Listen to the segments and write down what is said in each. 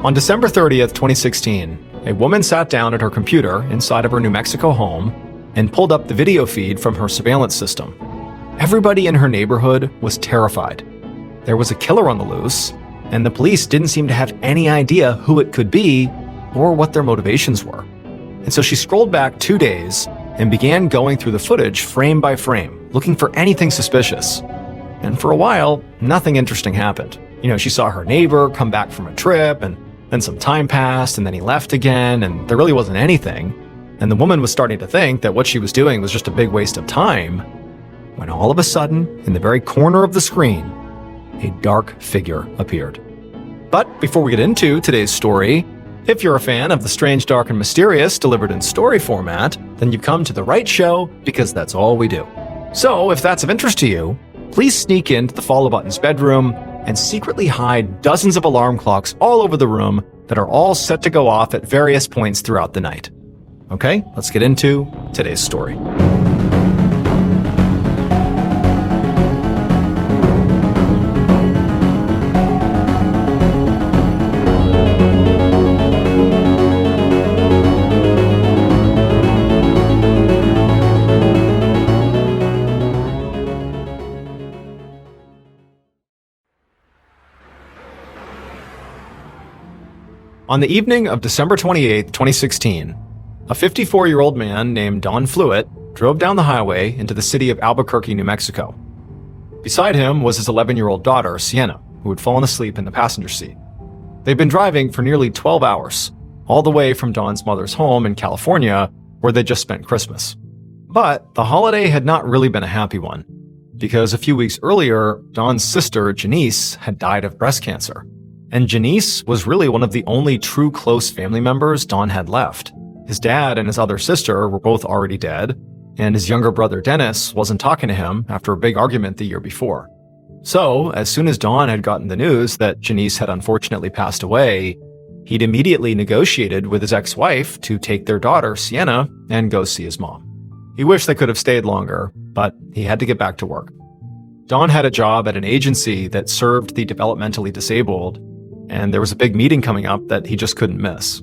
On December 30th, 2016, a woman sat down at her computer inside of her New Mexico home and pulled up the video feed from her surveillance system. Everybody in her neighborhood was terrified. There was a killer on the loose, and the police didn't seem to have any idea who it could be or what their motivations were. And so she scrolled back 2 days and began going through the footage frame by frame, looking for anything suspicious. And for a while, nothing interesting happened. She saw her neighbor come back from a trip, and then some time passed, and then he left again, and there really wasn't anything. And the woman was starting to think that what she was doing was just a big waste of time, when all of a sudden, in the very corner of the screen, a dark figure appeared. But before we get into today's story, if you're a fan of the strange, dark, and mysterious delivered in story format, then you've come to the right show, because that's all we do. So if that's of interest to you, please sneak into the Follow Button's bedroom and secretly hide dozens of alarm clocks all over the room that are all set to go off at various points throughout the night. Okay, let's get into today's story. On the evening of December 28, 2016, a 54-year-old man named Don Flewitt drove down the highway into the city of Albuquerque, New Mexico. Beside him was his 11-year-old daughter, Sienna, who had fallen asleep in the passenger seat. They'd been driving for nearly 12 hours, all the way from Don's mother's home in California, where they'd just spent Christmas. But the holiday had not really been a happy one, because a few weeks earlier, Don's sister, Janice, had died of breast cancer. And Janice was really one of the only true close family members Don had left. His dad and his other sister were both already dead, and his younger brother Dennis wasn't talking to him after a big argument the year before. So, as soon as Don had gotten the news that Janice had unfortunately passed away, he'd immediately negotiated with his ex-wife to take their daughter, Sienna, and go see his mom. He wished they could have stayed longer, but he had to get back to work. Don had a job at an agency that served the developmentally disabled, and there was a big meeting coming up that he just couldn't miss.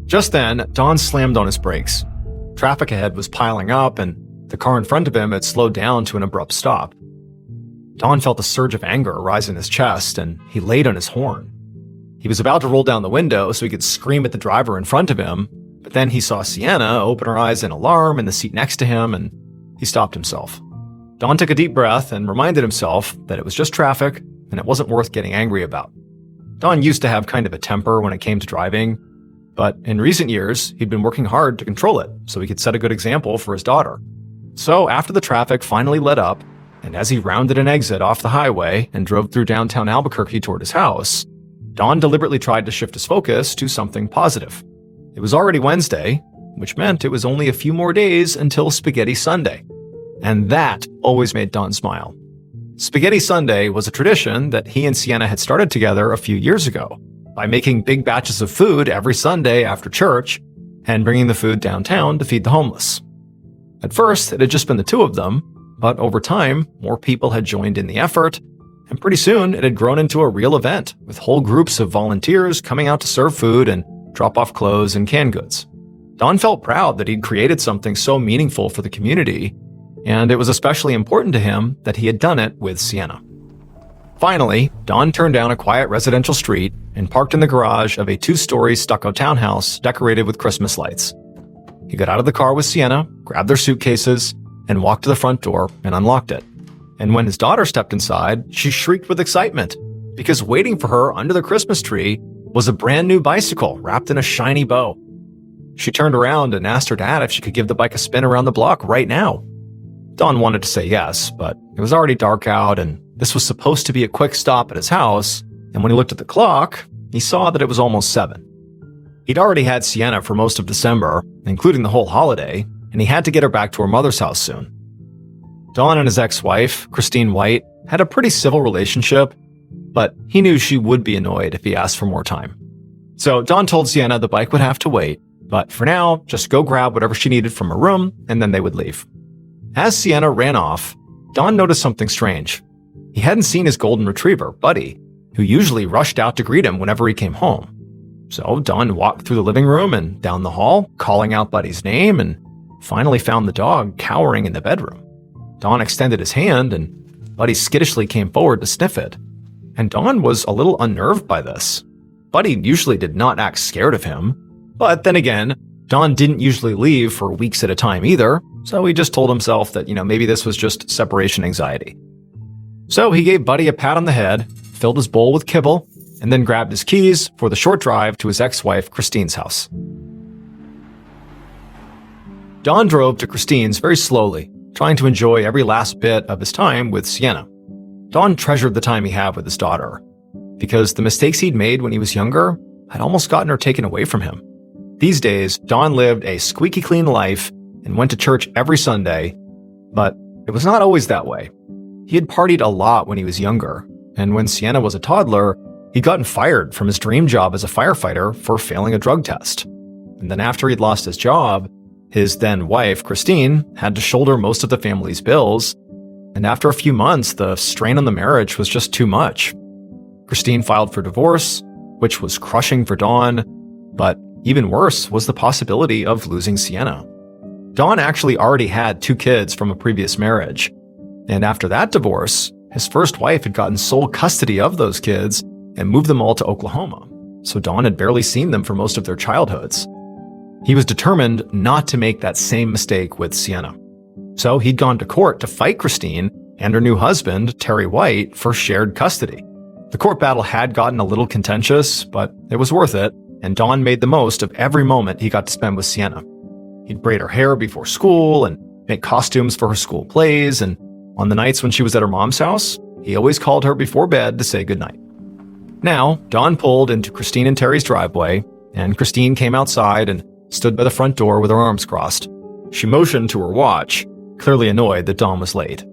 Just then, Don slammed on his brakes. Traffic ahead was piling up, and the car in front of him had slowed down to an abrupt stop. Don felt a surge of anger rise in his chest, and he laid on his horn. He was about to roll down the window so he could scream at the driver in front of him, but then he saw Sienna open her eyes in alarm in the seat next to him, and he stopped himself. Don took a deep breath and reminded himself that it was just traffic, and it wasn't worth getting angry about. Don used to have kind of a temper when it came to driving, but in recent years, he'd been working hard to control it so he could set a good example for his daughter. So after the traffic finally let up, and as he rounded an exit off the highway and drove through downtown Albuquerque toward his house, Don deliberately tried to shift his focus to something positive. It was already Wednesday, which meant it was only a few more days until Spaghetti Sunday. And that always made Don smile. Spaghetti Sunday was a tradition that he and Sienna had started together a few years ago by making big batches of food every Sunday after church and bringing the food downtown to feed the homeless. At first, it had just been the two of them, but over time, more people had joined in the effort, and pretty soon it had grown into a real event with whole groups of volunteers coming out to serve food and drop off clothes and canned goods. Don felt proud that he'd created something so meaningful for the community, and it was especially important to him that he had done it with Sienna. Finally, Don turned down a quiet residential street and parked in the garage of a 2-story stucco townhouse decorated with Christmas lights. He got out of the car with Sienna, grabbed their suitcases, and walked to the front door and unlocked it. And when his daughter stepped inside, she shrieked with excitement, because waiting for her under the Christmas tree was a brand new bicycle wrapped in a shiny bow. She turned around and asked her dad if she could give the bike a spin around the block right now. Don wanted to say yes, but it was already dark out, and this was supposed to be a quick stop at his house, and when he looked at the clock, he saw that it was almost 7. He'd already had Sienna for most of December, including the whole holiday, and he had to get her back to her mother's house soon. Don and his ex-wife, Christine White, had a pretty civil relationship, but he knew she would be annoyed if he asked for more time. So Don told Sienna the bike would have to wait, but for now, just go grab whatever she needed from her room, and then they would leave. As Sienna ran off, Don noticed something strange. He hadn't seen his golden retriever, Buddy, who usually rushed out to greet him whenever he came home. So Dawn walked through the living room and down the hall, calling out Buddy's name, and finally found the dog cowering in the bedroom. Dawn extended his hand, and Buddy skittishly came forward to sniff it. And Dawn was a little unnerved by this. Buddy usually did not act scared of him, but then again, Dawn didn't usually leave for weeks at a time either, so he just told himself that, maybe this was just separation anxiety. So he gave Buddy a pat on the head, filled his bowl with kibble, and then grabbed his keys for the short drive to his ex-wife Christine's house. Don drove to Christine's very slowly, trying to enjoy every last bit of his time with Sienna. Don treasured the time he had with his daughter, because the mistakes he'd made when he was younger had almost gotten her taken away from him. These days, Don lived a squeaky clean life and went to church every Sunday, but it was not always that way. He had partied a lot when he was younger, and when Sienna was a toddler, he'd gotten fired from his dream job as a firefighter for failing a drug test. And then after he'd lost his job, his then wife, Christine, had to shoulder most of the family's bills, and after a few months, the strain on the marriage was just too much. Christine filed for divorce, which was crushing for Don, but even worse was the possibility of losing Sienna. Don actually already had 2 kids from a previous marriage, and after that divorce, his first wife had gotten sole custody of those kids and moved them all to Oklahoma, so Don had barely seen them for most of their childhoods. He was determined not to make that same mistake with Sienna. So he'd gone to court to fight Christine and her new husband, Terry White, for shared custody. The court battle had gotten a little contentious, but it was worth it, and Don made the most of every moment he got to spend with Sienna. He'd braid her hair before school and make costumes for her school plays, and on the nights when she was at her mom's house, he always called her before bed to say goodnight. Now, Don pulled into Christine and Terry's driveway, and Christine came outside and stood by the front door with her arms crossed. She motioned to her watch, clearly annoyed that Don was late.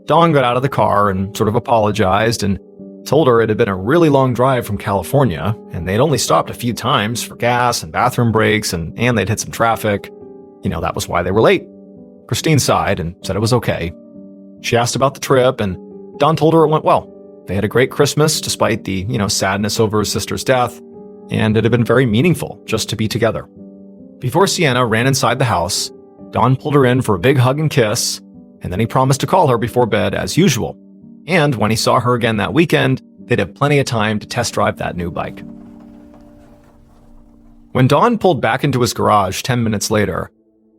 Don got out of the car and sort of apologized and told her it had been a really long drive from California, and they'd only stopped a few times for gas and bathroom breaks, and they'd hit some traffic. That was why they were late. Christine sighed and said it was okay. She asked about the trip, and Don told her it went well. They had a great Christmas despite the, sadness over his sister's death, and it had been very meaningful just to be together. Before Sienna ran inside the house, Don pulled her in for a big hug and kiss, and then he promised to call her before bed as usual. And when he saw her again that weekend, they'd have plenty of time to test drive that new bike. When Don pulled back into his garage 10 minutes later,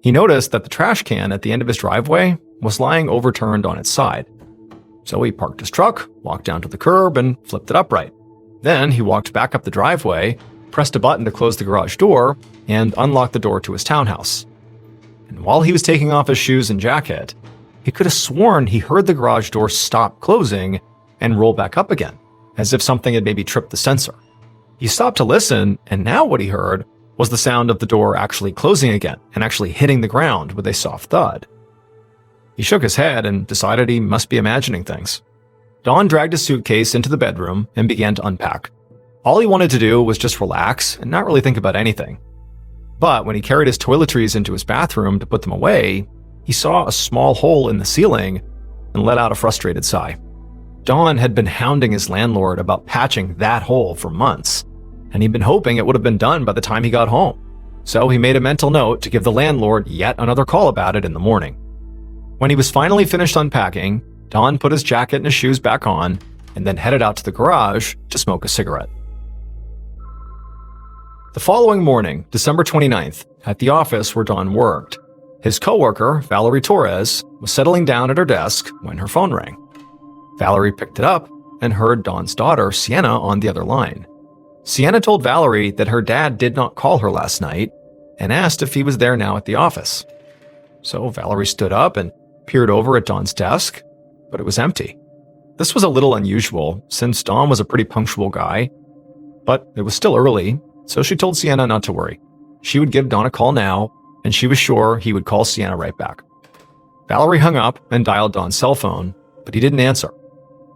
he noticed that the trash can at the end of his driveway was lying overturned on its side. So he parked his truck, walked down to the curb, and flipped it upright. Then he walked back up the driveway, pressed a button to close the garage door, and unlocked the door to his townhouse. And while he was taking off his shoes and jacket, he could have sworn he heard the garage door stop closing and roll back up again, as if something had maybe tripped the sensor. He stopped to listen, and now what he heard was the sound of the door actually closing again and actually hitting the ground with a soft thud. He shook his head and decided he must be imagining things. Don dragged his suitcase into the bedroom and began to unpack. All he wanted to do was just relax and not really think about anything. But when he carried his toiletries into his bathroom to put them away, he saw a small hole in the ceiling and let out a frustrated sigh. Don had been hounding his landlord about patching that hole for months, and he'd been hoping it would have been done by the time he got home. So he made a mental note to give the landlord yet another call about it in the morning. When he was finally finished unpacking, Don put his jacket and his shoes back on and then headed out to the garage to smoke a cigarette. The following morning, December 29th, at the office where Don worked, his coworker, Valerie Torres, was settling down at her desk when her phone rang. Valerie picked it up and heard Don's daughter, Sienna, on the other line. Sienna told Valerie that her dad did not call her last night and asked if he was there now at the office. So Valerie stood up and peered over at Don's desk, but it was empty. This was a little unusual since Don was a pretty punctual guy, but it was still early, so she told Sienna not to worry. She would give Don a call now, and she was sure he would call Sienna right back. Valerie hung up and dialed Don's cell phone, but he didn't answer.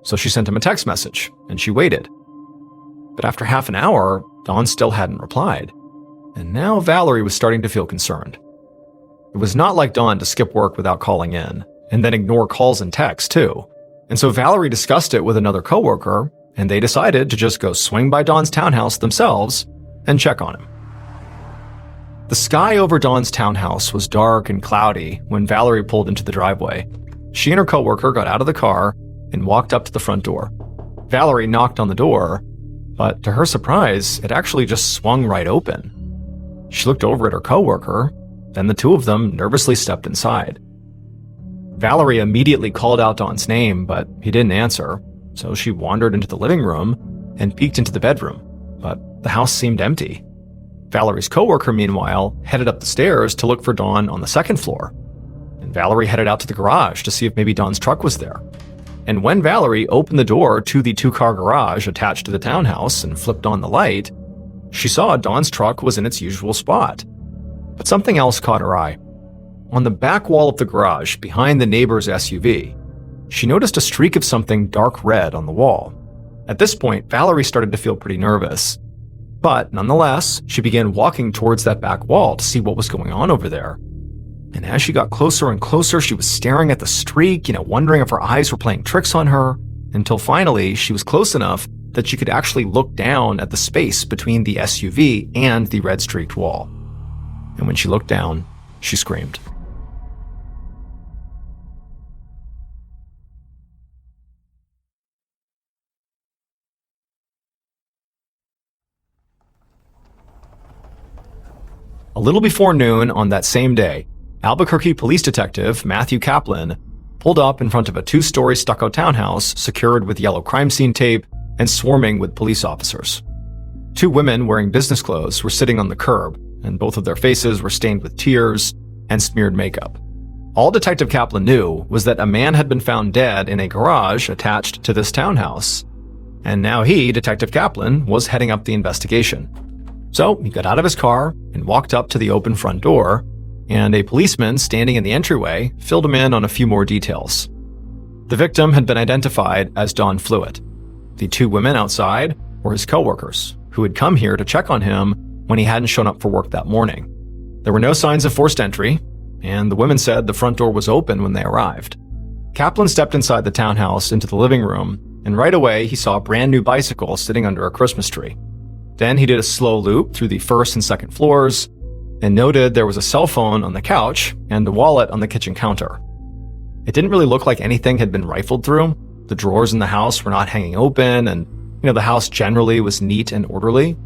So she sent him a text message, and she waited. But after half an hour, Don still hadn't replied, and now Valerie was starting to feel concerned. It was not like Don to skip work without calling in, and then ignore calls and texts too. And so Valerie discussed it with another coworker, and they decided to just go swing by Don's townhouse themselves and check on him. The sky over Dawn's townhouse was dark and cloudy when Valerie pulled into the driveway. She and her coworker got out of the car and walked up to the front door. Valerie knocked on the door, but to her surprise, it actually just swung right open. She looked over at her coworker, then the two of them nervously stepped inside. Valerie immediately called out Dawn's name, but he didn't answer, so she wandered into the living room and peeked into the bedroom, but the house seemed empty. Valerie's coworker, meanwhile, headed up the stairs to look for Dawn on the second floor, and Valerie headed out to the garage to see if maybe Dawn's truck was there. And when Valerie opened the door to the two-car garage attached to the townhouse and flipped on the light, she saw Dawn's truck was in its usual spot. But something else caught her eye. On the back wall of the garage, behind the neighbor's SUV, she noticed a streak of something dark red on the wall. At this point, Valerie started to feel pretty nervous. But nonetheless, she began walking towards that back wall to see what was going on over there. And as she got closer and closer, she was staring at the streak, wondering if her eyes were playing tricks on her, until finally she was close enough that she could actually look down at the space between the SUV and the red streaked wall. And when she looked down, she screamed. A little before noon on that same day, Albuquerque police detective Matthew Kaplan pulled up in front of a two-story stucco townhouse secured with yellow crime scene tape and swarming with police officers. Two women wearing business clothes were sitting on the curb, and both of their faces were stained with tears and smeared makeup. All Detective Kaplan knew was that a man had been found dead in a garage attached to this townhouse, and now he, Detective Kaplan, was heading up the investigation. So he got out of his car and walked up to the open front door, and a policeman standing in the entryway filled him in on a few more details. The victim had been identified as Dawn Fluitt. The two women outside were his coworkers, who had come here to check on him when he hadn't shown up for work that morning. There were no signs of forced entry, and the women said the front door was open when they arrived. Kaplan stepped inside the townhouse into the living room, and right away he saw a brand new bicycle sitting under a Christmas tree. Then he did a slow loop through the first and second floors and noted there was a cell phone on the couch and a wallet on the kitchen counter. It didn't really look like anything had been rifled through. The drawers in the house were not hanging open, and the house generally was neat and orderly.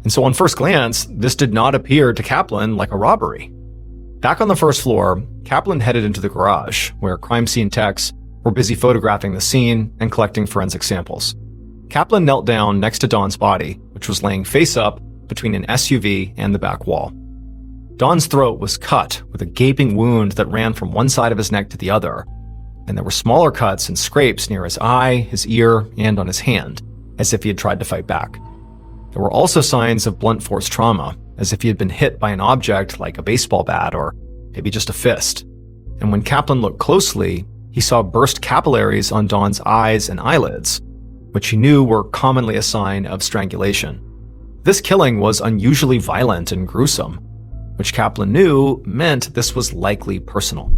And so on first glance, this did not appear to Kaplan like a robbery. Back on the first floor, Kaplan headed into the garage, where crime scene techs were busy photographing the scene and collecting forensic samples. Kaplan knelt down next to Dawn's body, which was laying face up between an SUV and the back wall. Dawn's throat was cut with a gaping wound that ran from one side of his neck to the other, and there were smaller cuts and scrapes near his eye, his ear, and on his hand, as if he had tried to fight back. There were also signs of blunt force trauma, as if he had been hit by an object like a baseball bat or maybe just a fist. And when Kaplan looked closely, he saw burst capillaries on Dawn's eyes and eyelids, which he knew were commonly a sign of strangulation. This killing was unusually violent and gruesome, which Kaplan knew meant this was likely personal.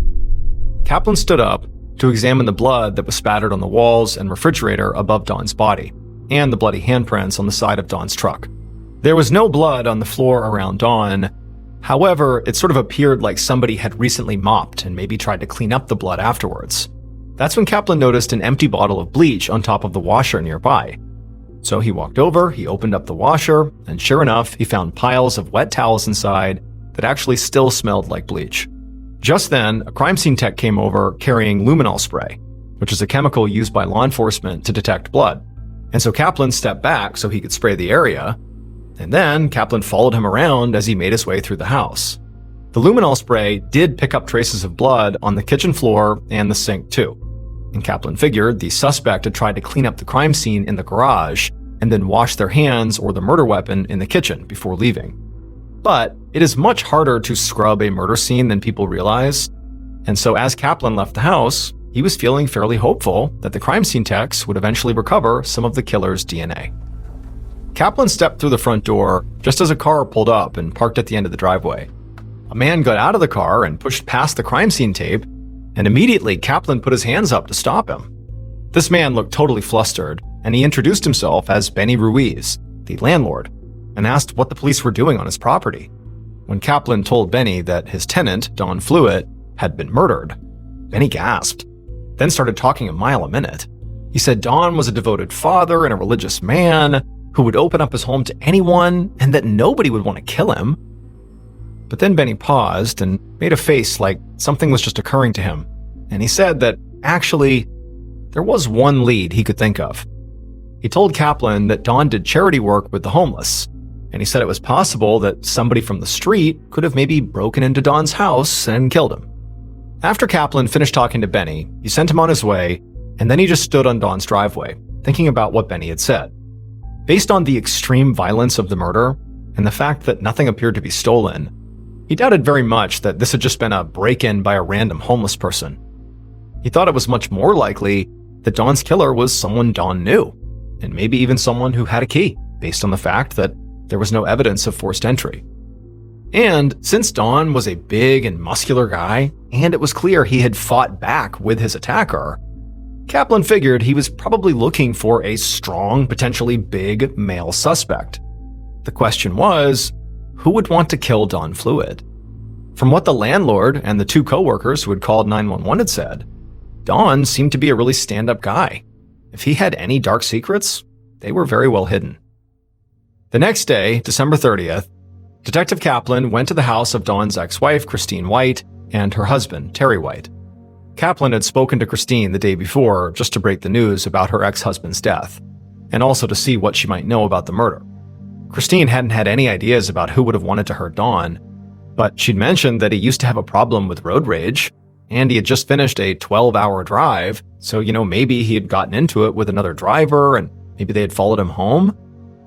Kaplan stood up to examine the blood that was spattered on the walls and refrigerator above Dawn's body, and the bloody handprints on the side of Dawn's truck. There was no blood on the floor around Dawn. However, it sort of appeared like somebody had recently mopped and maybe tried to clean up the blood afterwards. That's when Kaplan noticed an empty bottle of bleach on top of the washer nearby. So he walked over, he opened up the washer, and sure enough, he found piles of wet towels inside that actually still smelled like bleach. Just then, a crime scene tech came over carrying luminol spray, which is a chemical used by law enforcement to detect blood. And so Kaplan stepped back so he could spray the area, and then Kaplan followed him around as he made his way through the house. The luminol spray did pick up traces of blood on the kitchen floor and the sink too, and Kaplan figured the suspect had tried to clean up the crime scene in the garage and then wash their hands or the murder weapon in the kitchen before leaving. But it is much harder to scrub a murder scene than people realize, and so as Kaplan left the house, he was feeling fairly hopeful that the crime scene techs would eventually recover some of the killer's DNA. Kaplan stepped through the front door just as a car pulled up and parked at the end of the driveway. A man got out of the car and pushed past the crime scene tape, and immediately Kaplan put his hands up to stop him. This man looked totally flustered, and he introduced himself as Benny Ruiz, the landlord. and asked what the police were doing on his property. When Kaplan told Benny that his tenant, Don Fluitt, had been murdered, Benny gasped, then started talking a mile a minute. He said Don was a devoted father and a religious man who would open up his home to anyone and that nobody would want to kill him. But then Benny paused and made a face like something was just occurring to him, and he said that, actually, there was one lead he could think of. He told Kaplan that Don did charity work with the homeless, and he said it was possible that somebody from the street could have maybe broken into Don's house and killed him. After Kaplan finished talking to Benny, he sent him on his way, and then he just stood on Don's driveway, thinking about what Benny had said. Based on the extreme violence of the murder, and the fact that nothing appeared to be stolen, he doubted very much that this had just been a break-in by a random homeless person. He thought it was much more likely that Don's killer was someone Don knew, and maybe even someone who had a key, based on the fact that there was no evidence of forced entry. And since Don was a big and muscular guy, and it was clear he had fought back with his attacker, Kaplan figured he was probably looking for a strong, potentially big male suspect. The question was, who would want to kill Don Fluitt? From what the landlord and the two coworkers who had called 911 had said, Don seemed to be a really stand-up guy. If he had any dark secrets, they were very well hidden. The next day, December 30th, Detective Kaplan went to the house of Don's ex-wife, Christine White, and her husband, Terry White. Kaplan had spoken to Christine the day before just to break the news about her ex-husband's death, and also to see what she might know about the murder. Christine hadn't had any ideas about who would have wanted to hurt Don, but she'd mentioned that he used to have a problem with road rage, and he had just finished a 12-hour drive, so, maybe he had gotten into it with another driver, and maybe they had followed him home.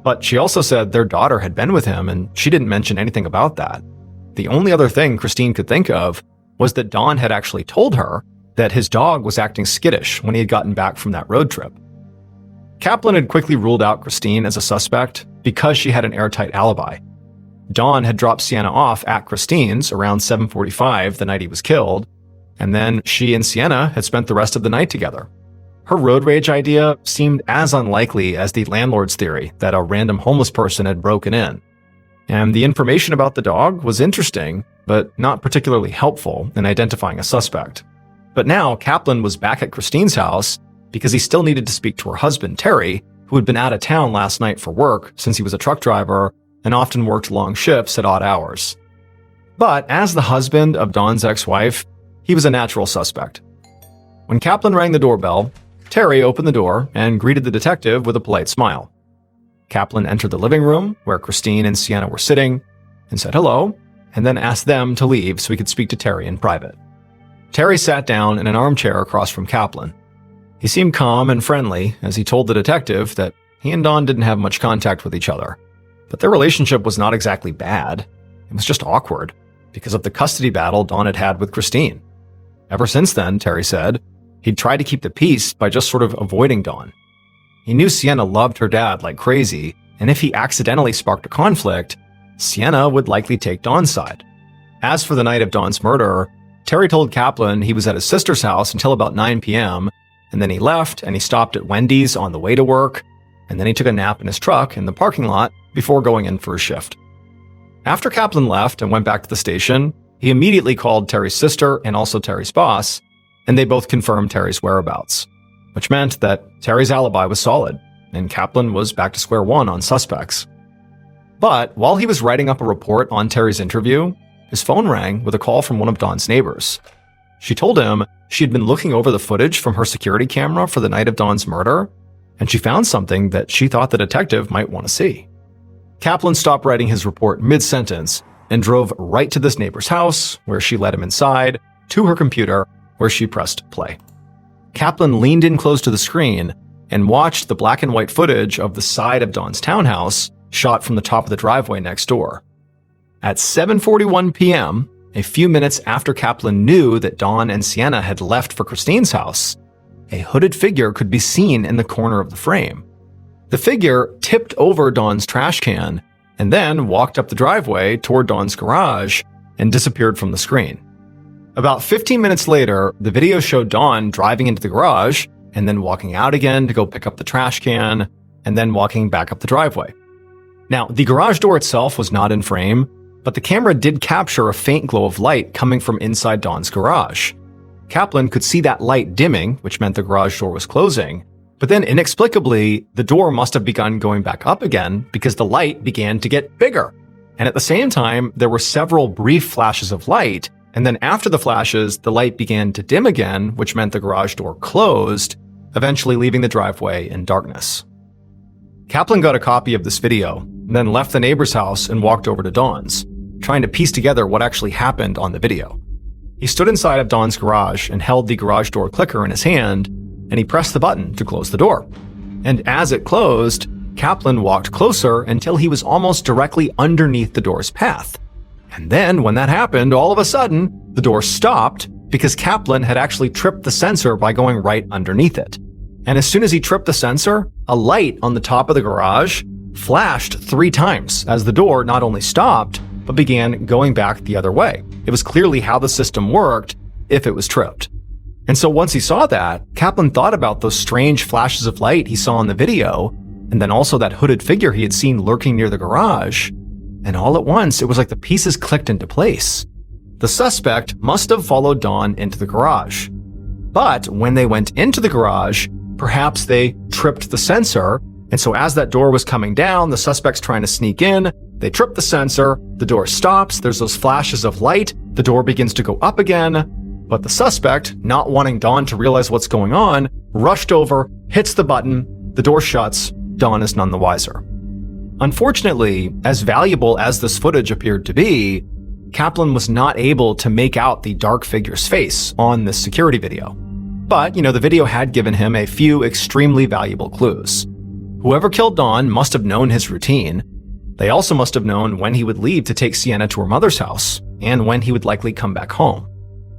But she also said their daughter had been with him, and she didn't mention anything about that. The only other thing Christine could think of was that Don had actually told her that his dog was acting skittish when he had gotten back from that road trip. Kaplan had quickly ruled out Christine as a suspect because she had an airtight alibi. Don had dropped Sienna off at Christine's around 7:45 the night he was killed, and then she and Sienna had spent the rest of the night together. Her road rage idea seemed as unlikely as the landlord's theory that a random homeless person had broken in. And the information about the dog was interesting, but not particularly helpful in identifying a suspect. But now Kaplan was back at Christine's house because he still needed to speak to her husband, Terry, who had been out of town last night for work since he was a truck driver and often worked long shifts at odd hours. But as the husband of Don's ex-wife, he was a natural suspect. When Kaplan rang the doorbell, Terry opened the door and greeted the detective with a polite smile. Kaplan entered the living room where Christine and Sienna were sitting and said hello, and then asked them to leave so he could speak to Terry in private. Terry sat down in an armchair across from Kaplan. He seemed calm and friendly as he told the detective that he and Don didn't have much contact with each other, but their relationship was not exactly bad. It was just awkward because of the custody battle Don had had with Christine. Ever since then, Terry said, he'd tried to keep the peace by just sort of avoiding Don. He knew Sienna loved her dad like crazy, and if he accidentally sparked a conflict, Sienna would likely take Don's side. As for the night of Don's murder, Terry told Kaplan he was at his sister's house until about 9 p.m., and then he left and he stopped at Wendy's on the way to work, and then he took a nap in his truck in the parking lot before going in for a shift. After Kaplan left and went back to the station, he immediately called Terry's sister and also Terry's boss, and they both confirmed Terry's whereabouts, which meant that Terry's alibi was solid, and Kaplan was back to square one on suspects. But while he was writing up a report on Terry's interview, his phone rang with a call from one of Don's neighbors. She told him she had been looking over the footage from her security camera for the night of Don's murder, and she found something that she thought the detective might want to see. Kaplan stopped writing his report mid-sentence and drove right to this neighbor's house, where she led him inside, to her computer, where she pressed play. Kaplan leaned in close to the screen and watched the black and white footage of the side of Don's townhouse shot from the top of the driveway next door. At 7:41 p.m., a few minutes after Kaplan knew that Don and Sienna had left for Christine's house, a hooded figure could be seen in the corner of the frame. The figure tipped over Don's trash can and then walked up the driveway toward Don's garage and disappeared from the screen. About 15 minutes later, the video showed Don driving into the garage and then walking out again to go pick up the trash can and then walking back up the driveway. Now, the garage door itself was not in frame, but the camera did capture a faint glow of light coming from inside Don's garage. Kaplan could see that light dimming, which meant the garage door was closing, but then inexplicably, the door must have begun going back up again because the light began to get bigger. And at the same time, there were several brief flashes of light, and then after the flashes, the light began to dim again, which meant the garage door closed, eventually leaving the driveway in darkness. Kaplan got a copy of this video, then left the neighbor's house and walked over to Don's, trying to piece together what actually happened on the video. He stood inside of Don's garage and held the garage door clicker in his hand, and he pressed the button to close the door. And as it closed, Kaplan walked closer until he was almost directly underneath the door's path. And then, when that happened, all of a sudden, the door stopped because Kaplan had actually tripped the sensor by going right underneath it. And as soon as he tripped the sensor, a light on the top of the garage flashed 3 times as the door not only stopped, but began going back the other way. It was clearly how the system worked if it was tripped. And so once he saw that, Kaplan thought about those strange flashes of light he saw in the video, and then also that hooded figure he had seen lurking near the garage. And all at once, it was like the pieces clicked into place. The suspect must have followed Don into the garage. But when they went into the garage, perhaps they tripped the sensor, and so as that door was coming down, the suspect's trying to sneak in, they trip the sensor, the door stops, there's those flashes of light, the door begins to go up again, but the suspect, not wanting Don to realize what's going on, rushed over, hits the button, the door shuts, Don is none the wiser. Unfortunately, as valuable as this footage appeared to be, Kaplan was not able to make out the dark figure's face on this security video. But, the video had given him a few extremely valuable clues. Whoever killed Don must have known his routine. They also must have known when he would leave to take Sienna to her mother's house, and when he would likely come back home.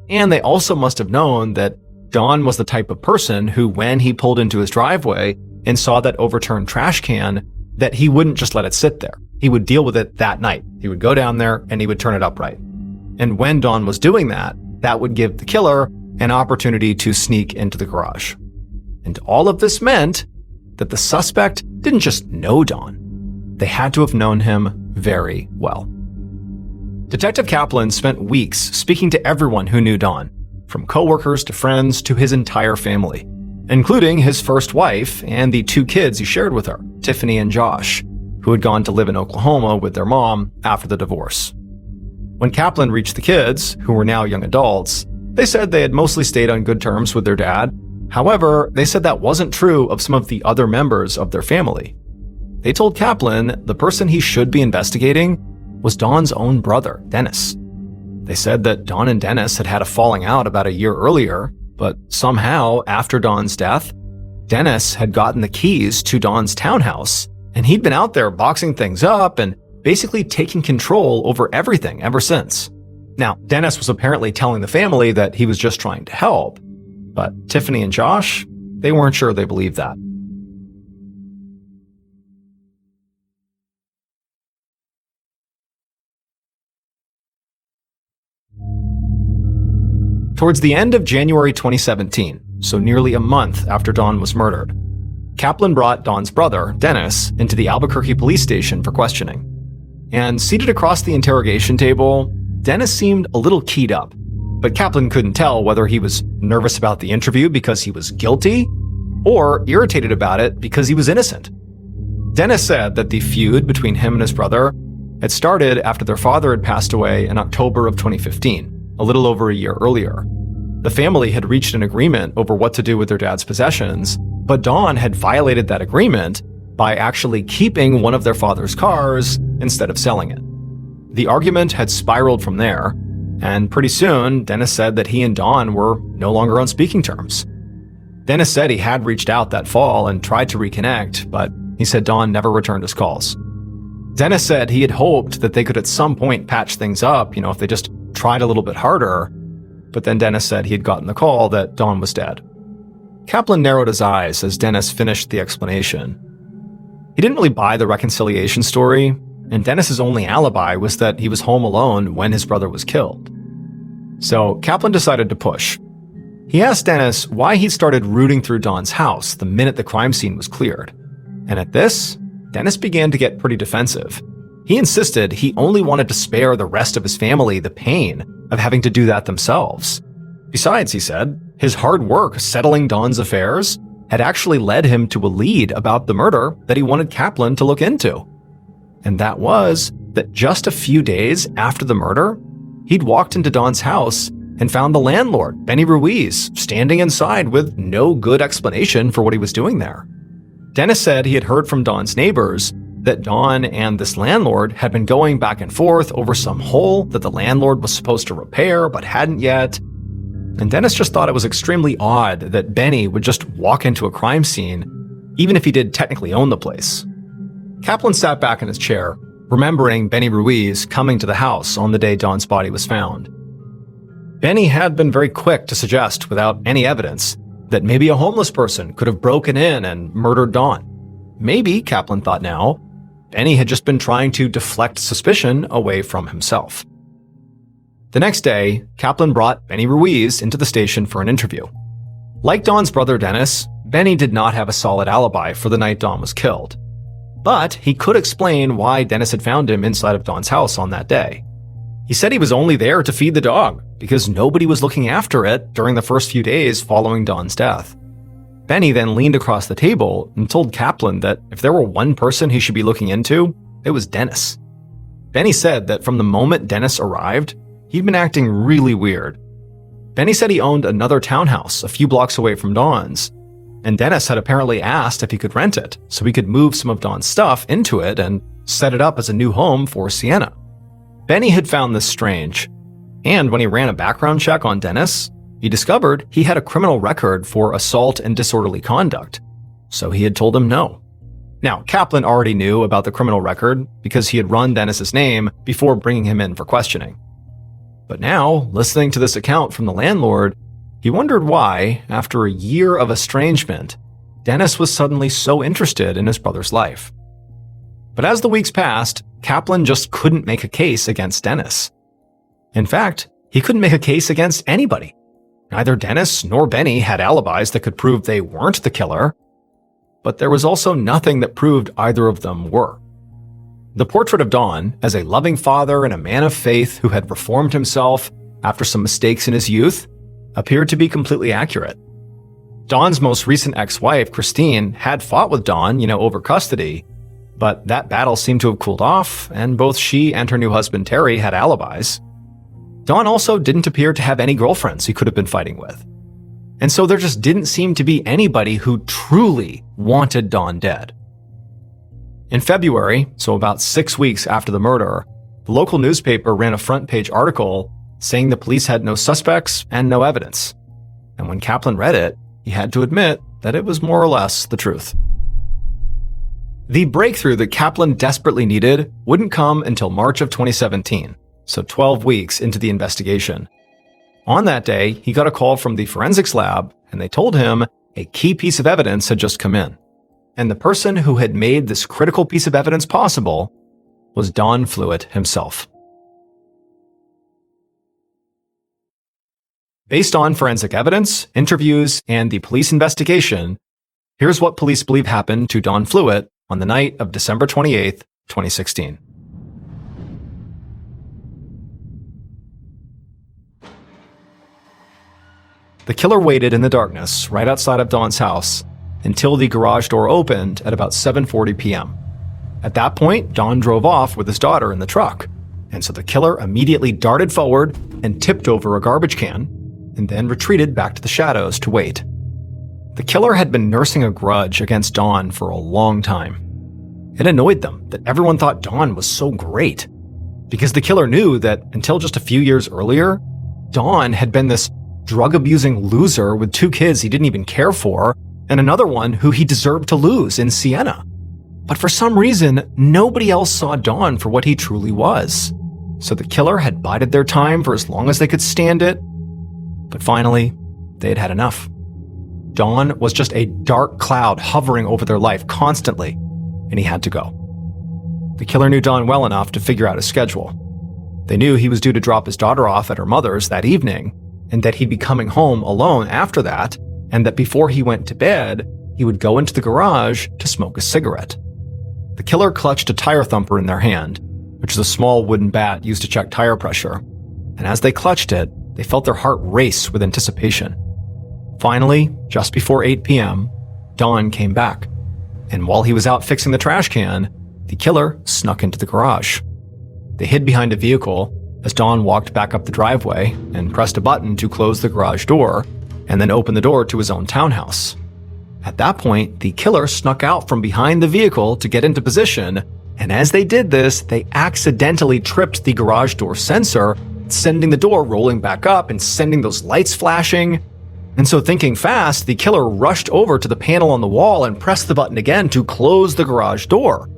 And they also must have known that Don was the type of person who, when he pulled into his driveway and saw that overturned trash can, that he wouldn't just let it sit there. He would deal with it that night. He would go down there and he would turn it upright. And when Don was doing that, that would give the killer an opportunity to sneak into the garage. And all of this meant that the suspect didn't just know Don. They had to have known him very well. Detective Kaplan spent weeks speaking to everyone who knew Don, from coworkers to friends to his entire family, including his first wife and the 2 kids he shared with her, Tiffany and Josh, who had gone to live in Oklahoma with their mom after the divorce. When Kaplan reached the kids, who were now young adults, they said they had mostly stayed on good terms with their dad. However, they said that wasn't true of some of the other members of their family. They told Kaplan the person he should be investigating was Don's own brother, Dennis. They said that Don and Dennis had had a falling out about a year earlier, but somehow, after Don's death, Dennis had gotten the keys to Don's townhouse, and he'd been out there boxing things up and basically taking control over everything ever since. Now, Dennis was apparently telling the family that he was just trying to help, but Tiffany and Josh, they weren't sure they believed that. Towards the end of January 2017, so nearly a month after Don was murdered, Kaplan brought Don's brother, Dennis, into the Albuquerque police station for questioning. And seated across the interrogation table, Dennis seemed a little keyed up, but Kaplan couldn't tell whether he was nervous about the interview because he was guilty or irritated about it because he was innocent. Dennis said that the feud between him and his brother had started after their father had passed away in October of 2015. A little over a year earlier. The family had reached an agreement over what to do with their dad's possessions, but Don had violated that agreement by actually keeping one of their father's cars instead of selling it. The argument had spiraled from there, and pretty soon, Dennis said that he and Don were no longer on speaking terms. Dennis said he had reached out that fall and tried to reconnect, but he said Don never returned his calls. Dennis said he had hoped that they could at some point patch things up, if they just tried a little bit harder, but then Dennis said he had gotten the call that Don was dead. Kaplan narrowed his eyes as Dennis finished the explanation. He didn't really buy the reconciliation story, and Dennis's only alibi was that he was home alone when his brother was killed. So Kaplan decided to push. He asked Dennis why he started rooting through Don's house the minute the crime scene was cleared. And at this, Dennis began to get pretty defensive. He insisted he only wanted to spare the rest of his family the pain of having to do that themselves. Besides, he said, his hard work settling Don's affairs had actually led him to a lead about the murder that he wanted Kaplan to look into. And that was that just a few days after the murder, he'd walked into Don's house and found the landlord, Benny Ruiz, standing inside with no good explanation for what he was doing there. Dennis said he had heard from Don's neighbors that Don and this landlord had been going back and forth over some hole that the landlord was supposed to repair but hadn't yet. And Dennis just thought it was extremely odd that Benny would just walk into a crime scene, even if he did technically own the place. Kaplan sat back in his chair, remembering Benny Ruiz coming to the house on the day Don's body was found. Benny had been very quick to suggest, without any evidence, that maybe a homeless person could have broken in and murdered Don. Maybe, Kaplan thought now, Benny had just been trying to deflect suspicion away from himself. The next day, Kaplan brought Benny Ruiz into the station for an interview. Like Don's brother Dennis, Benny did not have a solid alibi for the night Don was killed. But he could explain why Dennis had found him inside of Don's house on that day. He said he was only there to feed the dog because nobody was looking after it during the first few days following Don's death. Benny then leaned across the table and told Kaplan that if there were one person he should be looking into, it was Dennis. Benny said that from the moment Dennis arrived, he'd been acting really weird. Benny said he owned another townhouse a few blocks away from Don's, and Dennis had apparently asked if he could rent it so he could move some of Don's stuff into it and set it up as a new home for Sienna. Benny had found this strange, and when he ran a background check on Dennis, he discovered he had a criminal record for assault and disorderly conduct, so he had told him no. Now, Kaplan already knew about the criminal record because he had run Dennis's name before bringing him in for questioning. But now, listening to this account from the landlord, he wondered why, after a year of estrangement, Dennis was suddenly so interested in his brother's life. But as the weeks passed, Kaplan just couldn't make a case against Dennis. In fact, he couldn't make a case against anybody. Neither Dennis nor Benny had alibis that could prove they weren't the killer, but there was also nothing that proved either of them were. The portrait of Don, as a loving father and a man of faith who had reformed himself after some mistakes in his youth, appeared to be completely accurate. Don's most recent ex-wife, Christine, had fought with Don, over custody, but that battle seemed to have cooled off, and both she and her new husband Terry had alibis. Don also didn't appear to have any girlfriends he could have been fighting with. And so there just didn't seem to be anybody who truly wanted Don dead. In February, so about 6 weeks after the murder, the local newspaper ran a front-page article saying the police had no suspects and no evidence. And when Kaplan read it, he had to admit that it was more or less the truth. The breakthrough that Kaplan desperately needed wouldn't come until March of 2017, so 12 weeks into the investigation. On that day, he got a call from the forensics lab, and they told him a key piece of evidence had just come in. And the person who had made this critical piece of evidence possible was Don Fluitt himself. Based on forensic evidence, interviews, and the police investigation, here's what police believe happened to Don Fluitt on the night of December 28, 2016. The killer waited in the darkness right outside of Don's house until the garage door opened at about 7:40 p.m. At that point, Don drove off with his daughter in the truck, and so the killer immediately darted forward and tipped over a garbage can, and then retreated back to the shadows to wait. The killer had been nursing a grudge against Don for a long time. It annoyed them that everyone thought Don was so great, because the killer knew that until just a few years earlier, Don had been this drug-abusing loser with 2 kids he didn't even care for, and another one who he deserved to lose in Sienna. But for some reason, nobody else saw Don for what he truly was. So the killer had bided their time for as long as they could stand it, but finally, they had had enough. Don was just a dark cloud hovering over their life constantly, and he had to go. The killer knew Don well enough to figure out his schedule. They knew he was due to drop his daughter off at her mother's that evening, and that he'd be coming home alone after that, and that before he went to bed, he would go into the garage to smoke a cigarette. the killer clutched a tire thumper in their hand, which is a small wooden bat used to check tire pressure. And as they clutched it, they felt their heart race with anticipation. Finally, just before 8 p.m., Don came back. And while he was out fixing the trash can, the killer snuck into the garage. They hid behind a vehicle as Don walked back up the driveway and pressed a button to close the garage door and then open the door to his own townhouse. At that point, the killer snuck out from behind the vehicle to get into position, and as they did this, they accidentally tripped the garage door sensor, sending the door rolling back up and sending those lights flashing. And so thinking fast, the killer rushed over to the panel on the wall and pressed the button again to close the garage door.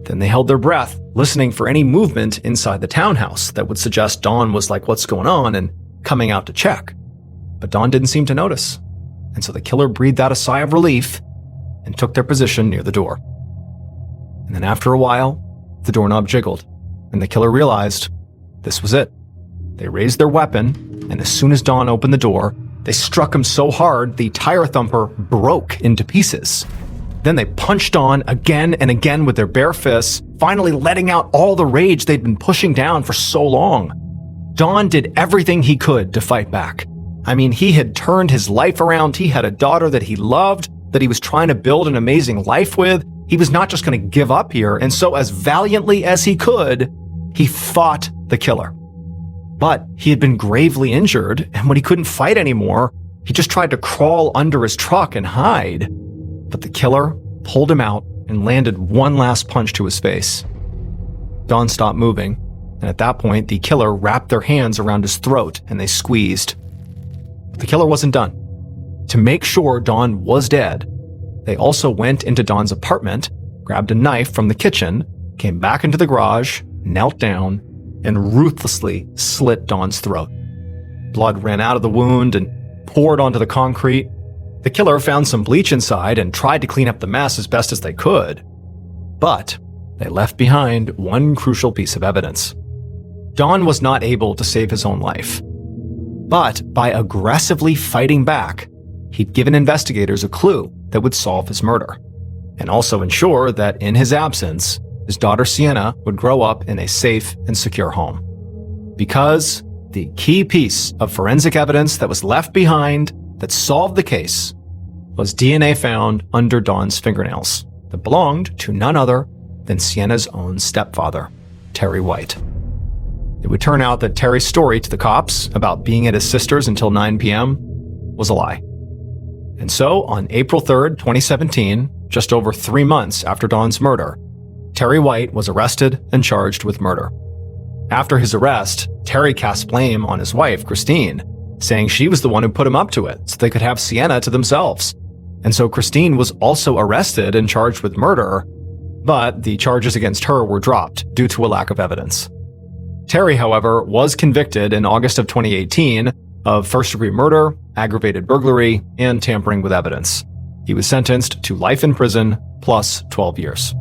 Then they held their breath, listening for any movement inside the townhouse that would suggest Don was like, "What's going on?" and coming out to check. But Don didn't seem to notice. And so the killer breathed out a sigh of relief and took their position near the door. And then after a while, the doorknob jiggled, and the killer realized this was it. They raised their weapon, and as soon as Don opened the door, they struck him so hard the tire thumper broke into pieces. Then they punched Don again and again with their bare fists, finally letting out all the rage they'd been pushing down for so long. Don did everything he could to fight back. I mean, he had turned his life around. He had a daughter that he loved, that he was trying to build an amazing life with. He was not just going to give up here. And so as valiantly as he could, he fought the killer. But he had been gravely injured, and when he couldn't fight anymore, he just tried to crawl under his truck and hide. But the killer pulled him out and landed one last punch to his face. Don stopped moving, and at that point, the killer wrapped their hands around his throat and they squeezed. But the killer wasn't done. To make sure Don was dead, they also went into Don's apartment, grabbed a knife from the kitchen, came back into the garage, knelt down, and ruthlessly slit Don's throat. Blood ran out of the wound and poured onto the concrete. The killer found some bleach inside and tried to clean up the mess as best as they could. But they left behind one crucial piece of evidence. Don was not able to save his own life. But by aggressively fighting back, he'd given investigators a clue that would solve his murder, and also ensure that in his absence, his daughter Sienna would grow up in a safe and secure home. Because the key piece of forensic evidence that was left behind that solved the case was DNA found under Don's fingernails that belonged to none other than Sienna's own stepfather, Terry White. It would turn out that Terry's story to the cops about being at his sister's until 9 p.m. was a lie. And so, on April 3rd, 2017, just over 3 months after Don's murder, Terry White was arrested and charged with murder. After his arrest, Terry cast blame on his wife, Christine, saying she was the one who put him up to it so they could have Sienna to themselves. And so Christine was also arrested and charged with murder, but the charges against her were dropped due to a lack of evidence. Terry, however, was convicted in August of 2018 of first-degree murder, aggravated burglary, and tampering with evidence. He was sentenced to life in prison plus 12 years.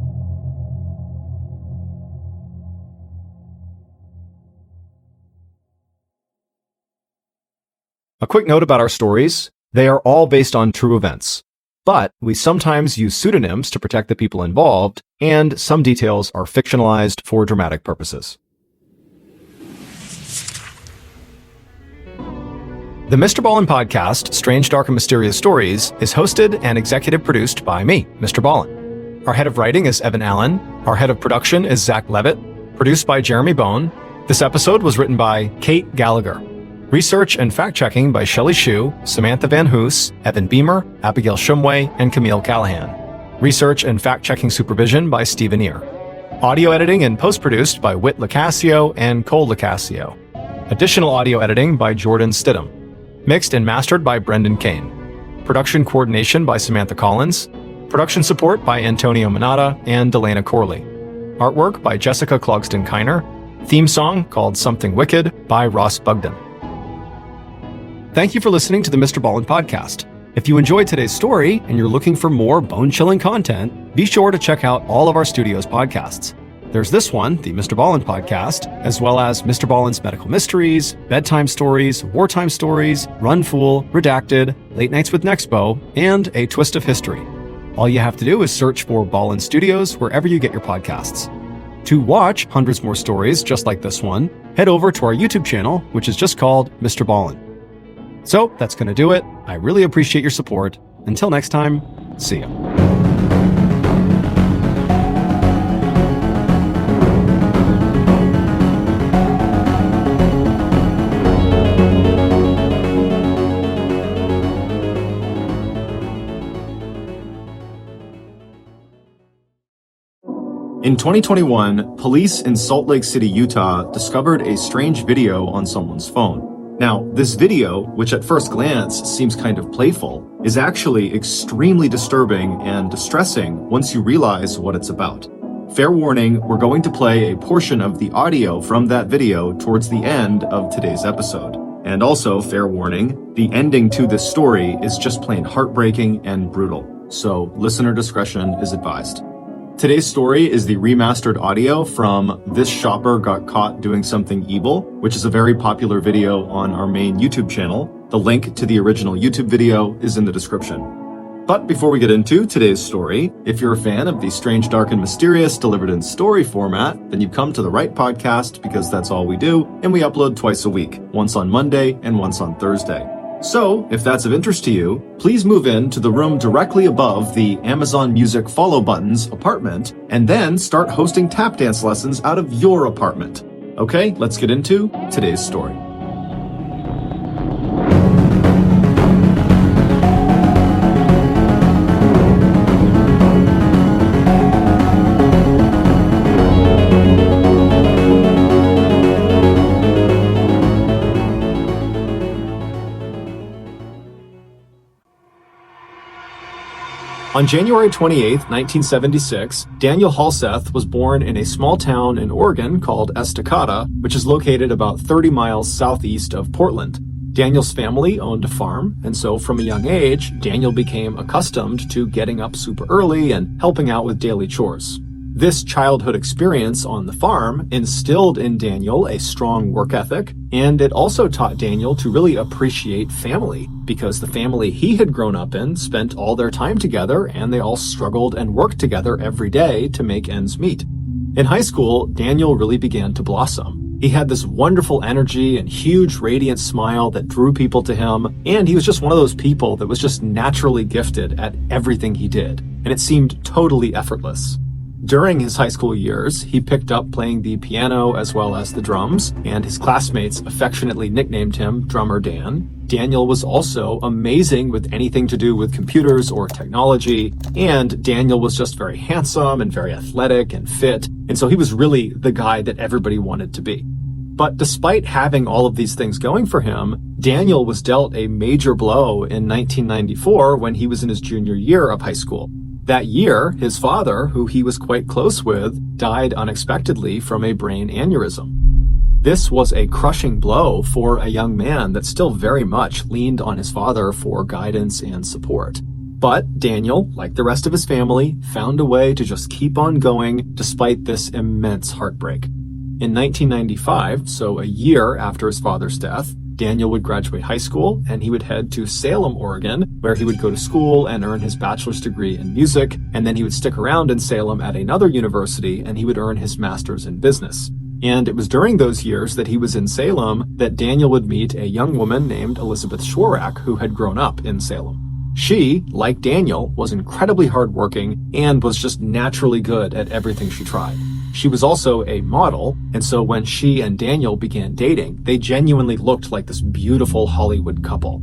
A quick note about our stories. They are all based on true events, but we sometimes use pseudonyms to protect the people involved, and some details are fictionalized for dramatic purposes. The MrBallen podcast, Strange, Dark, and Mysterious Stories, is hosted and executive produced by me, MrBallen. Our head of writing is Evan Allen. Our head of production is Zach Levitt. Produced by Jeremy Bone. This episode was written by Kate Gallagher. Research and fact-checking by Shelley Shue, Samantha Van Hoos, Evan Beamer, Abigail Shumway, and Camille Callahan. Research and fact-checking supervision by Stephen Ear. Audio editing and post-produced by Whit Lacasio and Cole Lacasio. Additional audio editing by Jordan Stidham. Mixed and mastered by Brendan Kane. Production coordination by Samantha Collins. Production support by Antonio Manata and Delana Corley. Artwork by Jessica Clogston-Kiner. Theme song called Something Wicked by Ross Bugden. Thank you for listening to the MrBallen podcast. If you enjoyed today's story and you're looking for more bone-chilling content, be sure to check out all of our studio's podcasts. There's this one, the MrBallen podcast, as well as MrBallen's Medical Mysteries, Bedtime Stories, Wartime Stories, Run Fool, Redacted, Late Nights with Nexpo, and A Twist of History. All you have to do is search for Ballen Studios wherever you get your podcasts. To watch hundreds more stories just like this one, head over to our YouTube channel, which is just called MrBallen. So that's going to do it. I really appreciate your support. Until next time, see ya. In 2021, police in Salt Lake City, Utah, discovered a strange video on someone's phone. Now, this video, which at first glance seems kind of playful, is actually extremely disturbing and distressing once you realize what it's about. Fair warning, we're going to play a portion of the audio from that video towards the end of today's episode. And also, fair warning, the ending to this story is just plain heartbreaking and brutal. So, listener discretion is advised. Today's story is the remastered audio from This Shopper Got Caught Doing Something Evil, which is a very popular video on our main YouTube channel. The link to the original YouTube video is in the description. But before we get into today's story, if you're a fan of the strange, dark, and mysterious delivered in story format, then you've come to the right podcast because that's all we do, and we upload twice a week, once on Monday and once on Thursday. So, if that's of interest to you, please move in to the room directly above the Amazon Music follow button's apartment, and then start hosting tap dance lessons out of your apartment. Okay, let's get into today's story. On January 28, 1976, Daniel Halseth was born in a small town in Oregon called Estacada, which is located about 30 miles southeast of Portland. Daniel's family owned a farm, and so from a young age, Daniel became accustomed to getting up super early and helping out with daily chores. This childhood experience on the farm instilled in Daniel a strong work ethic, and it also taught Daniel to really appreciate family, because the family he had grown up in spent all their time together and they all struggled and worked together every day to make ends meet. In high school, Daniel really began to blossom. He had this wonderful energy and huge radiant smile that drew people to him, and he was just one of those people that was just naturally gifted at everything he did, and it seemed totally effortless. During his high school years, he picked up playing the piano as well as the drums, and his classmates affectionately nicknamed him Drummer Dan. Daniel was also amazing with anything to do with computers or technology, and Daniel was just very handsome and very athletic and fit, and so he was really the guy that everybody wanted to be. But despite having all of these things going for him, Daniel was dealt a major blow in 1994 when he was in his junior year of high school. That year, his father, who he was quite close with, died unexpectedly from a brain aneurysm. This was a crushing blow for a young man that still very much leaned on his father for guidance and support. But Daniel, like the rest of his family, found a way to just keep on going despite this immense heartbreak. In 1995, so a year after his father's death, Daniel would graduate high school and he would head to Salem, Oregon, where he would go to school and earn his bachelor's degree in music, and then he would stick around in Salem at another university and he would earn his master's in business. And it was during those years that he was in Salem that Daniel would meet a young woman named Elizabeth Schwarak who had grown up in Salem. She, like Daniel, was incredibly hardworking and was just naturally good at everything she tried. She was also a model, and so when she and Daniel began dating, they genuinely looked like this beautiful Hollywood couple.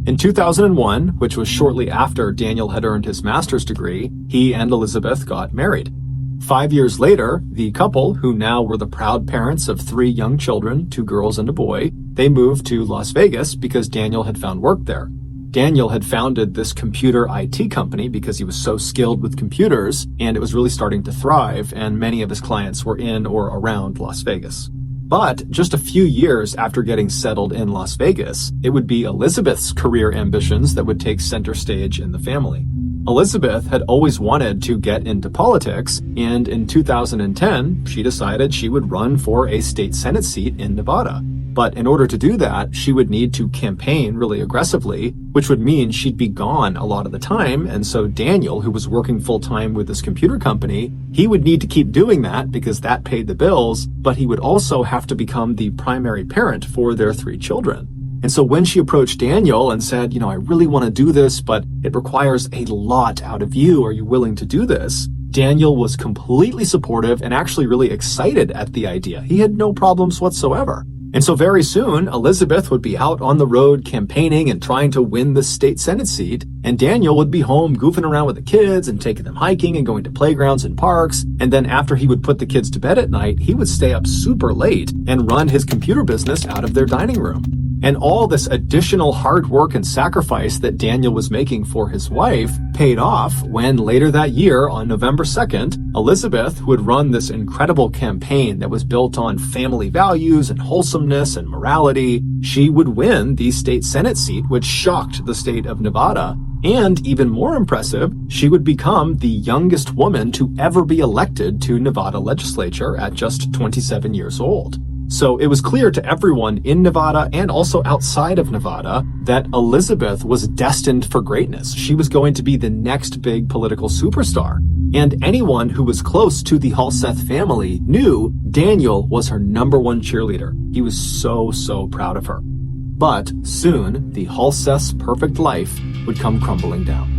In 2001, which was shortly after Daniel had earned his master's degree, he and Elizabeth got married. 5 years later, the couple, who now were the proud parents of 3 young children, 2 girls and a boy, they moved to Las Vegas because Daniel had found work there. Daniel had founded this computer IT company because he was so skilled with computers, and it was really starting to thrive, and many of his clients were in or around Las Vegas. But just a few years after getting settled in Las Vegas, it would be Elizabeth's career ambitions that would take center stage in the family. Elizabeth had always wanted to get into politics, and in 2010, she decided she would run for a state Senate seat in Nevada. But in order to do that, she would need to campaign really aggressively, which would mean she'd be gone a lot of the time. And so Daniel, who was working full-time with this computer company, he would need to keep doing that because that paid the bills, but he would also have to become the primary parent for their 3 children. And so when she approached Daniel and said, I really want to do this, but it requires a lot out of you. Are you willing to do this? Daniel was completely supportive and actually really excited at the idea. He had no problems whatsoever. And so very soon, Elizabeth would be out on the road campaigning and trying to win the state Senate seat, and Daniel would be home goofing around with the kids and taking them hiking and going to playgrounds and parks. And then after he would put the kids to bed at night, he would stay up super late and run his computer business out of their dining room. And all this additional hard work and sacrifice that Daniel was making for his wife paid off when later that year, on November 2nd, Elizabeth would run this incredible campaign that was built on family values and wholesomeness and morality. She would win the state Senate seat, which shocked the state of Nevada. And even more impressive, she would become the youngest woman to ever be elected to Nevada legislature at just 27 years old. So it was clear to everyone in Nevada and also outside of Nevada that Elizabeth was destined for greatness. She was going to be the next big political superstar. And anyone who was close to the Halseth family knew Daniel was her #1 cheerleader. He was so proud of her. But soon, the Halseth's perfect life would come crumbling down.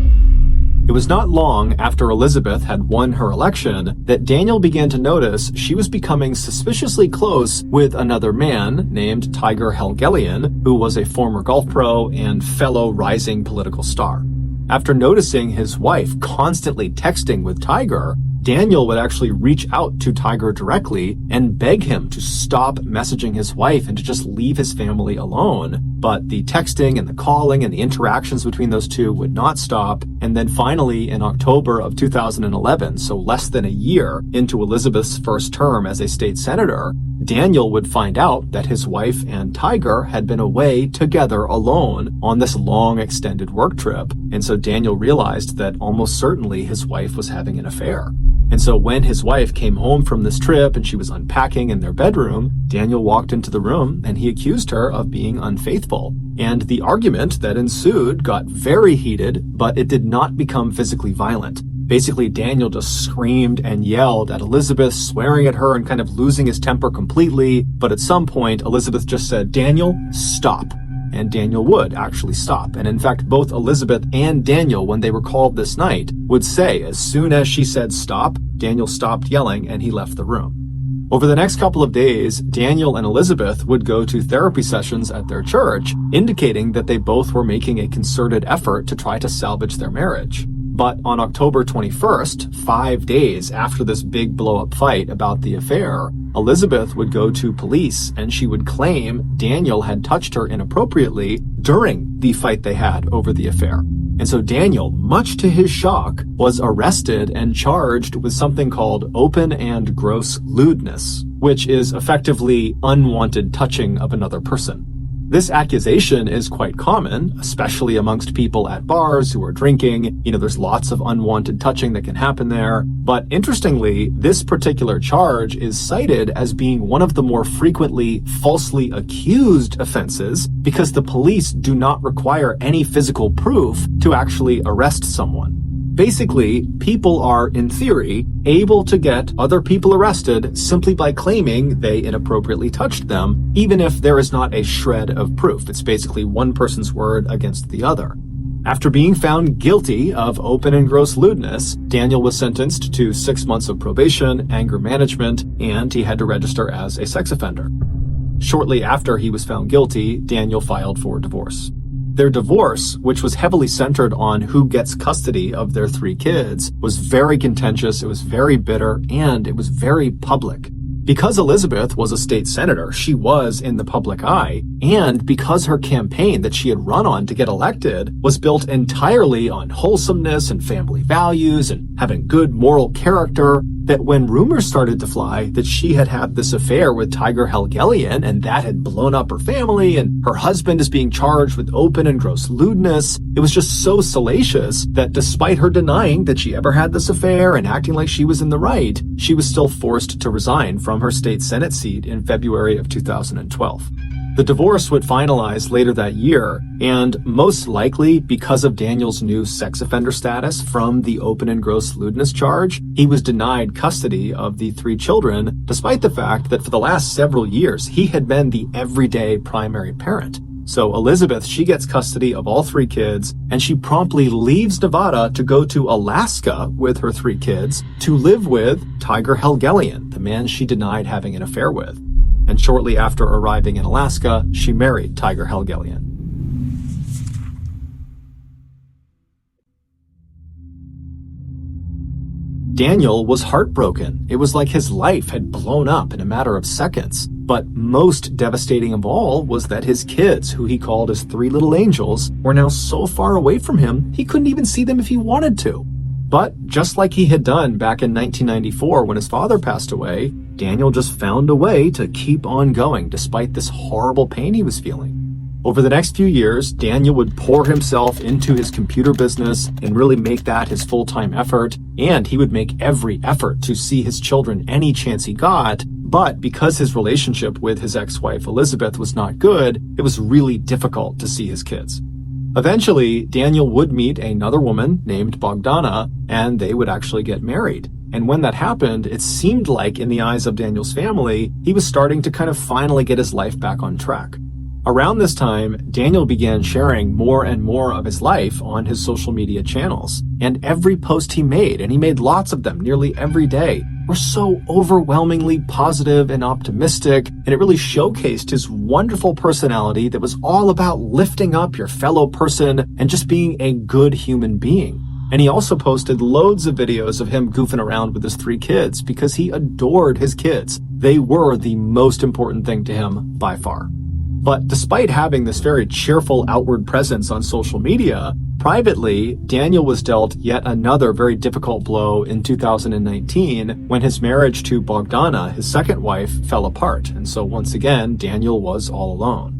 It was not long after Elizabeth had won her election that Daniel began to notice she was becoming suspiciously close with another man named Tiger Helgelien, who was a former golf pro and fellow rising political star. After noticing his wife constantly texting with Tiger, Daniel would actually reach out to Tiger directly and beg him to stop messaging his wife and to just leave his family alone. But the texting and the calling and the interactions between those two would not stop. And then finally, in October of 2011, so less than a year into Elizabeth's first term as a state senator, Daniel would find out that his wife and Tiger had been away together alone on this long extended work trip. And so Daniel realized that almost certainly his wife was having an affair. And so when his wife came home from this trip and she was unpacking in their bedroom, Daniel walked into the room and he accused her of being unfaithful. And the argument that ensued got very heated, but it did not become physically violent. Basically, Daniel just screamed and yelled at Elizabeth, swearing at her and kind of losing his temper completely. But at some point, Elizabeth just said, "Daniel, stop." And Daniel would actually stop. And in fact, both Elizabeth and Daniel, when they were called this night, would say as soon as she said stop, Daniel stopped yelling and he left the room. Over the next couple of days, Daniel and Elizabeth would go to therapy sessions at their church, indicating that they both were making a concerted effort to try to salvage their marriage. But on October 21st, 5 days after this big blow-up fight about the affair, Elizabeth would go to police and she would claim Daniel had touched her inappropriately during the fight they had over the affair. And so Daniel, much to his shock, was arrested and charged with something called open and gross lewdness, which is effectively unwanted touching of another person. This accusation is quite common, especially amongst people at bars who are drinking. There's lots of unwanted touching that can happen there. But interestingly, this particular charge is cited as being one of the more frequently falsely accused offenses because the police do not require any physical proof to actually arrest someone. Basically, people are, in theory, able to get other people arrested simply by claiming they inappropriately touched them, even if there is not a shred of proof. It's basically one person's word against the other. After being found guilty of open and gross lewdness, Daniel was sentenced to 6 months of probation, anger management, and he had to register as a sex offender. Shortly after he was found guilty, Daniel filed for divorce. Their divorce, which was heavily centered on who gets custody of their 3 kids, was very contentious, it was very bitter, and it was very public. Because Elizabeth was a state senator, she was in the public eye, and because her campaign that she had run on to get elected was built entirely on wholesomeness and family values and having good moral character, that when rumors started to fly that she had had this affair with Tiger Helgelien and that had blown up her family and her husband is being charged with open and gross lewdness, it was just so salacious that despite her denying that she ever had this affair and acting like she was in the right, she was still forced to resign from her state Senate seat in February of 2012. The divorce would finalize later that year, and most likely because of Daniel's new sex offender status from the open and gross lewdness charge, he was denied custody of the 3 children, despite the fact that for the last several years, he had been the everyday primary parent. So Elizabeth, she gets custody of all 3 kids, and she promptly leaves Nevada to go to Alaska with her 3 kids to live with Tiger Helgelien, the man she denied having an affair with. And shortly after arriving in Alaska, she married Tiger Helgelien. Daniel was heartbroken. It was like his life had blown up in a matter of seconds. But most devastating of all was that his kids, who he called his 3 little angels, were now so far away from him, he couldn't even see them if he wanted to. But just like he had done back in 1994 when his father passed away, Daniel just found a way to keep on going despite this horrible pain he was feeling. Over the next few years, Daniel would pour himself into his computer business and really make that his full-time effort, and he would make every effort to see his children any chance he got. But because his relationship with his ex-wife Elizabeth was not good, it was really difficult to see his kids. Eventually, Daniel would meet another woman named Bogdana, and they would actually get married. And when that happened, it seemed like in the eyes of Daniel's family, he was starting to kind of finally get his life back on track. Around this time, Daniel began sharing more and more of his life on his social media channels. And every post he made, and he made lots of them nearly every day, were so overwhelmingly positive and optimistic, and it really showcased his wonderful personality that was all about lifting up your fellow person and just being a good human being. And he also posted loads of videos of him goofing around with his 3 kids because he adored his kids. They were the most important thing to him by far. But despite having this very cheerful outward presence on social media, privately, Daniel was dealt yet another very difficult blow in 2019 when his marriage to Bogdana, his second wife, fell apart. And so once again, Daniel was all alone.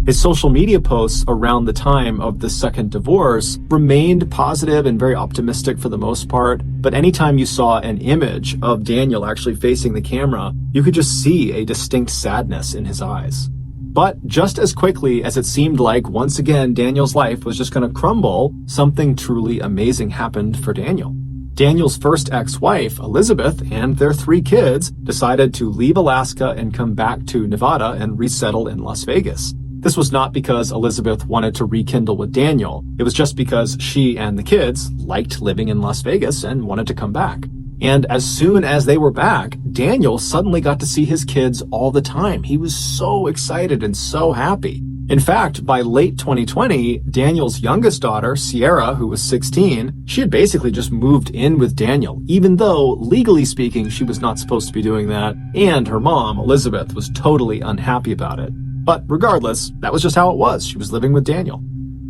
His social media posts around the time of the second divorce remained positive and very optimistic for the most part, but anytime you saw an image of Daniel actually facing the camera, you could just see a distinct sadness in his eyes. But just as quickly as it seemed like once again Daniel's life was just going to crumble, something truly amazing happened for Daniel. Daniel's first ex-wife, Elizabeth, and their 3 kids decided to leave Alaska and come back to Nevada and resettle in Las Vegas. This was not because Elizabeth wanted to rekindle with Daniel. It was just because she and the kids liked living in Las Vegas and wanted to come back. And as soon as they were back, Daniel suddenly got to see his kids all the time. He was so excited and so happy. In fact, by late 2020, Daniel's youngest daughter, Sierra, who was 16, she had basically just moved in with Daniel, even though, legally speaking, she was not supposed to be doing that, and her mom, Elizabeth, was totally unhappy about it. But regardless, that was just how it was. She was living with Daniel.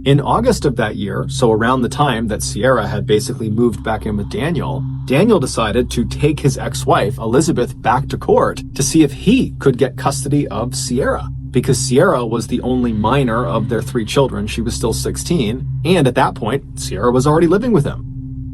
In August of that year, so around the time that Sierra had basically moved back in with Daniel, Daniel decided to take his ex-wife, Elizabeth, back to court to see if he could get custody of Sierra. Because Sierra was the only minor of their 3 children, she was still 16, and at that point, Sierra was already living with him.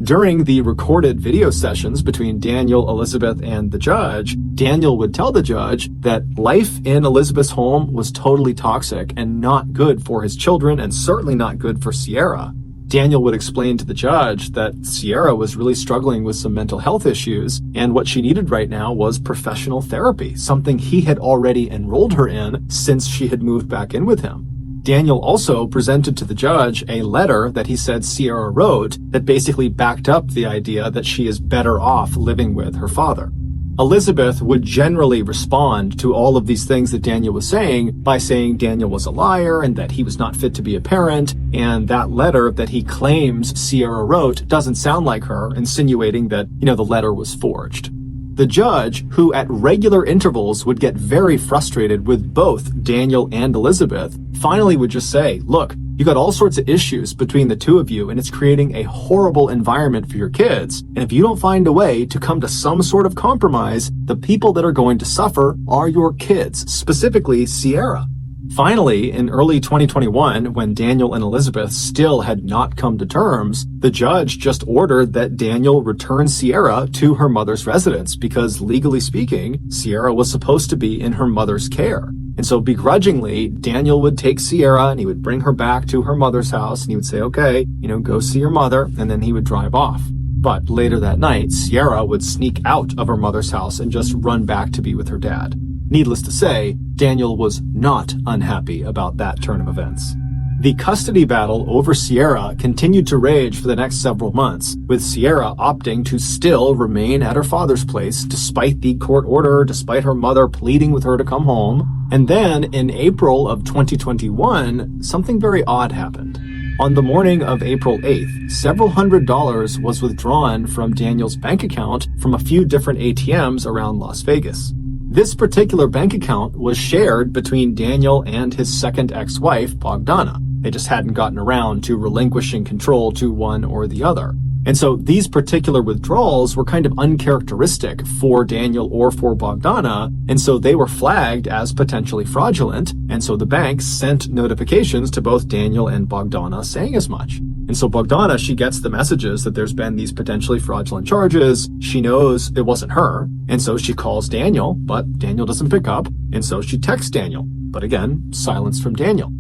During the recorded video sessions between Daniel, Elizabeth, and the judge, Daniel would tell the judge that life in Elizabeth's home was totally toxic and not good for his children and certainly not good for Sierra. Daniel would explain to the judge that Sierra was really struggling with some mental health issues, and what she needed right now was professional therapy, something he had already enrolled her in since she had moved back in with him. Daniel also presented to the judge a letter that he said Sierra wrote that basically backed up the idea that she is better off living with her father. Elizabeth would generally respond to all of these things that Daniel was saying by saying Daniel was a liar and that he was not fit to be a parent, and that letter that he claims Sierra wrote doesn't sound like her, insinuating that, the letter was forged. The judge, who at regular intervals would get very frustrated with both Daniel and Elizabeth, finally would just say, look, you got all sorts of issues between the 2 of you, and it's creating a horrible environment for your kids. And if you don't find a way to come to some sort of compromise, the people that are going to suffer are your kids, specifically Sierra. Finally, in early 2021, when Daniel and Elizabeth still had not come to terms, the judge just ordered that Daniel return Sierra to her mother's residence because, legally speaking, Sierra was supposed to be in her mother's care. And so begrudgingly, Daniel would take Sierra and he would bring her back to her mother's house and he would say, okay, go see your mother, and then he would drive off. But later that night, Sierra would sneak out of her mother's house and just run back to be with her dad. Needless to say, Daniel was not unhappy about that turn of events. The custody battle over Sierra continued to rage for the next several months, with Sierra opting to still remain at her father's place despite the court order, despite her mother pleading with her to come home. And then, in April of 2021, something very odd happened. On the morning of April 8th, several $100s was withdrawn from Daniel's bank account from a few different ATMs around Las Vegas. This particular bank account was shared between Daniel and his second ex-wife, Bogdana. They just hadn't gotten around to relinquishing control to one or the other. And so these particular withdrawals were kind of uncharacteristic for Daniel or for Bogdana, and so they were flagged as potentially fraudulent, and so the bank sent notifications to both Daniel and Bogdana saying as much. And so Bogdana, she gets the messages that there's been these potentially fraudulent charges. She knows it wasn't her, and so she calls Daniel, but Daniel doesn't pick up, and so she texts Daniel. But again, silence from Daniel.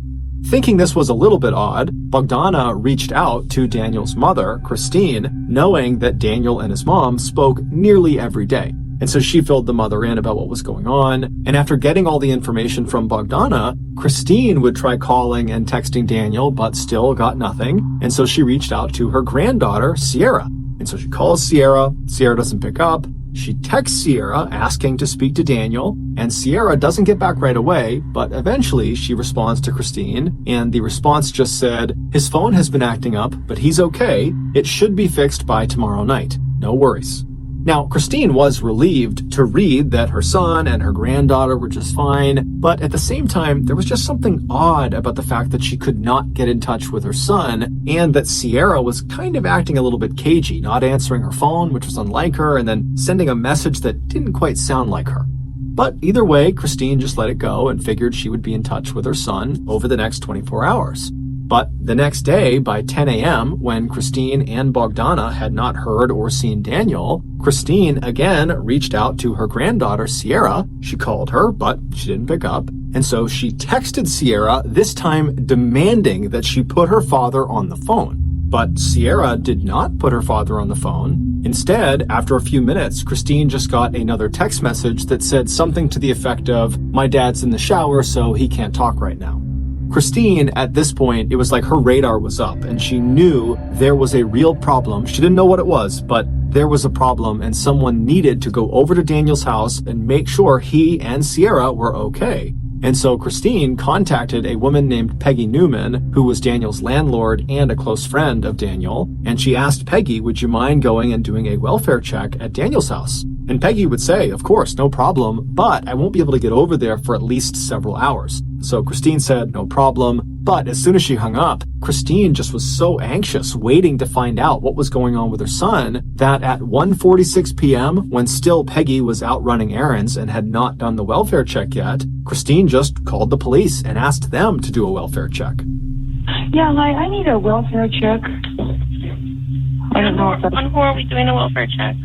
Thinking this was a little bit odd, Bogdana reached out to Daniel's mother, Christine, knowing that Daniel and his mom spoke nearly every day. And so she filled the mother in about what was going on. And after getting all the information from Bogdana, Christine would try calling and texting Daniel, but still got nothing. And so she reached out to her granddaughter, Sierra. And so she calls Sierra. Sierra doesn't pick up. She texts Sierra asking to speak to Daniel, and Sierra doesn't get back right away, but eventually she responds to Christine, and the response just said, "His phone has been acting up, but he's okay. It should be fixed by tomorrow night. No worries." Now, Christine was relieved to read that her son and her granddaughter were just fine, but at the same time, there was just something odd about the fact that she could not get in touch with her son, and that Sierra was kind of acting a little bit cagey, not answering her phone, which was unlike her, and then sending a message that didn't quite sound like her. But either way, Christine just let it go and figured she would be in touch with her son over the next 24 hours. But the next day, by 10 a.m., when Christine and Bogdana had not heard or seen Daniel, Christine again reached out to her granddaughter, Sierra. She called her, but she didn't pick up. And so she texted Sierra, this time demanding that she put her father on the phone. But Sierra did not put her father on the phone. Instead, after a few minutes, Christine just got another text message that said something to the effect of, "My dad's in the shower, so he can't talk right now." Christine, at this point, it was like her radar was up and she knew there was a real problem. She didn't know what it was, but there was a problem and someone needed to go over to Daniel's house and make sure he and Sierra were okay. And so Christine contacted a woman named Peggy Newman, who was Daniel's landlord and a close friend of Daniel, and she asked Peggy, would you mind going and doing a welfare check at Daniel's house? And Peggy would say, of course, no problem, but I won't be able to get over there for at least several hours. So Christine said, no problem. But as soon as she hung up, Christine just was so anxious, waiting to find out what was going on with her son, that at 1:46 p.m., when still Peggy was out running errands and had not done the welfare check yet, Christine just called the police and asked them to do a welfare check. Yeah, I need a welfare check. I don't know. On who are we doing a welfare check?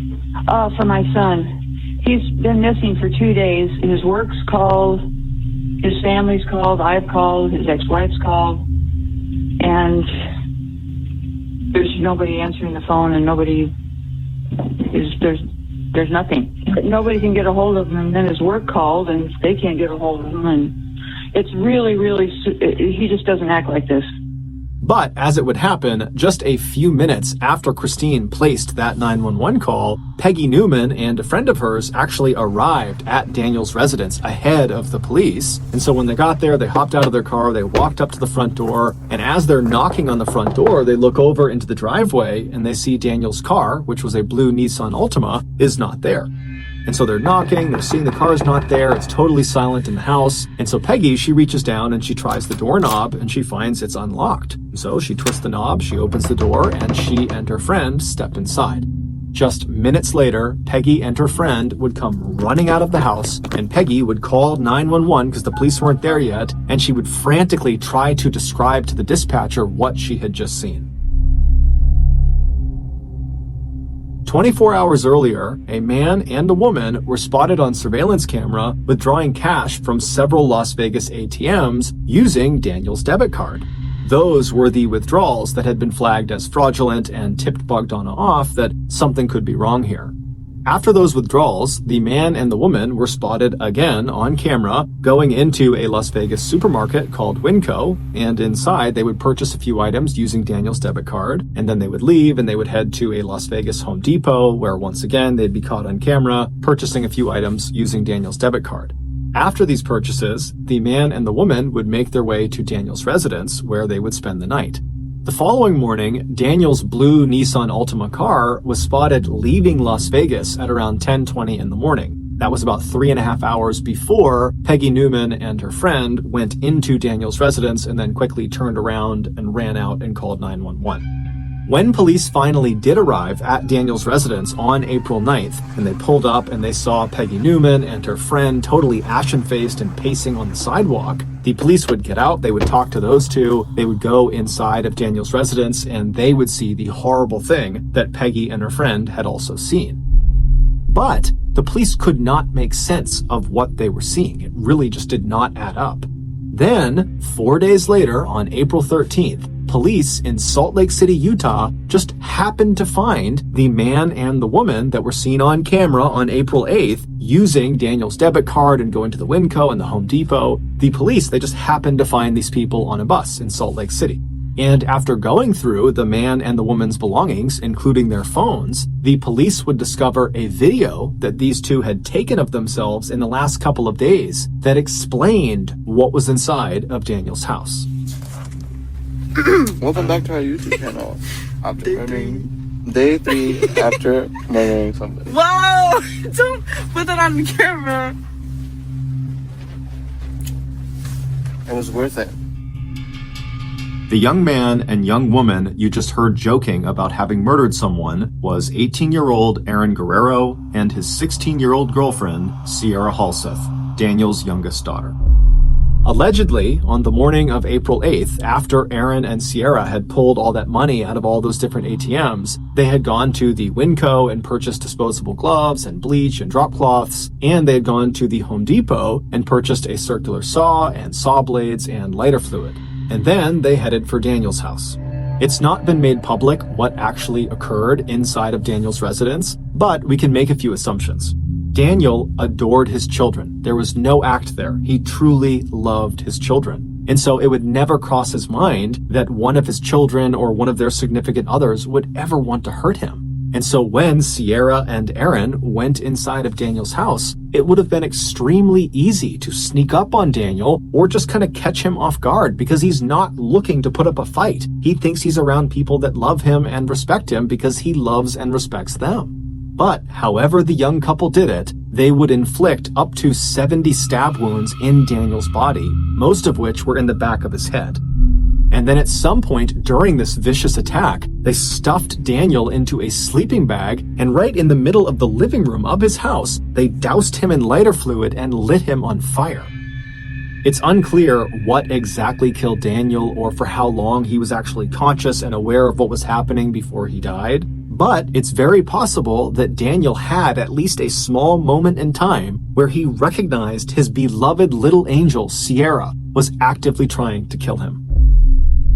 For my son. He's been missing for 2 days. His work's called, his family's called, I've called, his ex-wife's called, and there's nobody answering the phone, and there's nothing. Nobody can get a hold of him, and then his work called, and they can't get a hold of him, and it's really, he just doesn't act like this. But as it would happen, just a few minutes after Christine placed that 911 call, Peggy Newman and a friend of hers actually arrived at Daniel's residence ahead of the police. And so when they got there, they hopped out of their car, they walked up to the front door, and as they're knocking on the front door, they look over into the driveway and they see Daniel's car, which was a blue Nissan Altima, is not there. And so they're knocking, they're seeing the car's not there, it's totally silent in the house. And so Peggy, she reaches down and she tries the doorknob and she finds it's unlocked. And so she twists the knob, she opens the door, and she and her friend step inside. Just minutes later, Peggy and her friend would come running out of the house, and Peggy would call 911 because the police weren't there yet, and she would frantically try to describe to the dispatcher what she had just seen. 24 hours earlier, a man and a woman were spotted on surveillance camera withdrawing cash from several Las Vegas ATMs using Daniel's debit card. Those were the withdrawals that had been flagged as fraudulent and tipped Bogdana off that something could be wrong here. After those withdrawals, the man and the woman were spotted again on camera going into a Las Vegas supermarket called Winco, and inside they would purchase a few items using Daniel's debit card, and then they would leave and they would head to a Las Vegas Home Depot where once again they'd be caught on camera purchasing a few items using Daniel's debit card. After these purchases, the man and the woman would make their way to Daniel's residence where they would spend the night. The following morning, Daniel's blue Nissan Altima car was spotted leaving Las Vegas at around 10:20 in the morning. That was about 3.5 hours before Peggy Newman and her friend went into Daniel's residence and then quickly turned around and ran out and called 911. When police finally did arrive at Daniel's residence on April 9th, and they pulled up and they saw Peggy Newman and her friend totally ashen-faced and pacing on the sidewalk, the police would get out, they would talk to those two, they would go inside of Daniel's residence, and they would see the horrible thing that Peggy and her friend had also seen. But the police could not make sense of what they were seeing. It really just did not add up. Then, 4 days later, on April 13th, police in Salt Lake City, Utah, just happened to find the man and the woman that were seen on camera on April 8th using Daniel's debit card and going to the Winco and the Home Depot. The police, they just happened to find these people on a bus in Salt Lake City. And after going through the man and the woman's belongings, including their phones, the police would discover a video that these two had taken of themselves in the last couple of days that explained what was inside of Daniel's house. Welcome back to our YouTube channel. After murdering, day 3 after murdering somebody. Whoa! Don't put that on the camera. It was worth it. The young man and young woman you just heard joking about having murdered someone was 18-year-old Aaron Guerrero and his 16-year-old girlfriend, Sierra Halseth, Daniel's youngest daughter. Allegedly, on the morning of April 8th, after Aaron and Sierra had pulled all that money out of all those different ATMs, they had gone to the Winco and purchased disposable gloves and bleach and drop cloths, and they had gone to the Home Depot and purchased a circular saw and saw blades and lighter fluid. And then they headed for Daniel's house. It's not been made public what actually occurred inside of Daniel's residence, but we can make a few assumptions. Daniel adored his children. There was no act there. He truly loved his children. And so it would never cross his mind that one of his children or one of their significant others would ever want to hurt him. And so when Sierra and Aaron went inside of Daniel's house, it would have been extremely easy to sneak up on Daniel or just kind of catch him off guard because he's not looking to put up a fight. He thinks he's around people that love him and respect him because he loves and respects them. But however the young couple did it, they would inflict up to 70 stab wounds in Daniel's body, most of which were in the back of his head. And then at some point during this vicious attack, they stuffed Daniel into a sleeping bag, and right in the middle of the living room of his house, they doused him in lighter fluid and lit him on fire. It's unclear what exactly killed Daniel or for how long he was actually conscious and aware of what was happening before he died, but it's very possible that Daniel had at least a small moment in time where he recognized his beloved little angel, Sierra, was actively trying to kill him.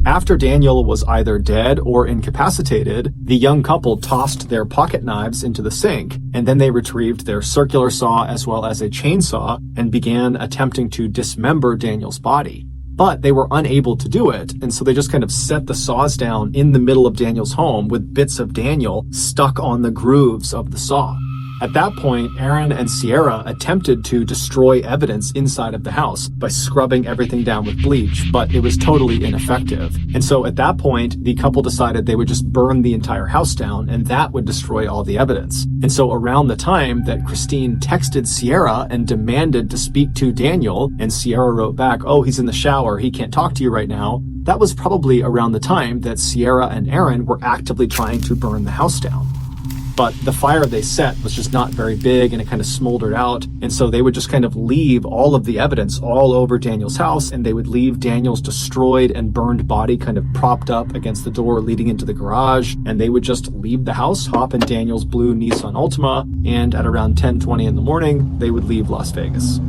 After Daniel was either dead or incapacitated, the young couple tossed their pocket knives into the sink, and then they retrieved their circular saw as well as a chainsaw and began attempting to dismember Daniel's body. But they were unable to do it, and so they just kind of set the saws down in the middle of Daniel's home with bits of Daniel stuck on the grooves of the saw. At that point, Aaron and Sierra attempted to destroy evidence inside of the house by scrubbing everything down with bleach, but it was totally ineffective. And so at that point, the couple decided they would just burn the entire house down, and that would destroy all the evidence. And so around the time that Christine texted Sierra and demanded to speak to Daniel, and Sierra wrote back, "Oh, he's in the shower, he can't talk to you right now," that was probably around the time that Sierra and Aaron were actively trying to burn the house down. but the fire they set was just not very big and it kind of smoldered out. And so they would just kind of leave all of the evidence all over Daniel's house, and they would leave Daniel's destroyed and burned body kind of propped up against the door leading into the garage. And they would just leave the house, hop in Daniel's blue Nissan Altima, and at around 10:20 in the morning, they would leave Las Vegas.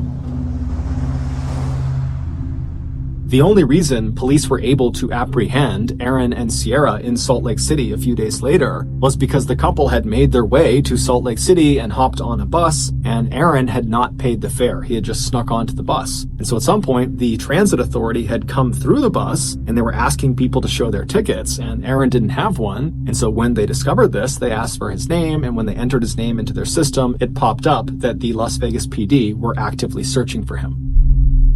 The only reason police were able to apprehend Aaron and Sierra in Salt Lake City a few days later was because the couple had made their way to Salt Lake City and hopped on a bus, and Aaron had not paid the fare. He had just snuck onto the bus. And so at some point, the transit authority had come through the bus, and they were asking people to show their tickets, and Aaron didn't have one. And so when they discovered this, they asked for his name, and when they entered his name into their system, it popped up that the Las Vegas PD were actively searching for him.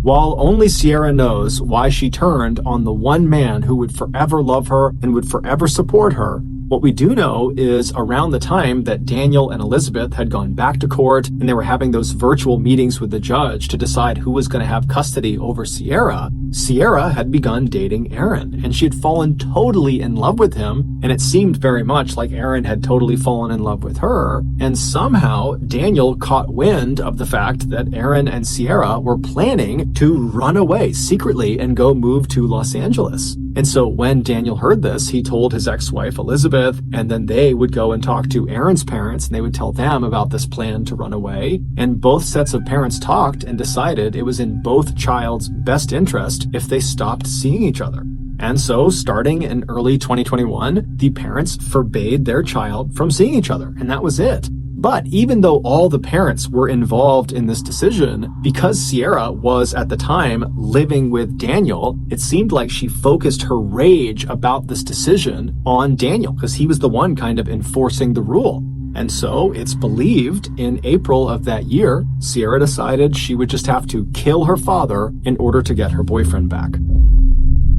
While only Sierra knows why she turned on the one man who would forever love her and would forever support her, what we do know is around the time that Daniel and Elizabeth had gone back to court and they were having those virtual meetings with the judge to decide who was going to have custody over Sierra, Sierra had begun dating Aaron, and she had fallen totally in love with him, and it seemed very much like Aaron had totally fallen in love with her. And somehow Daniel caught wind of the fact that Aaron and Sierra were planning to run away secretly and go move to Los Angeles. And so when Daniel heard this, he told his ex-wife Elizabeth, and then they would go and talk to Aaron's parents, and they would tell them about this plan to run away. And both sets of parents talked and decided it was in both child's best interest if they stopped seeing each other. And so, starting in early 2021, the parents forbade their child from seeing each other, and that was it. But even though all the parents were involved in this decision, because Sierra was at the time living with Daniel, it seemed like she focused her rage about this decision on Daniel, because he was the one kind of enforcing the rule. And so it's believed in April of that year, Sierra decided she would just have to kill her father in order to get her boyfriend back.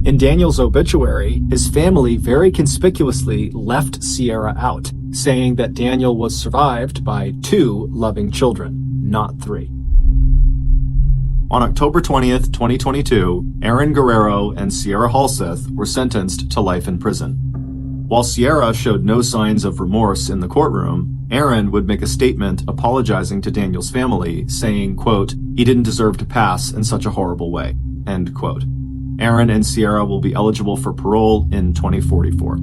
In Daniel's obituary, his family very conspicuously left Sierra out, saying that Daniel was survived by 2 loving children, not 3. On October 20th, 2022, Aaron Guerrero and Sierra Halseth were sentenced to life in prison. While Sierra showed no signs of remorse in the courtroom, Aaron would make a statement apologizing to Daniel's family, saying, quote, "He didn't deserve to pass in such a horrible way," end quote. Aaron and Sierra will be eligible for parole in 2044.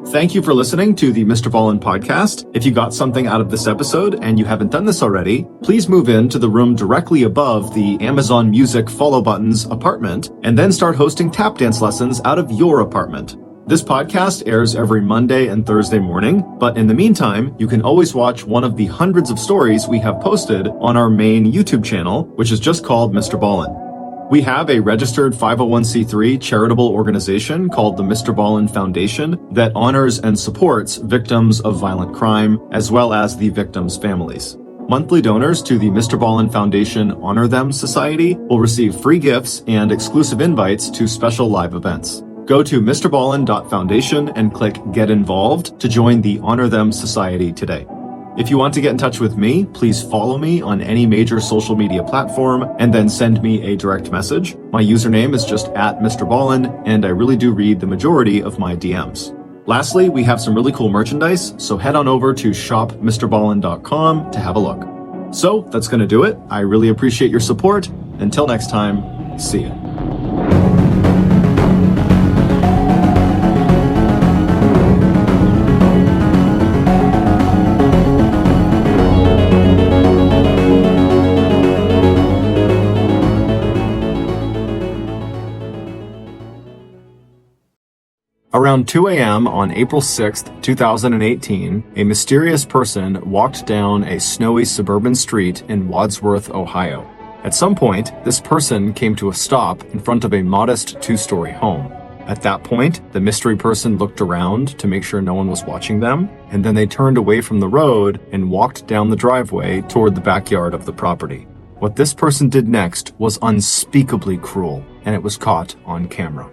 Thank you for listening to the MrBallen podcast. If you got something out of this episode and you haven't done this already, please move into the room directly above the Amazon Music follow button's apartment and then start hosting tap dance lessons out of your apartment. This podcast airs every Monday and Thursday morning, but in the meantime, you can always watch one of the hundreds of stories we have posted on our main YouTube channel, which is just called MrBallen. We have a registered 501c3 charitable organization called the MrBallen Foundation that honors and supports victims of violent crime, as well as the victims' families. Monthly donors to the MrBallen Foundation Honor Them Society will receive free gifts and exclusive invites to special live events. Go to MrBallen.Foundation and click Get Involved to join the Honor Them Society today. If you want to get in touch with me, please follow me on any major social media platform and then send me a direct message. My username is just @MrBallen, and I really do read the majority of my DMs. Lastly, we have some really cool merchandise, so head on over to shopmrballen.com to have a look. So that's going to do it. I really appreciate your support. Until next time, see ya. Around 2 a.m. on April 6, 2018, a mysterious person walked down a snowy suburban street in Wadsworth, Ohio. At some point, this person came to a stop in front of a modest 2-story home. At that point, the mystery person looked around to make sure no one was watching them, and then they turned away from the road and walked down the driveway toward the backyard of the property. What this person did next was unspeakably cruel, and it was caught on camera.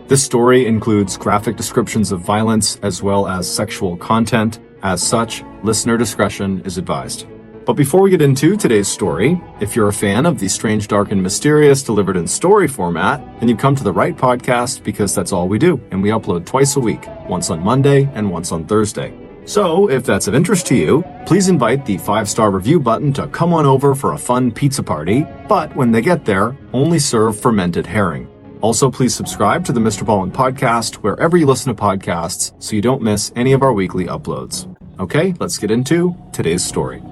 This story includes graphic descriptions of violence as well as sexual content. As such, listener discretion is advised. But before we get into today's story, if you're a fan of the strange, dark, and mysterious delivered in story format, then you've come to the right podcast because that's all we do, and we upload twice a week, once on Monday and once on Thursday. So, if that's of interest to you, please invite the 5-star review button to come on over for a fun pizza party, but when they get there, only serve fermented herring. Also, please subscribe to the MrBallen podcast wherever you listen to podcasts so you don't miss any of our weekly uploads. Okay, let's get into today's story.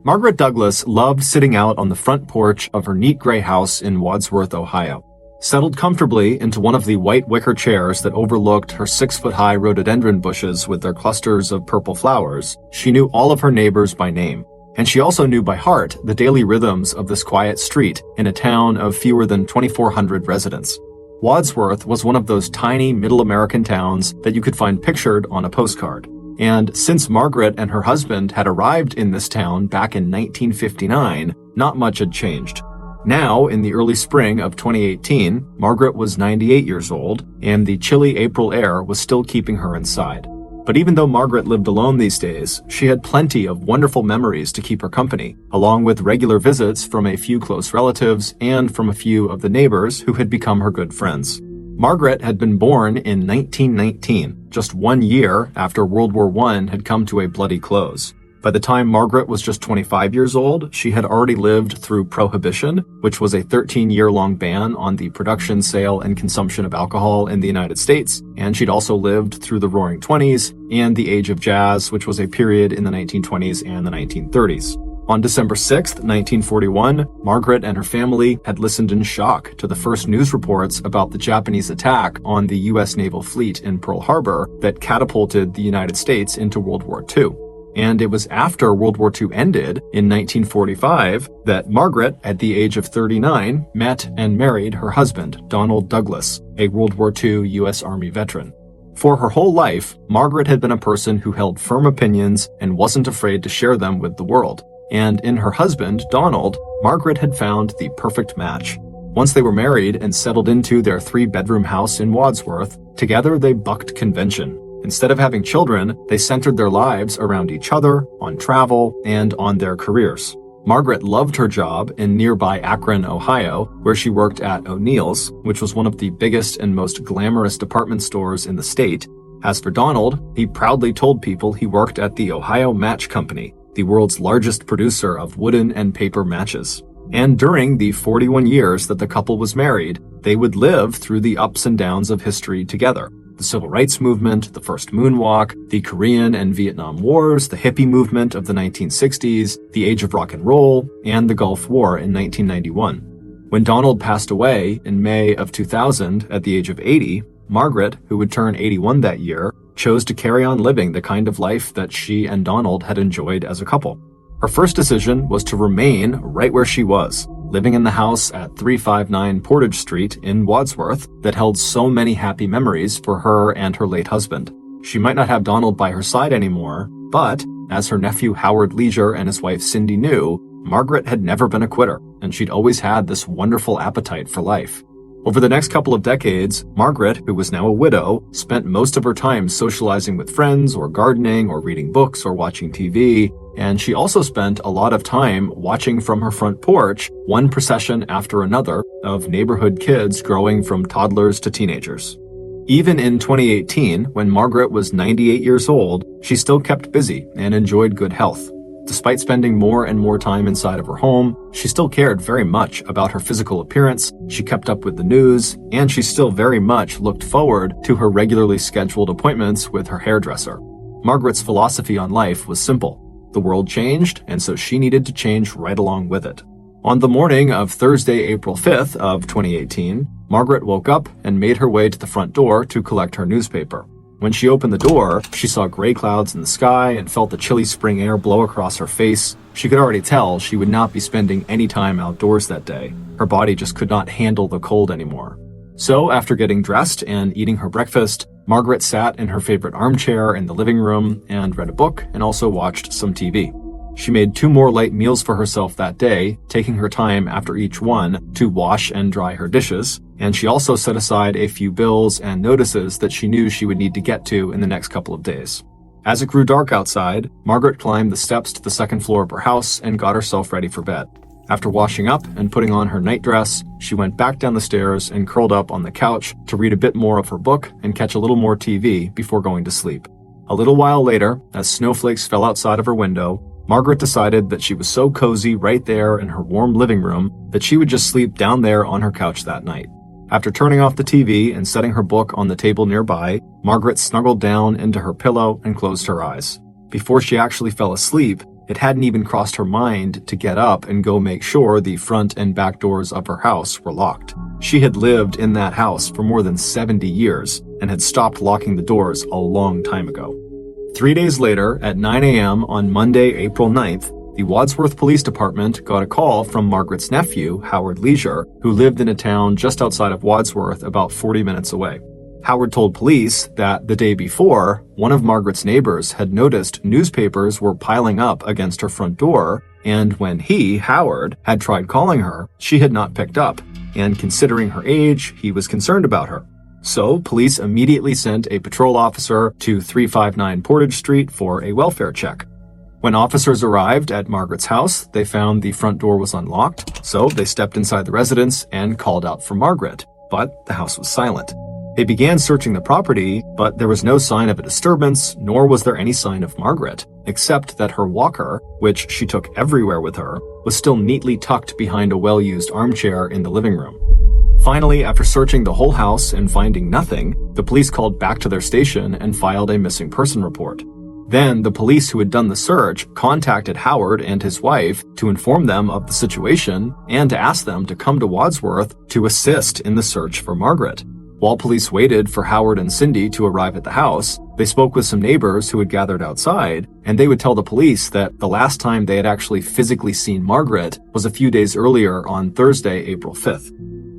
Margaret Douglas loved sitting out on the front porch of her neat gray house in Wadsworth, Ohio. Settled comfortably into one of the white wicker chairs that overlooked her 6-foot-high rhododendron bushes with their clusters of purple flowers, she knew all of her neighbors by name. And she also knew by heart the daily rhythms of this quiet street in a town of fewer than 2,400 residents. Wadsworth was one of those tiny middle American towns that you could find pictured on a postcard. And since Margaret and her husband had arrived in this town back in 1959, not much had changed. Now, in the early spring of 2018, Margaret was 98 years old, and the chilly April air was still keeping her inside. But even though Margaret lived alone these days, she had plenty of wonderful memories to keep her company, along with regular visits from a few close relatives and from a few of the neighbors who had become her good friends. Margaret had been born in 1919, just 1 year after World War I had come to a bloody close. By the time Margaret was just 25 years old, she had already lived through Prohibition, which was a 13-year-long ban on the production, sale, and consumption of alcohol in the United States, and she'd also lived through the Roaring Twenties and the Age of Jazz, which was a period in the 1920s and the 1930s. On December 6, 1941, Margaret and her family had listened in shock to the first news reports about the Japanese attack on the U.S. naval fleet in Pearl Harbor that catapulted the United States into World War II. And it was after World War II ended in 1945 that Margaret, at the age of 39, met and married her husband, Donald Douglas, a World War II U.S. Army veteran. For her whole life, Margaret had been a person who held firm opinions and wasn't afraid to share them with the world. And in her husband, Donald, Margaret had found the perfect match. Once they were married and settled into their 3-bedroom house in Wadsworth, together they bucked convention. Instead of having children, they centered their lives around each other, on travel, and on their careers. Margaret loved her job in nearby Akron, Ohio, where she worked at O'Neill's, which was one of the biggest and most glamorous department stores in the state. As for Donald, he proudly told people he worked at the Ohio Match Company, the world's largest producer of wooden and paper matches. And during the 41 years that the couple was married, they would live through the ups and downs of history together. The Civil Rights Movement, the first moonwalk, the Korean and Vietnam Wars, the hippie movement of the 1960s, the age of rock and roll, and the Gulf War in 1991. When Donald passed away in May of 2000 at the age of 80, Margaret, who would turn 81 that year, chose to carry on living the kind of life that she and Donald had enjoyed as a couple. Her first decision was to remain right where she was, living in the house at 359 Portage Street in Wadsworth that held so many happy memories for her and her late husband. She might not have Donald by her side anymore, but, as her nephew Howard Leisure and his wife Cindy knew, Margaret had never been a quitter, and she'd always had this wonderful appetite for life. Over the next couple of decades, Margaret, who was now a widow, spent most of her time socializing with friends or gardening or reading books or watching TV, and she also spent a lot of time watching from her front porch one procession after another of neighborhood kids growing from toddlers to teenagers. Even in 2018, when Margaret was 98 years old, she still kept busy and enjoyed good health. Despite spending more and more time inside of her home, she still cared very much about her physical appearance, she kept up with the news, and she still very much looked forward to her regularly scheduled appointments with her hairdresser. Margaret's philosophy on life was simple. The world changed, and so she needed to change right along with it. On the morning of Thursday, April 5th of 2018, Margaret woke up and made her way to the front door to collect her newspaper. When she opened the door, she saw gray clouds in the sky and felt the chilly spring air blow across her face. She could already tell she would not be spending any time outdoors that day. Her body just could not handle the cold anymore. So, after getting dressed and eating her breakfast, Margaret sat in her favorite armchair in the living room and read a book and also watched some TV. She made 2 more light meals for herself that day, taking her time after each one to wash and dry her dishes, and she also set aside a few bills and notices that she knew she would need to get to in the next couple of days. As it grew dark outside, Margaret climbed the steps to the second floor of her house and got herself ready for bed. After washing up and putting on her nightdress, she went back down the stairs and curled up on the couch to read a bit more of her book and catch a little more TV before going to sleep. A little while later, as snowflakes fell outside of her window, Margaret decided that she was so cozy right there in her warm living room that she would just sleep down there on her couch that night. After turning off the TV and setting her book on the table nearby, Margaret snuggled down into her pillow and closed her eyes. Before she actually fell asleep, it hadn't even crossed her mind to get up and go make sure the front and back doors of her house were locked. She had lived in that house for more than 70 years and had stopped locking the doors a long time ago. 3 days later, at 9 a.m. on Monday, April 9th, the Wadsworth Police Department got a call from Margaret's nephew, Howard Leisure, who lived in a town just outside of Wadsworth about 40 minutes away. Howard told police that the day before, one of Margaret's neighbors had noticed newspapers were piling up against her front door, and when he, Howard, had tried calling her, she had not picked up, and considering her age, he was concerned about her. So, police immediately sent a patrol officer to 359 Portage Street for a welfare check. When officers arrived at Margaret's house, they found the front door was unlocked, so they stepped inside the residence and called out for Margaret, but the house was silent. They began searching the property, but there was no sign of a disturbance, nor was there any sign of Margaret, except that her walker, which she took everywhere with her, was still neatly tucked behind a well-used armchair in the living room. Finally, after searching the whole house and finding nothing, the police called back to their station and filed a missing person report. Then, the police who had done the search contacted Howard and his wife to inform them of the situation and to ask them to come to Wadsworth to assist in the search for Margaret. While police waited for Howard and Cindy to arrive at the house, they spoke with some neighbors who had gathered outside, and they would tell the police that the last time they had actually physically seen Margaret was a few days earlier on Thursday, April 5th.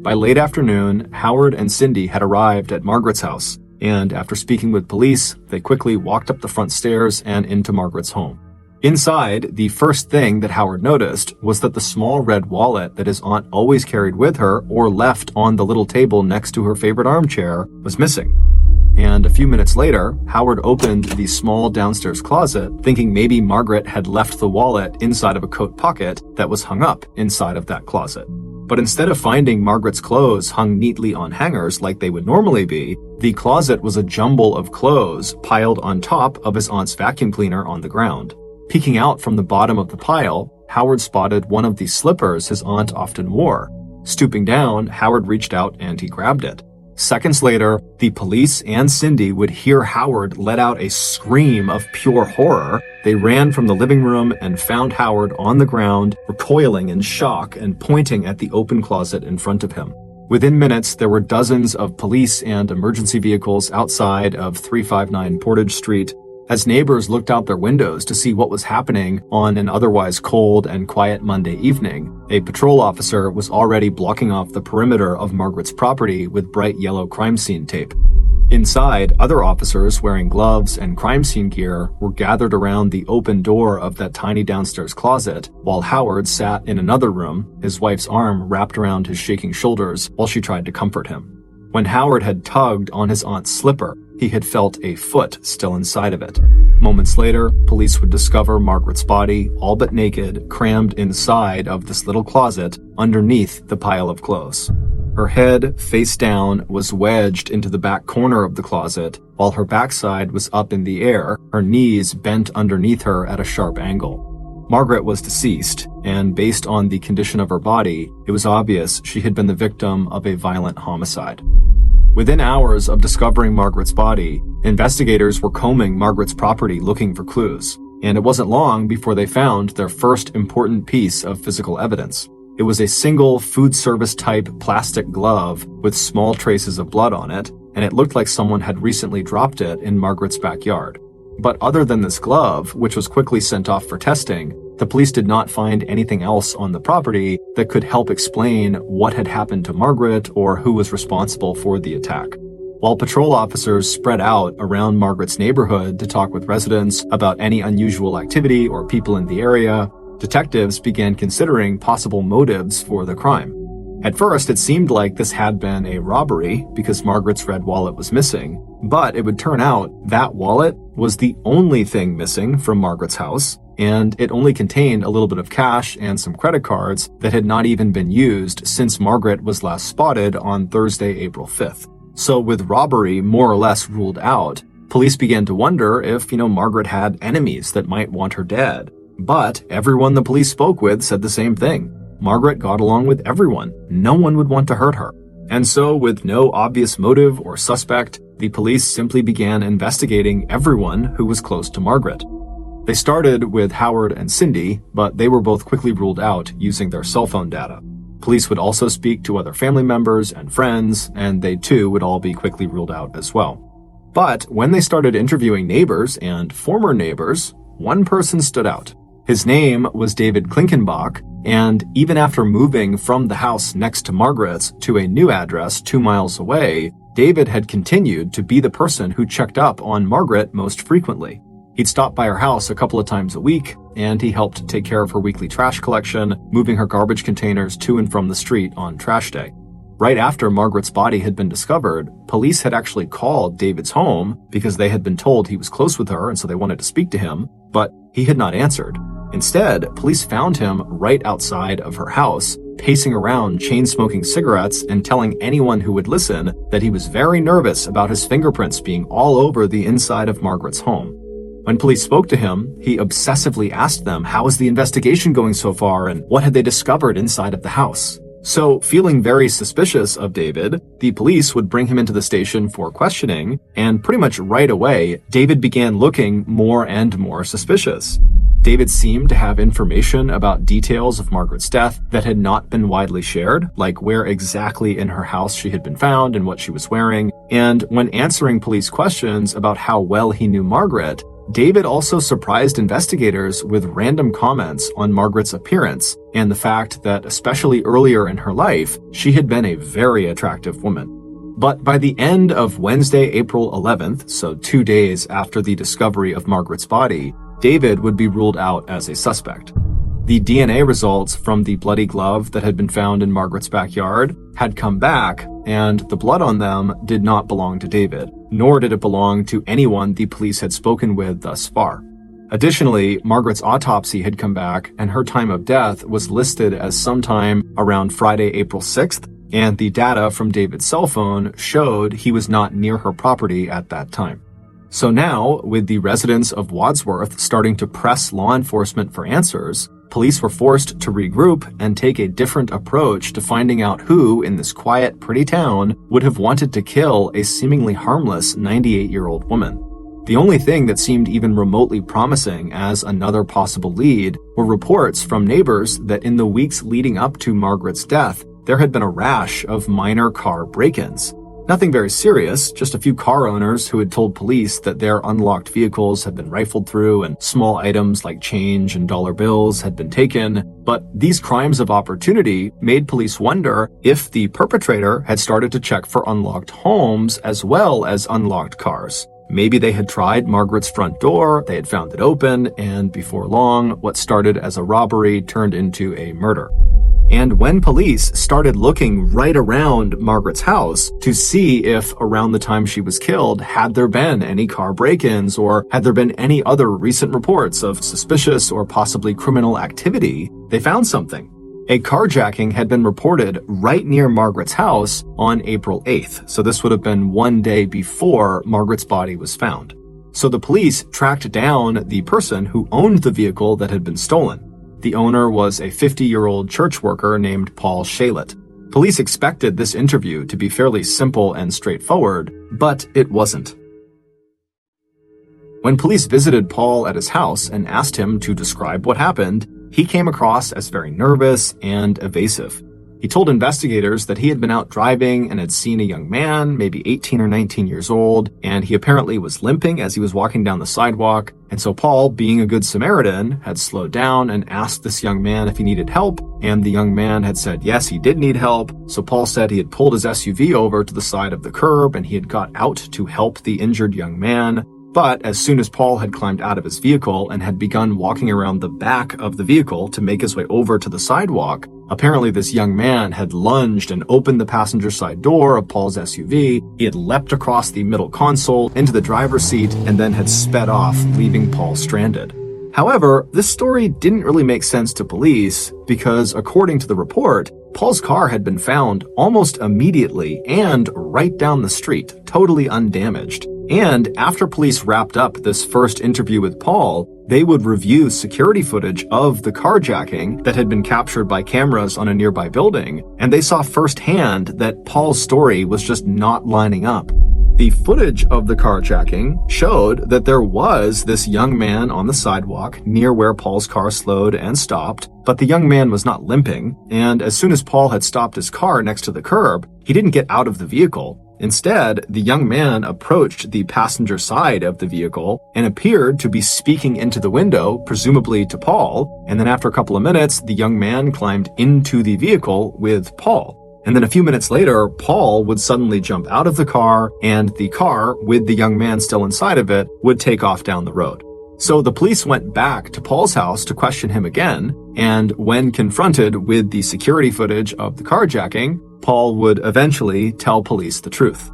By late afternoon, Howard and Cindy had arrived at Margaret's house, and after speaking with police, they quickly walked up the front stairs and into Margaret's home. Inside, the first thing that Howard noticed was that the small red wallet that his aunt always carried with her or left on the little table next to her favorite armchair was missing. And a few minutes later, Howard opened the small downstairs closet, thinking maybe Margaret had left the wallet inside of a coat pocket that was hung up inside of that closet. But instead of finding Margaret's clothes hung neatly on hangers like they would normally be, the closet was a jumble of clothes piled on top of his aunt's vacuum cleaner on the ground. Peeking out from the bottom of the pile, Howard spotted one of the slippers his aunt often wore. Stooping down, Howard reached out and he grabbed it. Seconds later, the police and Cindy would hear Howard let out a scream of pure horror. They ran from the living room and found Howard on the ground, recoiling in shock and pointing at the open closet in front of him. Within minutes, there were dozens of police and emergency vehicles outside of 359 Portage Street. As neighbors looked out their windows to see what was happening on an otherwise cold and quiet Monday evening, a patrol officer was already blocking off the perimeter of Margaret's property with bright yellow crime scene tape. Inside, other officers wearing gloves and crime scene gear were gathered around the open door of that tiny downstairs closet, while Howard sat in another room, his wife's arm wrapped around his shaking shoulders while she tried to comfort him. When Howard had tugged on his aunt's slipper, he had felt a foot still inside of it. Moments later, police would discover Margaret's body, all but naked, crammed inside of this little closet underneath the pile of clothes. Her head, face down, was wedged into the back corner of the closet, while her backside was up in the air, her knees bent underneath her at a sharp angle. Margaret was deceased, and based on the condition of her body, it was obvious she had been the victim of a violent homicide. Within hours of discovering Margaret's body, investigators were combing Margaret's property looking for clues, and it wasn't long before they found their first important piece of physical evidence. It was a single food service type plastic glove with small traces of blood on it, and it looked like someone had recently dropped it in Margaret's backyard. But other than this glove, which was quickly sent off for testing, the police did not find anything else on the property that could help explain what had happened to Margaret or who was responsible for the attack. While patrol officers spread out around Margaret's neighborhood to talk with residents about any unusual activity or people in the area, detectives began considering possible motives for the crime. At first, it seemed like this had been a robbery because Margaret's red wallet was missing, but it would turn out that wallet was the only thing missing from Margaret's house, and it only contained a little bit of cash and some credit cards that had not even been used since Margaret was last spotted on Thursday, April 5th. So with robbery more or less ruled out, police began to wonder if, Margaret had enemies that might want her dead. But everyone the police spoke with said the same thing. Margaret got along with everyone. No one would want to hurt her. And so, with no obvious motive or suspect, the police simply began investigating everyone who was close to Margaret. They started with Howard and Cindy, but they were both quickly ruled out using their cell phone data. Police would also speak to other family members and friends, and they too would all be quickly ruled out as well. But when they started interviewing neighbors and former neighbors, one person stood out. His name was David Klinkenbach, and even after moving from the house next to Margaret's to a new address 2 miles away, David had continued to be the person who checked up on Margaret most frequently. He'd stop by her house a couple of times a week, and he helped take care of her weekly trash collection, moving her garbage containers to and from the street on trash day. Right after Margaret's body had been discovered, police had actually called David's home because they had been told he was close with her and so they wanted to speak to him, but he had not answered. Instead, police found him right outside of her house, pacing around chain-smoking cigarettes and telling anyone who would listen that he was very nervous about his fingerprints being all over the inside of Margaret's home. When police spoke to him, he obsessively asked them how was the investigation going so far and what had they discovered inside of the house. So, feeling very suspicious of David, the police would bring him into the station for questioning, and pretty much right away, David began looking more and more suspicious. David seemed to have information about details of Margaret's death that had not been widely shared, like where exactly in her house she had been found and what she was wearing. And when answering police questions about how well he knew Margaret, David also surprised investigators with random comments on Margaret's appearance and the fact that, especially earlier in her life, she had been a very attractive woman. But by the end of Wednesday, April 11th, so 2 days after the discovery of Margaret's body, David would be ruled out as a suspect. The DNA results from the bloody glove that had been found in Margaret's backyard had come back, and the blood on them did not belong to David, nor did it belong to anyone the police had spoken with thus far. Additionally, Margaret's autopsy had come back, and her time of death was listed as sometime around Friday, April 6th, and the data from David's cell phone showed he was not near her property at that time. So now, with the residents of Wadsworth starting to press law enforcement for answers, police were forced to regroup and take a different approach to finding out who, in this quiet, pretty town, would have wanted to kill a seemingly harmless 98-year-old woman. The only thing that seemed even remotely promising as another possible lead were reports from neighbors that in the weeks leading up to Margaret's death, there had been a rash of minor car break-ins. Nothing very serious, just a few car owners who had told police that their unlocked vehicles had been rifled through and small items like change and dollar bills had been taken. But these crimes of opportunity made police wonder if the perpetrator had started to check for unlocked homes as well as unlocked cars. Maybe they had tried Margaret's front door, they had found it open, and before long, what started as a robbery turned into a murder. And when police started looking right around Margaret's house to see if around the time she was killed, had there been any car break-ins or had there been any other recent reports of suspicious or possibly criminal activity, they found something. A carjacking had been reported right near Margaret's house on April 8th, so this would have been 1 day before Margaret's body was found. So the police tracked down the person who owned the vehicle that had been stolen. The owner was a 50-year-old church worker named Paul Shalet. Police expected this interview to be fairly simple and straightforward, but it wasn't. When police visited Paul at his house and asked him to describe what happened, he came across as very nervous and evasive. He He told investigators that he had been out driving and had seen a young man, maybe 18 or 19 years old, and he apparently was limping as he was walking down the sidewalk. And so Paul, being a good Samaritan, had slowed down and asked this young man if he needed help, and the young man had said yes, he did need help. So Paul said he had pulled his SUV over to the side of the curb and he had got out to help the injured young man. But as soon as Paul had climbed out of his vehicle and had begun walking around the back of the vehicle to make his way over to the sidewalk, apparently this young man had lunged and opened the passenger side door of Paul's SUV. He had leapt across the middle console into the driver's seat and then had sped off, leaving Paul stranded. However, this story didn't really make sense to police because, according to the report, Paul's car had been found almost immediately and right down the street, totally undamaged. And after police wrapped up this first interview with Paul, they would review security footage of the carjacking that had been captured by cameras on a nearby building, and they saw firsthand that Paul's story was just not lining up. The footage of the carjacking showed that there was this young man on the sidewalk near where Paul's car slowed and stopped, but the young man was not limping, and as soon as Paul had stopped his car next to the curb, he didn't get out of the vehicle. Instead, the young man approached the passenger side of the vehicle and appeared to be speaking into the window, presumably to Paul, and then after a couple of minutes, the young man climbed into the vehicle with Paul. And then a few minutes later, Paul would suddenly jump out of the car, and the car, with the young man still inside of it, would take off down the road. So the police went back to Paul's house to question him again, and when confronted with the security footage of the carjacking, Paul would eventually tell police the truth.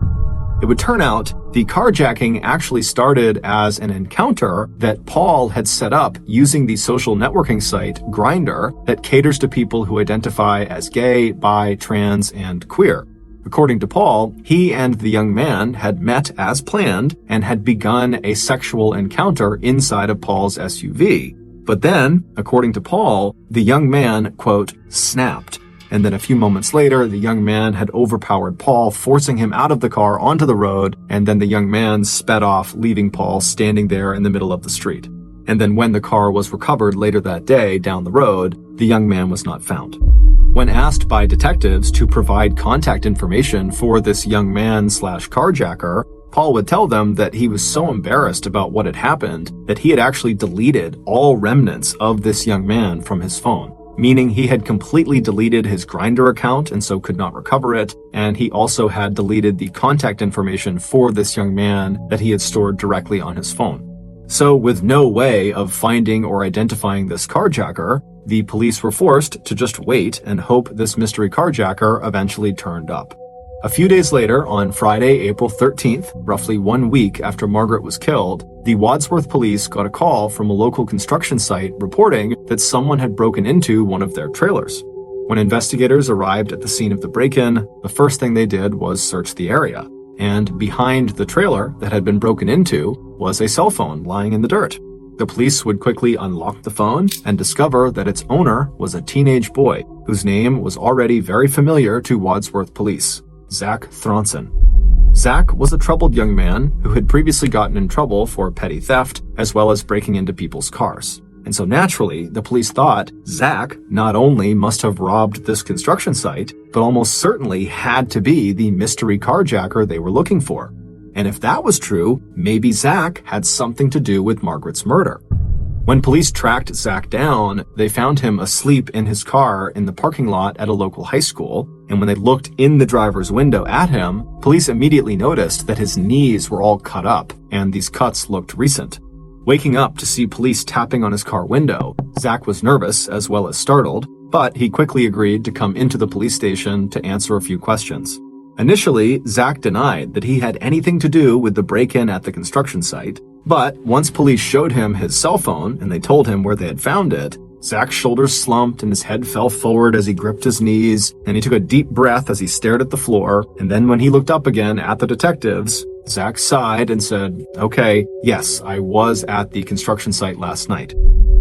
It would turn out the carjacking actually started as an encounter that Paul had set up using the social networking site Grindr that caters to people who identify as gay, bi, trans, and queer. According to Paul, he and the young man had met as planned and had begun a sexual encounter inside of Paul's SUV. But then, according to Paul, the young man, quote, snapped. And then a few moments later, the young man had overpowered Paul, forcing him out of the car onto the road, and then the young man sped off, leaving Paul standing there in the middle of the street. And then when the car was recovered later that day down the road, the young man was not found. When asked by detectives to provide contact information for this young man/carjacker, Paul would tell them that he was so embarrassed about what had happened that he had actually deleted all remnants of this young man from his phone, meaning he had completely deleted his Grindr account and so could not recover it, and he also had deleted the contact information for this young man that he had stored directly on his phone. So with no way of finding or identifying this carjacker, the police were forced to just wait and hope this mystery carjacker eventually turned up. A few days later, on Friday, April 13th, roughly 1 week after Margaret was killed, the Wadsworth police got a call from a local construction site reporting that someone had broken into one of their trailers. When investigators arrived at the scene of the break-in, the first thing they did was search the area. And behind the trailer that had been broken into was a cell phone lying in the dirt. The police would quickly unlock the phone and discover that its owner was a teenage boy whose name was already very familiar to Wadsworth police. Zach Thronson. Zach was a troubled young man who had previously gotten in trouble for petty theft as well as breaking into people's cars. And so naturally, the police thought Zach not only must have robbed this construction site, but almost certainly had to be the mystery carjacker they were looking for. And if that was true, maybe Zach had something to do with Margaret's murder. When police tracked Zach down, they found him asleep in his car in the parking lot at a local high school, and when they looked in the driver's window at him, police immediately noticed that his knees were all cut up, and these cuts looked recent. Waking up to see police tapping on his car window, Zach was nervous as well as startled, but he quickly agreed to come into the police station to answer a few questions. Initially, Zach denied that he had anything to do with the break-in at the construction site, but once police showed him his cell phone and they told him where they had found it, Zach's shoulders slumped and his head fell forward as he gripped his knees, and he took a deep breath as he stared at the floor, and then when he looked up again at the detectives, Zach sighed and said, "Okay, yes, I was at the construction site last night."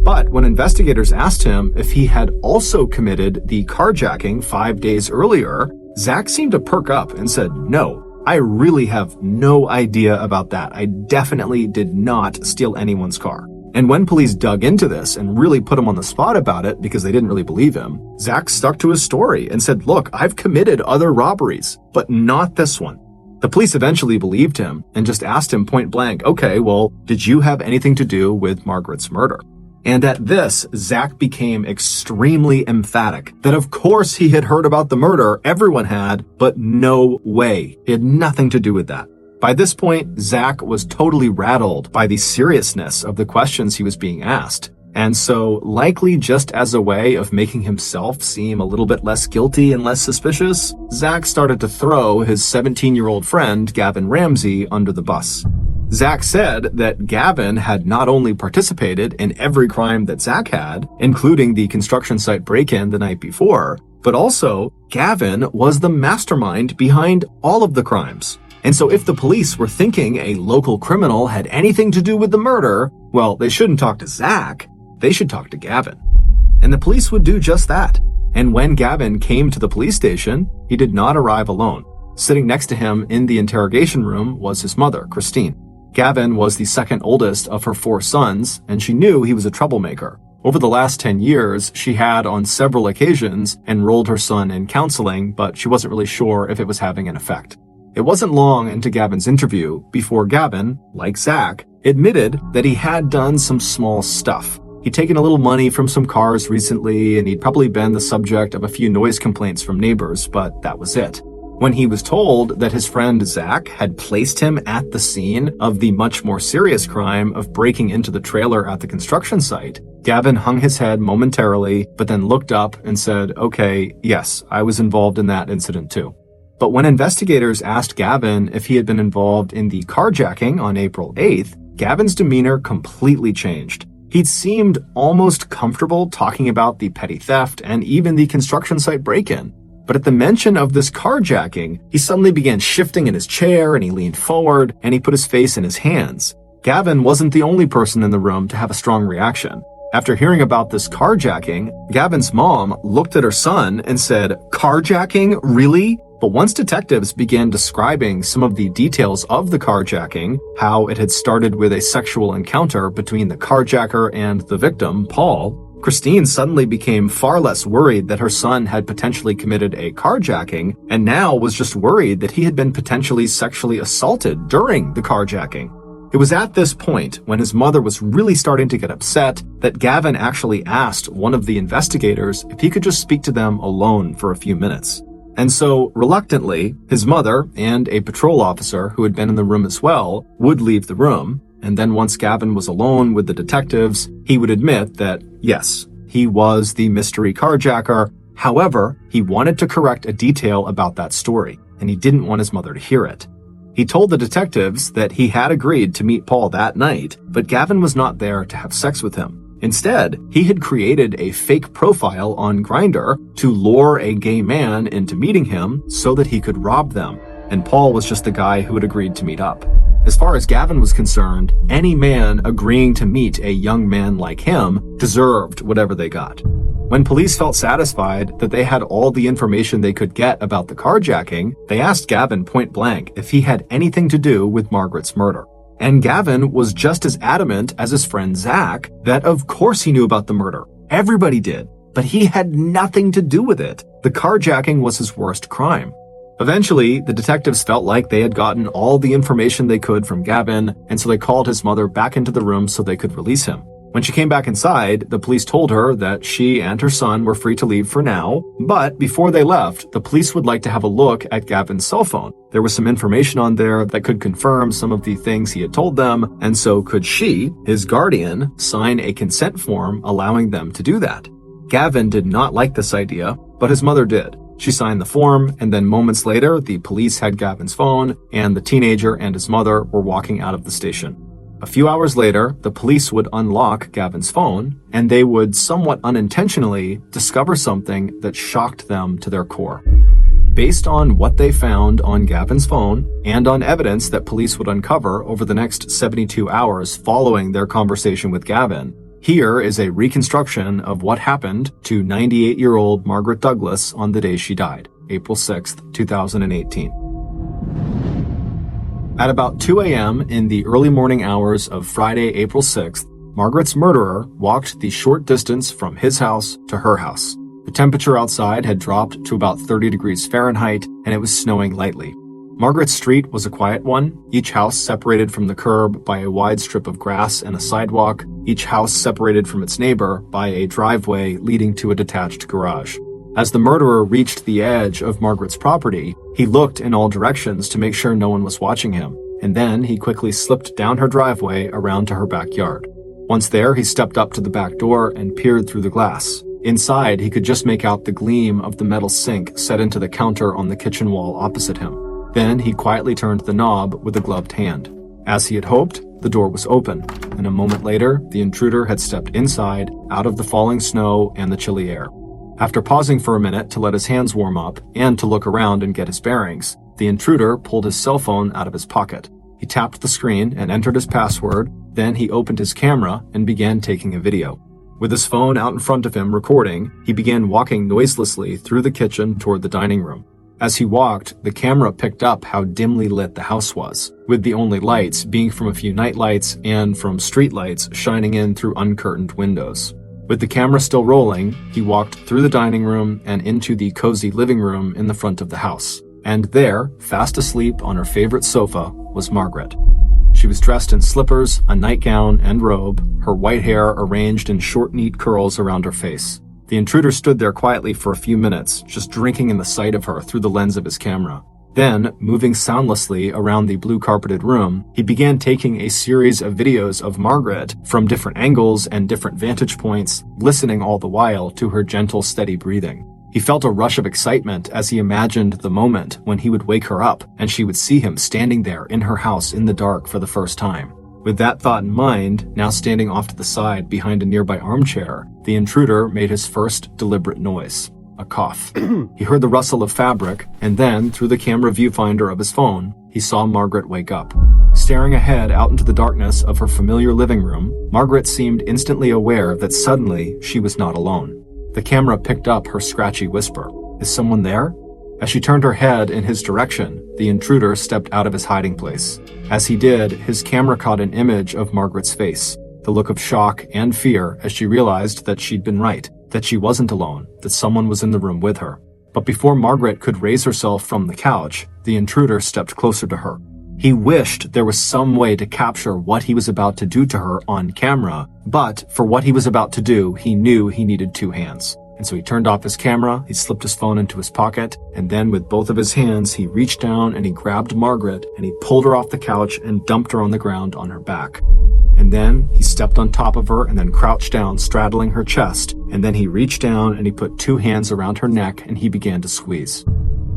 But when investigators asked him if he had also committed the carjacking 5 days earlier, Zach seemed to perk up and said, "No, I really have no idea about that. I definitely did not steal anyone's car." And when police dug into this and really put him on the spot about it because they didn't really believe him, Zach stuck to his story and said, look, I've committed other robberies, but not this one. The police eventually believed him and just asked him point blank, okay, well, did you have anything to do with Margaret's murder? And at this, Zach became extremely emphatic that of course he had heard about the murder, everyone had, but no way. He had nothing to do with that. By this point, Zach was totally rattled by the seriousness of the questions he was being asked. And so, likely just as a way of making himself seem a little bit less guilty and less suspicious, Zach started to throw his 17-year-old friend, Gavin Ramsey, under the bus. Zach said that Gavin had not only participated in every crime that Zach had, including the construction site break-in the night before, but also Gavin was the mastermind behind all of the crimes. And so if the police were thinking a local criminal had anything to do with the murder, well, they shouldn't talk to Zach, they should talk to Gavin. And the police would do just that. And when Gavin came to the police station, he did not arrive alone. Sitting next to him in the interrogation room was his mother, Christine. Gavin was the second oldest of her 4 sons, and she knew he was a troublemaker. Over the last 10 years, she had on several occasions enrolled her son in counseling, but she wasn't really sure if it was having an effect. It wasn't long into Gavin's interview before Gavin, like Zach, admitted that he had done some small stuff. He'd taken a little money from some cars recently, and he'd probably been the subject of a few noise complaints from neighbors, but that was it. When he was told that his friend Zach had placed him at the scene of the much more serious crime of breaking into the trailer at the construction site, Gavin hung his head momentarily, but then looked up and said, okay, yes, I was involved in that incident too. But when investigators asked Gavin if he had been involved in the carjacking on April 8th, Gavin's demeanor completely changed. He'd seemed almost comfortable talking about the petty theft and even the construction site break-in. But at the mention of this carjacking, he suddenly began shifting in his chair and he leaned forward and he put his face in his hands. Gavin wasn't the only person in the room to have a strong reaction. After hearing about this carjacking, Gavin's mom looked at her son and said, "Carjacking? Really?" But once detectives began describing some of the details of the carjacking, how it had started with a sexual encounter between the carjacker and the victim, Paul, Christine suddenly became far less worried that her son had potentially committed a carjacking, and now was just worried that he had been potentially sexually assaulted during the carjacking. It was at this point, when his mother was really starting to get upset, that Gavin actually asked one of the investigators if he could just speak to them alone for a few minutes. And so, reluctantly, his mother and a patrol officer who had been in the room as well would leave the room, and then once Gavin was alone with the detectives, he would admit that, yes, he was the mystery carjacker. However, he wanted to correct a detail about that story, and he didn't want his mother to hear it. He told the detectives that he had agreed to meet Paul that night, but Gavin was not there to have sex with him. Instead, he had created a fake profile on Grindr to lure a gay man into meeting him so that he could rob them, and Paul was just the guy who had agreed to meet up. As far as Gavin was concerned, any man agreeing to meet a young man like him deserved whatever they got. When police felt satisfied that they had all the information they could get about the carjacking, they asked Gavin point blank if he had anything to do with Margaret's murder. And Gavin was just as adamant as his friend Zach that of course he knew about the murder. Everybody did, but he had nothing to do with it. The carjacking was his worst crime. Eventually, the detectives felt like they had gotten all the information they could from Gavin, and so they called his mother back into the room so they could release him. When she came back inside, the police told her that she and her son were free to leave for now, but before they left, the police would like to have a look at Gavin's cell phone. There was some information on there that could confirm some of the things he had told them, and so could she, his guardian, sign a consent form allowing them to do that. Gavin did not like this idea, but his mother did. She signed the form, and then moments later, the police had Gavin's phone, and the teenager and his mother were walking out of the station. A few hours later, the police would unlock Gavin's phone, and they would somewhat unintentionally discover something that shocked them to their core. Based on what they found on Gavin's phone, and on evidence that police would uncover over the next 72 hours following their conversation with Gavin, here is a reconstruction of what happened to 98-year-old Margaret Douglas on the day she died, April 6, 2018. At about 2 a.m. in the early morning hours of Friday, April 6th, Margaret's murderer walked the short distance from his house to her house. The temperature outside had dropped to about 30 degrees Fahrenheit, and it was snowing lightly. Margaret's street was a quiet one, each house separated from the curb by a wide strip of grass and a sidewalk, each house separated from its neighbor by a driveway leading to a detached garage. As the murderer reached the edge of Margaret's property, he looked in all directions to make sure no one was watching him, and then he quickly slipped down her driveway around to her backyard. Once there, he stepped up to the back door and peered through the glass. Inside, he could just make out the gleam of the metal sink set into the counter on the kitchen wall opposite him. Then he quietly turned the knob with a gloved hand. As he had hoped, the door was open, and a moment later, the intruder had stepped inside, out of the falling snow and the chilly air. After pausing for a minute to let his hands warm up and to look around and get his bearings, the intruder pulled his cell phone out of his pocket. He tapped the screen and entered his password, then he opened his camera and began taking a video. With his phone out in front of him recording, he began walking noiselessly through the kitchen toward the dining room. As he walked, the camera picked up how dimly lit the house was, with the only lights being from a few night lights and from street lights shining in through uncurtained windows. With the camera still rolling, he walked through the dining room and into the cozy living room in the front of the house. And there, fast asleep on her favorite sofa, was Margaret. She was dressed in slippers, a nightgown, and robe, her white hair arranged in short, neat curls around her face. The intruder stood there quietly for a few minutes, just drinking in the sight of her through the lens of his camera. Then, moving soundlessly around the blue-carpeted room, he began taking a series of videos of Margaret from different angles and different vantage points, listening all the while to her gentle, steady breathing. He felt a rush of excitement as he imagined the moment when he would wake her up and she would see him standing there in her house in the dark for the first time. With that thought in mind, now standing off to the side behind a nearby armchair, the intruder made his first deliberate noise. A cough. He heard the rustle of fabric, and then, through the camera viewfinder of his phone, he saw Margaret wake up. Staring ahead out into the darkness of her familiar living room, Margaret seemed instantly aware that suddenly she was not alone. The camera picked up her scratchy whisper. "Is someone there?" As she turned her head in his direction, the intruder stepped out of his hiding place. As he did, his camera caught an image of Margaret's face, the look of shock and fear as she realized that she'd been right, that she wasn't alone, that someone was in the room with her. But before Margaret could raise herself from the couch, the intruder stepped closer to her. He wished there was some way to capture what he was about to do to her on camera, but for what he was about to do, he knew he needed two hands. And so he turned off his camera, he slipped his phone into his pocket, and then with both of his hands, he reached down and he grabbed Margaret and he pulled her off the couch and dumped her on the ground on her back. And then he stepped on top of her and then crouched down, straddling her chest, and then he reached down and he put two hands around her neck and he began to squeeze.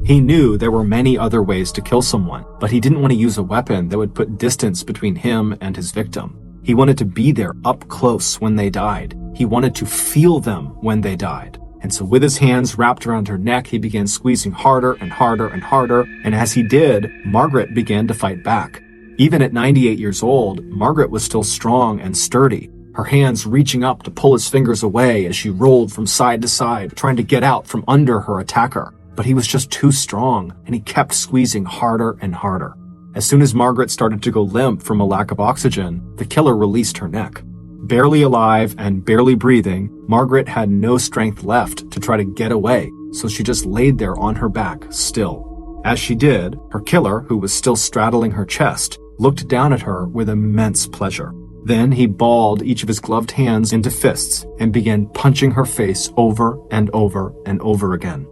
He knew there were many other ways to kill someone, but he didn't want to use a weapon that would put distance between him and his victim. He wanted to be there up close when they died. He wanted to feel them when they died. And so with his hands wrapped around her neck, he began squeezing harder and harder and harder, and as he did, Margaret began to fight back. Even at 98 years old, Margaret was still strong and sturdy, her hands reaching up to pull his fingers away as she rolled from side to side, trying to get out from under her attacker. But he was just too strong, and he kept squeezing harder and harder. As soon as Margaret started to go limp from a lack of oxygen, the killer released her neck. Barely alive and barely breathing, Margaret had no strength left to try to get away, so she just laid there on her back, still. As she did, her killer, who was still straddling her chest, looked down at her with immense pleasure. Then he balled each of his gloved hands into fists and began punching her face over and over and over again.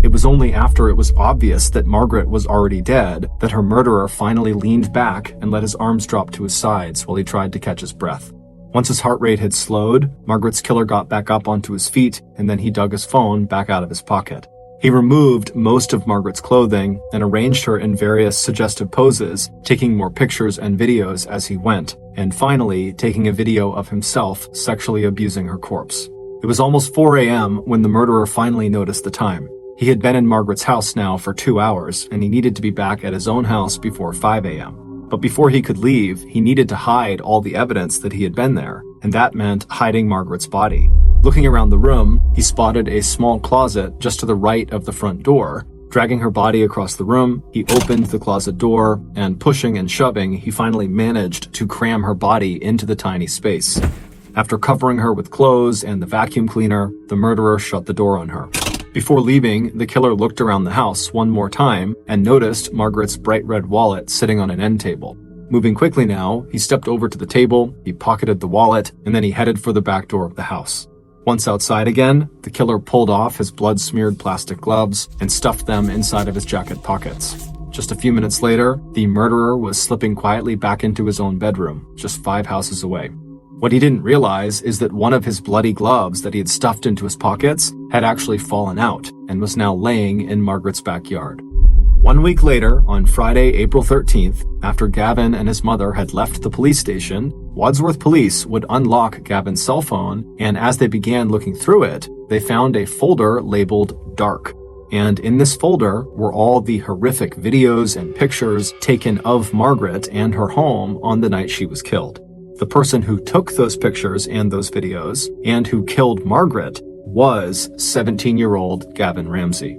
It was only after it was obvious that Margaret was already dead that her murderer finally leaned back and let his arms drop to his sides while he tried to catch his breath. Once his heart rate had slowed, Margaret's killer got back up onto his feet and then he dug his phone back out of his pocket. He removed most of Margaret's clothing and arranged her in various suggestive poses, taking more pictures and videos as he went, and finally taking a video of himself sexually abusing her corpse. It was almost 4 a.m. when the murderer finally noticed the time. He had been in Margaret's house now for 2 hours, and he needed to be back at his own house before 5 a.m. But before he could leave, he needed to hide all the evidence that he had been there, and that meant hiding Margaret's body. Looking around the room, he spotted a small closet just to the right of the front door, Dragging her body across the room, he opened the closet door, and pushing and shoving, he finally managed to cram her body into the tiny space. After covering her with clothes and the vacuum cleaner, the murderer shut the door on her. Before leaving, the killer looked around the house one more time and noticed Margaret's bright red wallet sitting on an end table. Moving quickly now, he stepped over to the table, he pocketed the wallet, and then he headed for the back door of the house. Once outside again, the killer pulled off his blood-smeared plastic gloves and stuffed them inside of his jacket pockets. Just a few minutes later, the murderer was slipping quietly back into his own bedroom, just 5 houses away. What he didn't realize is that one of his bloody gloves that he had stuffed into his pockets had actually fallen out and was now laying in Margaret's backyard. 1 week later, on Friday, April 13th, after Gavin and his mother had left the police station, Wadsworth police would unlock Gavin's cell phone, and as they began looking through it, they found a folder labeled Dark. And in this folder were all the horrific videos and pictures taken of Margaret and her home on the night she was killed. The person who took those pictures and those videos, and who killed Margaret, was 17-year-old Gavin Ramsey.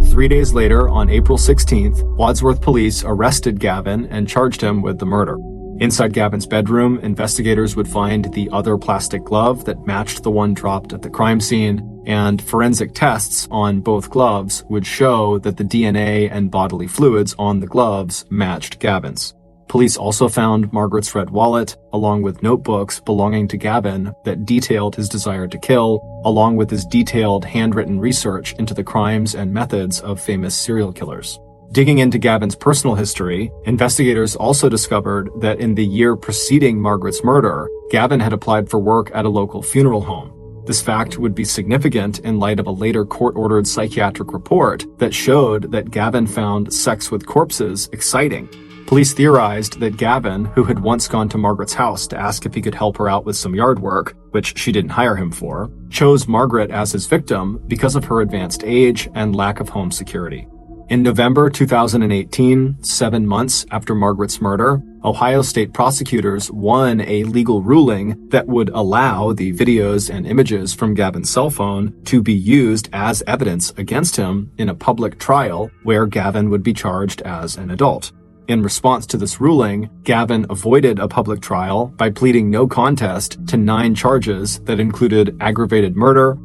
3 days later, on April 16th, Wadsworth police arrested Gavin and charged him with the murder. Inside Gavin's bedroom, investigators would find the other plastic glove that matched the one dropped at the crime scene, and forensic tests on both gloves would show that the DNA and bodily fluids on the gloves matched Gavin's. Police also found Margaret's red wallet, along with notebooks belonging to Gavin that detailed his desire to kill, along with his detailed handwritten research into the crimes and methods of famous serial killers. Digging into Gavin's personal history, investigators also discovered that in the year preceding Margaret's murder, Gavin had applied for work at a local funeral home. This fact would be significant in light of a later court-ordered psychiatric report that showed that Gavin found sex with corpses exciting. Police theorized that Gavin, who had once gone to Margaret's house to ask if he could help her out with some yard work, which she didn't hire him for, chose Margaret as his victim because of her advanced age and lack of home security. In November 2018, 7 months after Margaret's murder, Ohio state prosecutors won a legal ruling that would allow the videos and images from Gavin's cell phone to be used as evidence against him in a public trial where Gavin would be charged as an adult. In response to this ruling, Gavin avoided a public trial by pleading no contest to 9 charges that included aggravated murder,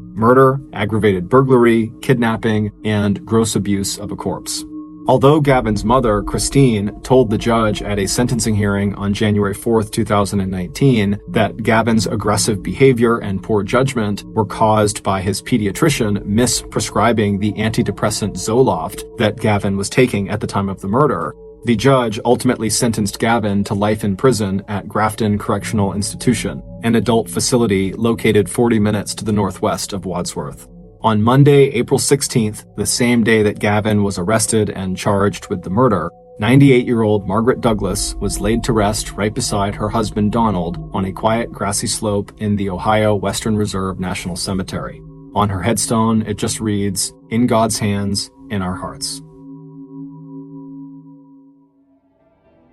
aggravated burglary, kidnapping, and gross abuse of a corpse. Although Gavin's mother, Christine, told the judge at a sentencing hearing on January 4, 2019, that Gavin's aggressive behavior and poor judgment were caused by his pediatrician misprescribing the antidepressant Zoloft that Gavin was taking at the time of the murder, the judge ultimately sentenced Gavin to life in prison at Grafton Correctional Institution, an adult facility located 40 minutes to the northwest of Wadsworth. On Monday, April 16th, the same day that Gavin was arrested and charged with the murder, 98-year-old Margaret Douglas was laid to rest right beside her husband Donald on a quiet grassy slope in the Ohio Western Reserve National Cemetery. On her headstone, it just reads, "In God's hands, in our hearts."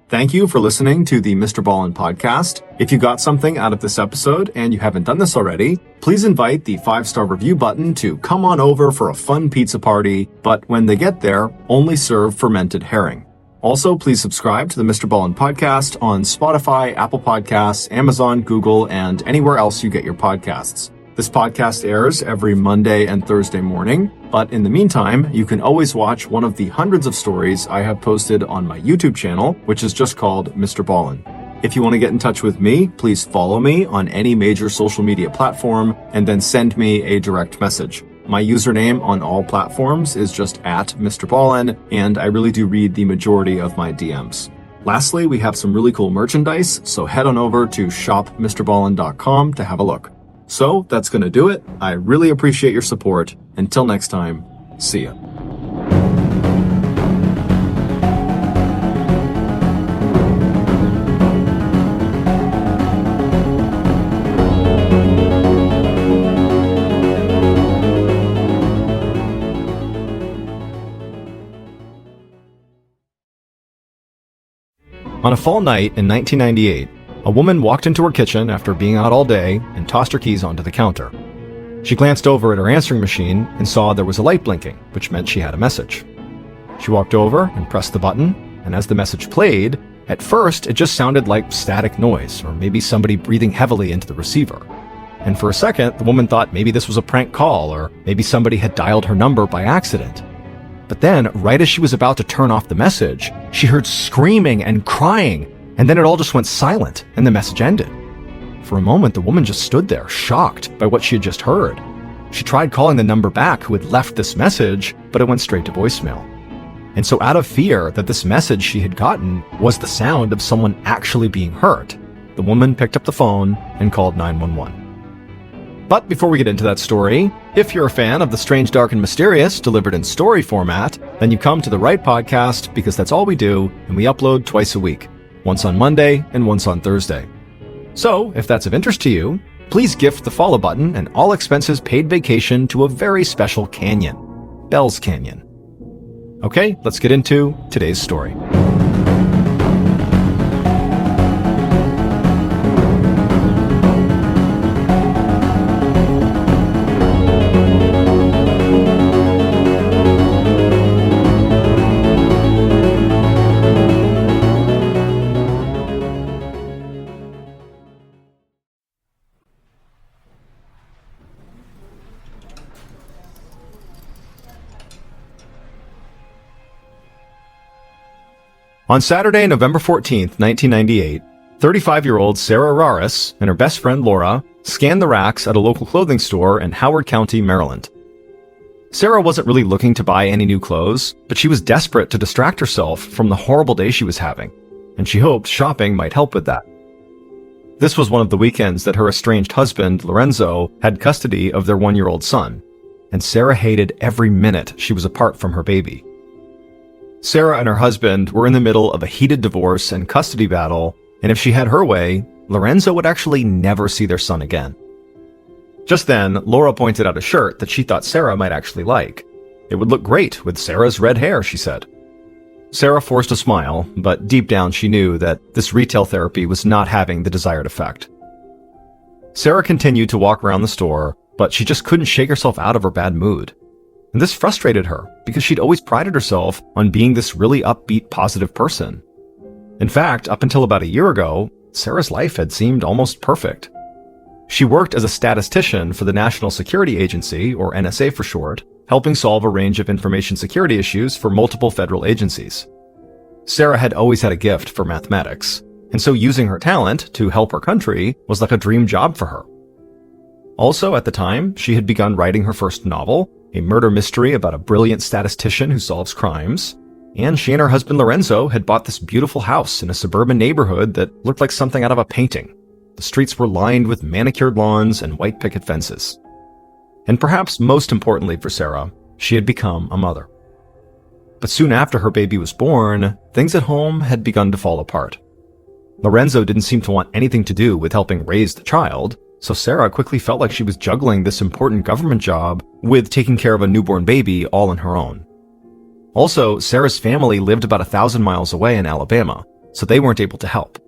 Thank you for listening to the MrBallen podcast. If you got something out of this episode and you haven't done this already, please invite the 5-star review button to come on over for a fun pizza party, but when they get there, only serve fermented herring. Also, please subscribe to the MrBallen podcast on Spotify, Apple Podcasts, Amazon, Google, and anywhere else you get your podcasts. This podcast airs every Monday and Thursday morning, but in the meantime, you can always watch one of the hundreds of stories I have posted on my YouTube channel, which is just called MrBallen. If you want to get in touch with me, please follow me on any major social media platform and then send me a direct message. My username on all platforms is just @MrBallen, and I really do read the majority of my DMs. Lastly, we have some really cool merchandise, so head on over to shopmrballen.com to have a look. So that's going to do it. I really appreciate your support. Until next time, see ya. On a fall night in 1998, a woman walked into her kitchen after being out all day and tossed her keys onto the counter. She glanced over at her answering machine and saw there was a light blinking, which meant she had a message. She walked over and pressed the button, and as the message played, at first it just sounded like static noise, or maybe somebody breathing heavily into the receiver. And for a second, the woman thought maybe this was a prank call, or maybe somebody had dialed her number by accident. But then, right as she was about to turn off the message, she heard screaming and crying, and then it all just went silent, and the message ended. For a moment, the woman just stood there, shocked by what she had just heard. She tried calling the number back who had left this message, but it went straight to voicemail. And so out of fear that this message she had gotten was the sound of someone actually being hurt, the woman picked up the phone and called 911. But before we get into that story, if you're a fan of the strange, dark, and mysterious delivered in story format, then you've come to the right podcast, because that's all we do, and we upload twice a week, once on Monday and once on Thursday. So, if that's of interest to you, please gift the follow button and all expenses paid vacation to a very special canyon, Bell's Canyon. Okay, let's get into today's story. On Saturday, November 14th, 1998, 35-year-old Sarah Raris and her best friend Laura scanned the racks at a local clothing store in Howard County, Maryland. Sarah wasn't really looking to buy any new clothes, but she was desperate to distract herself from the horrible day she was having, and she hoped shopping might help with that. This was one of the weekends that her estranged husband, Lorenzo, had custody of their 1-year-old son, and Sarah hated every minute she was apart from her baby. Sarah and her husband were in the middle of a heated divorce and custody battle, and if she had her way, Lorenzo would actually never see their son again. Just then, Laura pointed out a shirt that she thought Sarah might actually like. It would look great with Sarah's red hair, she said. Sarah forced a smile, but deep down she knew that this retail therapy was not having the desired effect. Sarah continued to walk around the store, but she just couldn't shake herself out of her bad mood. And this frustrated her, because she'd always prided herself on being this really upbeat, positive person. In fact, up until about a year ago, Sarah's life had seemed almost perfect. She worked as a statistician for the National Security Agency, or NSA for short, helping solve a range of information security issues for multiple federal agencies. Sarah had always had a gift for mathematics, and so using her talent to help her country was like a dream job for her. Also, at the time, she had begun writing her first novel, a murder mystery about a brilliant statistician who solves crimes, and she and her husband Lorenzo had bought this beautiful house in a suburban neighborhood that looked like something out of a painting. The streets were lined with manicured lawns and white picket fences. And perhaps most importantly for Sarah, she had become a mother. But soon after her baby was born, things at home had begun to fall apart. Lorenzo didn't seem to want anything to do with helping raise the child, so Sarah quickly felt like she was juggling this important government job with taking care of a newborn baby all on her own. Also, Sarah's family lived about 1,000 miles away in Alabama, so they weren't able to help.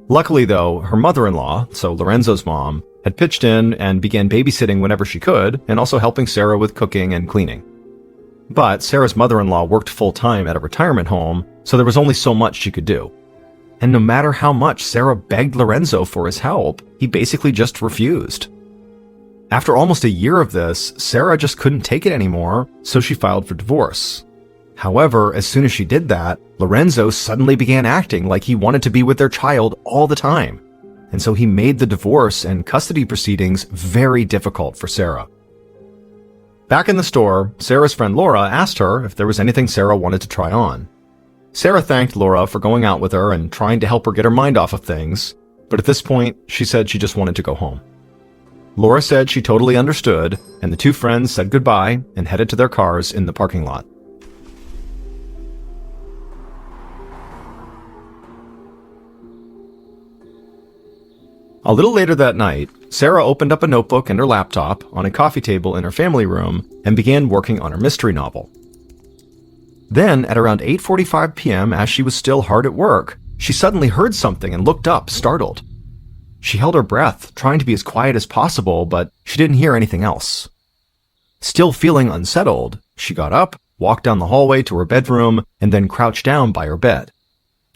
Luckily though, her mother-in-law, so Lorenzo's mom, had pitched in and began babysitting whenever she could, and also helping Sarah with cooking and cleaning. But Sarah's mother-in-law worked full-time at a retirement home, so there was only so much she could do. And no matter how much Sarah begged Lorenzo for his help, he basically just refused. After almost a year of this, Sarah just couldn't take it anymore, so she filed for divorce. However, as soon as she did that, Lorenzo suddenly began acting like he wanted to be with their child all the time. And so he made the divorce and custody proceedings very difficult for Sarah. Back in the store, Sarah's friend Laura asked her if there was anything Sarah wanted to try on. Sarah thanked Laura for going out with her and trying to help her get her mind off of things, but at this point, she said she just wanted to go home. Laura said she totally understood, and the two friends said goodbye and headed to their cars in the parking lot. A little later that night, Sarah opened up a notebook and her laptop on a coffee table in her family room and began working on her mystery novel. Then, at around 8:45 p.m., as she was still hard at work, she suddenly heard something and looked up, startled. She held her breath, trying to be as quiet as possible, but she didn't hear anything else. Still feeling unsettled, she got up, walked down the hallway to her bedroom, and then crouched down by her bed.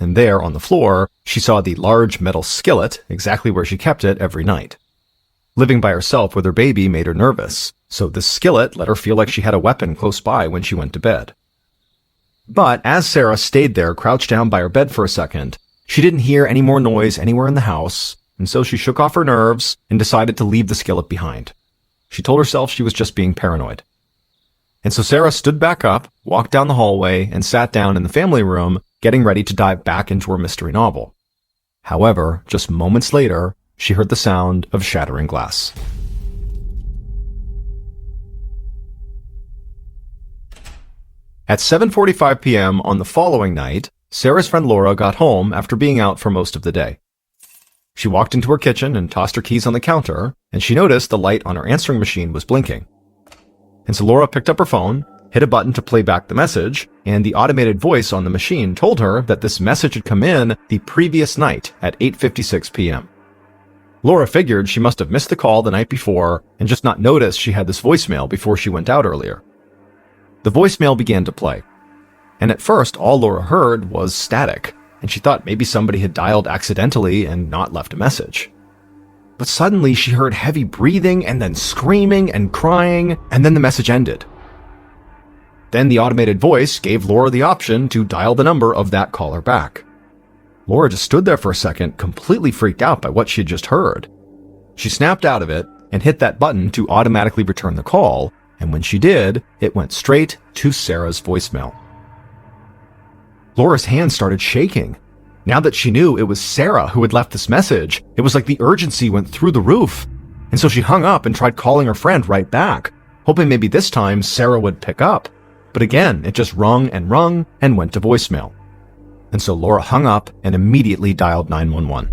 And there, on the floor, she saw the large metal skillet, exactly where she kept it every night. Living by herself with her baby made her nervous, so this skillet let her feel like she had a weapon close by when she went to bed. But as Sarah stayed there crouched down by her bed for a second, she didn't hear any more noise anywhere in the house, and so she shook off her nerves and decided to leave the skillet behind. She told herself she was just being paranoid. And so Sarah stood back up, walked down the hallway, and sat down in the family room, getting ready to dive back into her mystery novel. However, just moments later, she heard the sound of shattering glass. At 7:45 p.m. on the following night, Sarah's friend Laura got home after being out for most of the day. She walked into her kitchen and tossed her keys on the counter, and she noticed the light on her answering machine was blinking. And so Laura picked up her phone, hit a button to play back the message, and the automated voice on the machine told her that this message had come in the previous night at 8:56 p.m. Laura figured she must have missed the call the night before and just not noticed she had this voicemail before she went out earlier. The voicemail began to play, and at first all Laura heard was static, and she thought maybe somebody had dialed accidentally and not left a message. But suddenly she heard heavy breathing and then screaming and crying, and then the message ended. Then the automated voice gave Laura the option to dial the number of that caller back. Laura just stood there for a second, completely freaked out by what she had just heard. She snapped out of it and hit that button to automatically return the call, and when she did, it went straight to Sarah's voicemail. Laura's hands started shaking. Now that she knew it was Sarah who had left this message, it was like the urgency went through the roof. And so she hung up and tried calling her friend right back, hoping maybe this time Sarah would pick up. But again, it just rung and went to voicemail. And so Laura hung up and immediately dialed 911.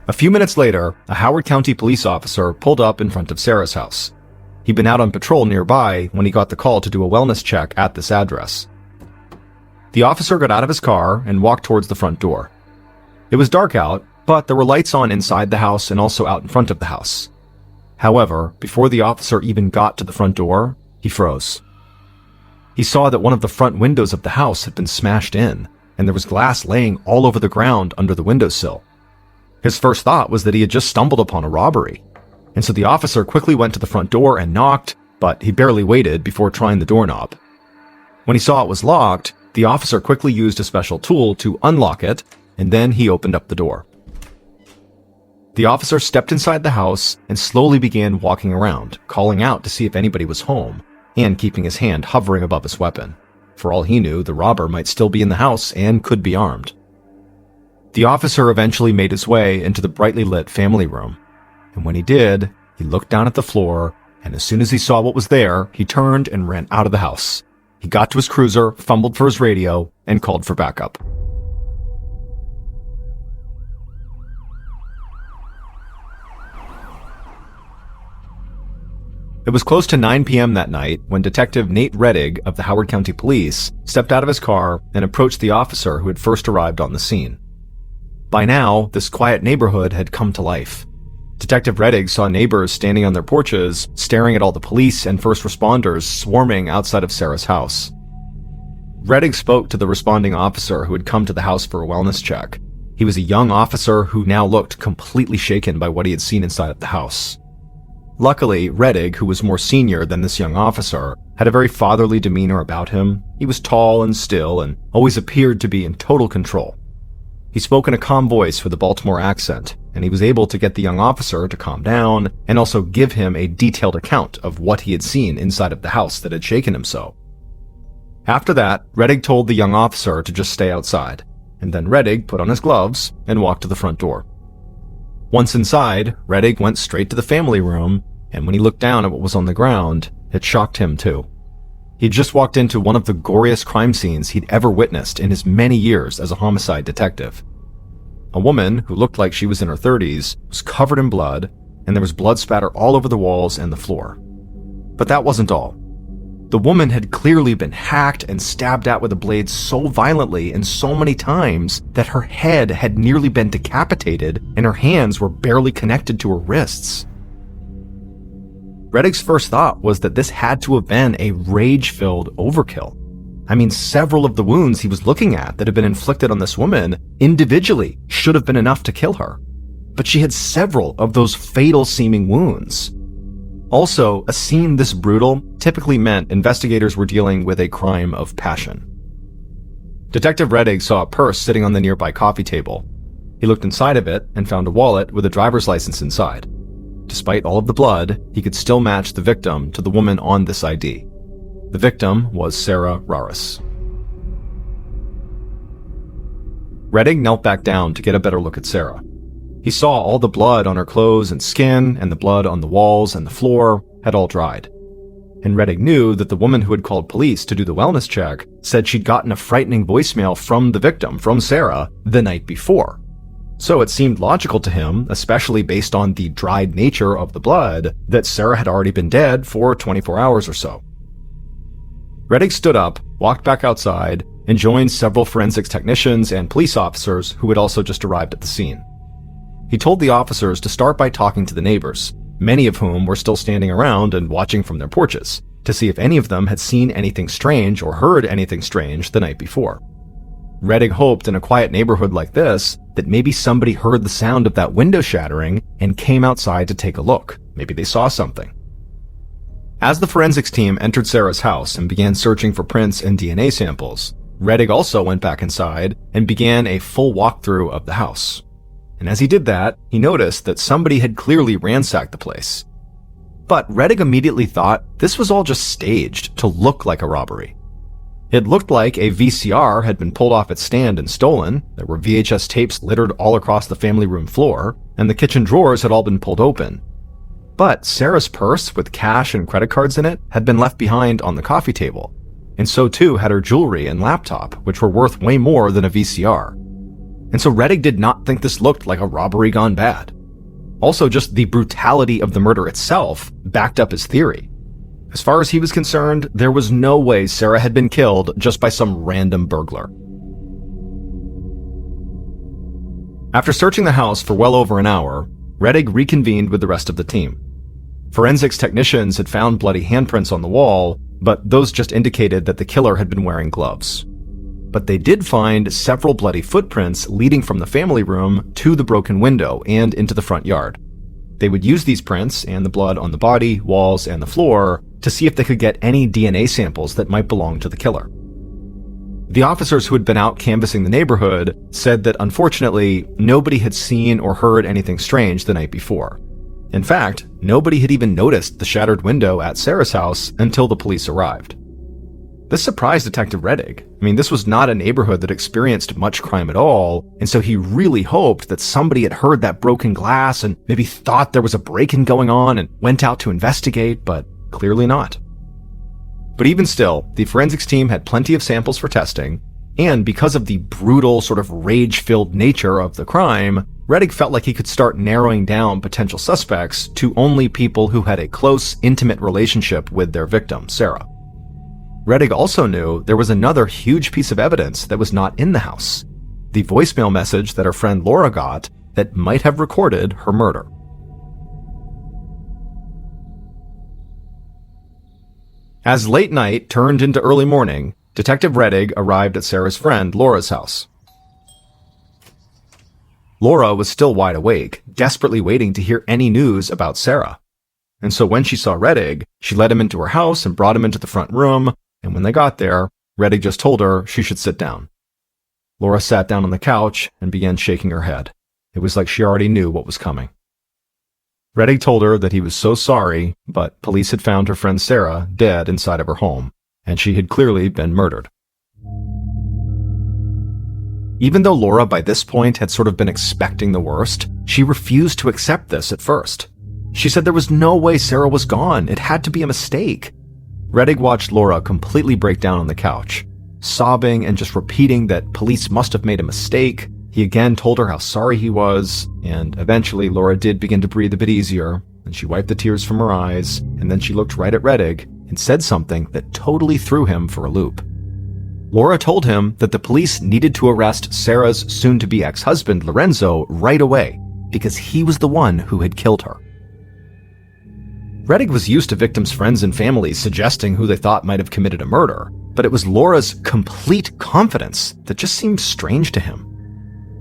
A few minutes later, a Howard County police officer pulled up in front of Sarah's house. He'd been out on patrol nearby when he got the call to do a wellness check at this address. The officer got out of his car and walked towards the front door. It was dark out, but there were lights on inside the house and also out in front of the house. However, before the officer even got to the front door, he froze. He saw that one of the front windows of the house had been smashed in, and there was glass laying all over the ground under the windowsill. His first thought was that he had just stumbled upon a robbery, and so the officer quickly went to the front door and knocked, but he barely waited before trying the doorknob. When he saw it was locked, the officer quickly used a special tool to unlock it, and then he opened up the door. The officer stepped inside the house and slowly began walking around, calling out to see if anybody was home, and keeping his hand hovering above his weapon. For all he knew, the robber might still be in the house and could be armed. The officer eventually made his way into the brightly lit family room, and when he did, he looked down at the floor, and as soon as he saw what was there, he turned and ran out of the house. He got to his cruiser, fumbled for his radio, and called for backup. It was close to 9 p.m. that night when Detective Nate Reddig of the Howard County Police stepped out of his car and approached the officer who had first arrived on the scene. By now, this quiet neighborhood had come to life. Detective Reddig saw neighbors standing on their porches, staring at all the police and first responders swarming outside of Sarah's house. Reddig spoke to the responding officer who had come to the house for a wellness check. He was a young officer who now looked completely shaken by what he had seen inside of the house. Luckily, Reddig, who was more senior than this young officer, had a very fatherly demeanor about him. He was tall and still and always appeared to be in total control. He spoke in a calm voice with a Baltimore accent, and he was able to get the young officer to calm down and also give him a detailed account of what he had seen inside of the house that had shaken him so. After that, Reddig told the young officer to just stay outside, and then Reddig put on his gloves and walked to the front door. Once inside, Reddig went straight to the family room, and when he looked down at what was on the ground, it shocked him too. He'd just walked into one of the goriest crime scenes he'd ever witnessed in his many years as a homicide detective. A woman, who looked like she was in her 30s, was covered in blood, and there was blood spatter all over the walls and the floor. But that wasn't all. The woman had clearly been hacked and stabbed at with a blade so violently and so many times that her head had nearly been decapitated and her hands were barely connected to her wrists. Reddick's first thought was that this had to have been a rage-filled overkill. I mean, several of the wounds he was looking at that had been inflicted on this woman individually should have been enough to kill her. But she had several of those fatal-seeming wounds. Also, a scene this brutal typically meant investigators were dealing with a crime of passion. Detective Reddick saw a purse sitting on the nearby coffee table. He looked inside of it and found a wallet with a driver's license inside. Despite all of the blood, he could still match the victim to the woman on this ID. The victim was Sarah Raris. Reddick knelt back down to get a better look at Sarah. He saw all the blood on her clothes and skin, and the blood on the walls and the floor had all dried. And Reddick knew that the woman who had called police to do the wellness check said she'd gotten a frightening voicemail from the victim, from Sarah, the night before. So it seemed logical to him, especially based on the dried nature of the blood, that Sarah had already been dead for 24 hours or so. Reddick stood up, walked back outside, and joined several forensics technicians and police officers who had also just arrived at the scene. He told the officers to start by talking to the neighbors, many of whom were still standing around and watching from their porches, to see if any of them had seen anything strange or heard anything strange the night before. Reddick hoped in a quiet neighborhood like this that maybe somebody heard the sound of that window shattering and came outside to take a look. Maybe they saw something. As the forensics team entered Sarah's house and began searching for prints and DNA samples, Reddick also went back inside and began a full walkthrough of the house. And as he did that, he noticed that somebody had clearly ransacked the place. But Reddick immediately thought this was all just staged to look like a robbery. It looked like a VCR had been pulled off its stand and stolen, there were VHS tapes littered all across the family room floor, and the kitchen drawers had all been pulled open. But Sarah's purse with cash and credit cards in it had been left behind on the coffee table, and so too had her jewelry and laptop, which were worth way more than a VCR. And so Reddick did not think this looked like a robbery gone bad. Also, just the brutality of the murder itself backed up his theory. As far as he was concerned, there was no way Sarah had been killed just by some random burglar. After searching the house for well over an hour, Reddick reconvened with the rest of the team. Forensics technicians had found bloody handprints on the wall, but those just indicated that the killer had been wearing gloves. But they did find several bloody footprints leading from the family room to the broken window and into the front yard. They would use these prints and the blood on the body, walls, and the floor to see if they could get any DNA samples that might belong to the killer. The officers who had been out canvassing the neighborhood said that unfortunately, nobody had seen or heard anything strange the night before. In fact, nobody had even noticed the shattered window at Sarah's house until the police arrived. This surprised Detective Reddick. I mean, this was not a neighborhood that experienced much crime at all, and so he really hoped that somebody had heard that broken glass and maybe thought there was a break-in going on and went out to investigate, but clearly not. But even still, the forensics team had plenty of samples for testing, and because of the brutal, sort of rage-filled nature of the crime, Reddick felt like he could start narrowing down potential suspects to only people who had a close, intimate relationship with their victim, Sarah. Reddick also knew there was another huge piece of evidence that was not in the house, the voicemail message that her friend Laura got that might have recorded her murder. As late night turned into early morning, Detective Reddick arrived at Sarah's friend Laura's house. Laura was still wide awake, desperately waiting to hear any news about Sarah. And so when she saw Reddick, she led him into her house and brought him into the front room, and when they got there, Reddick just told her she should sit down. Laura sat down on the couch and began shaking her head. It was like she already knew what was coming. Reddick told her that he was so sorry, but police had found her friend Sarah dead inside of her home, and she had clearly been murdered. Even though Laura by this point had sort of been expecting the worst, she refused to accept this at first. She said there was no way Sarah was gone. It had to be a mistake. Reddick watched Laura completely break down on the couch, sobbing and just repeating that police must have made a mistake. He again told her how sorry he was, and eventually Laura did begin to breathe a bit easier, and she wiped the tears from her eyes, and then she looked right at Reddick and said something that totally threw him for a loop. Laura told him that the police needed to arrest Sarah's soon-to-be ex-husband, Lorenzo, right away, because he was the one who had killed her. Rettig was used to victims' friends and family suggesting who they thought might have committed a murder, but it was Laura's complete confidence that just seemed strange to him.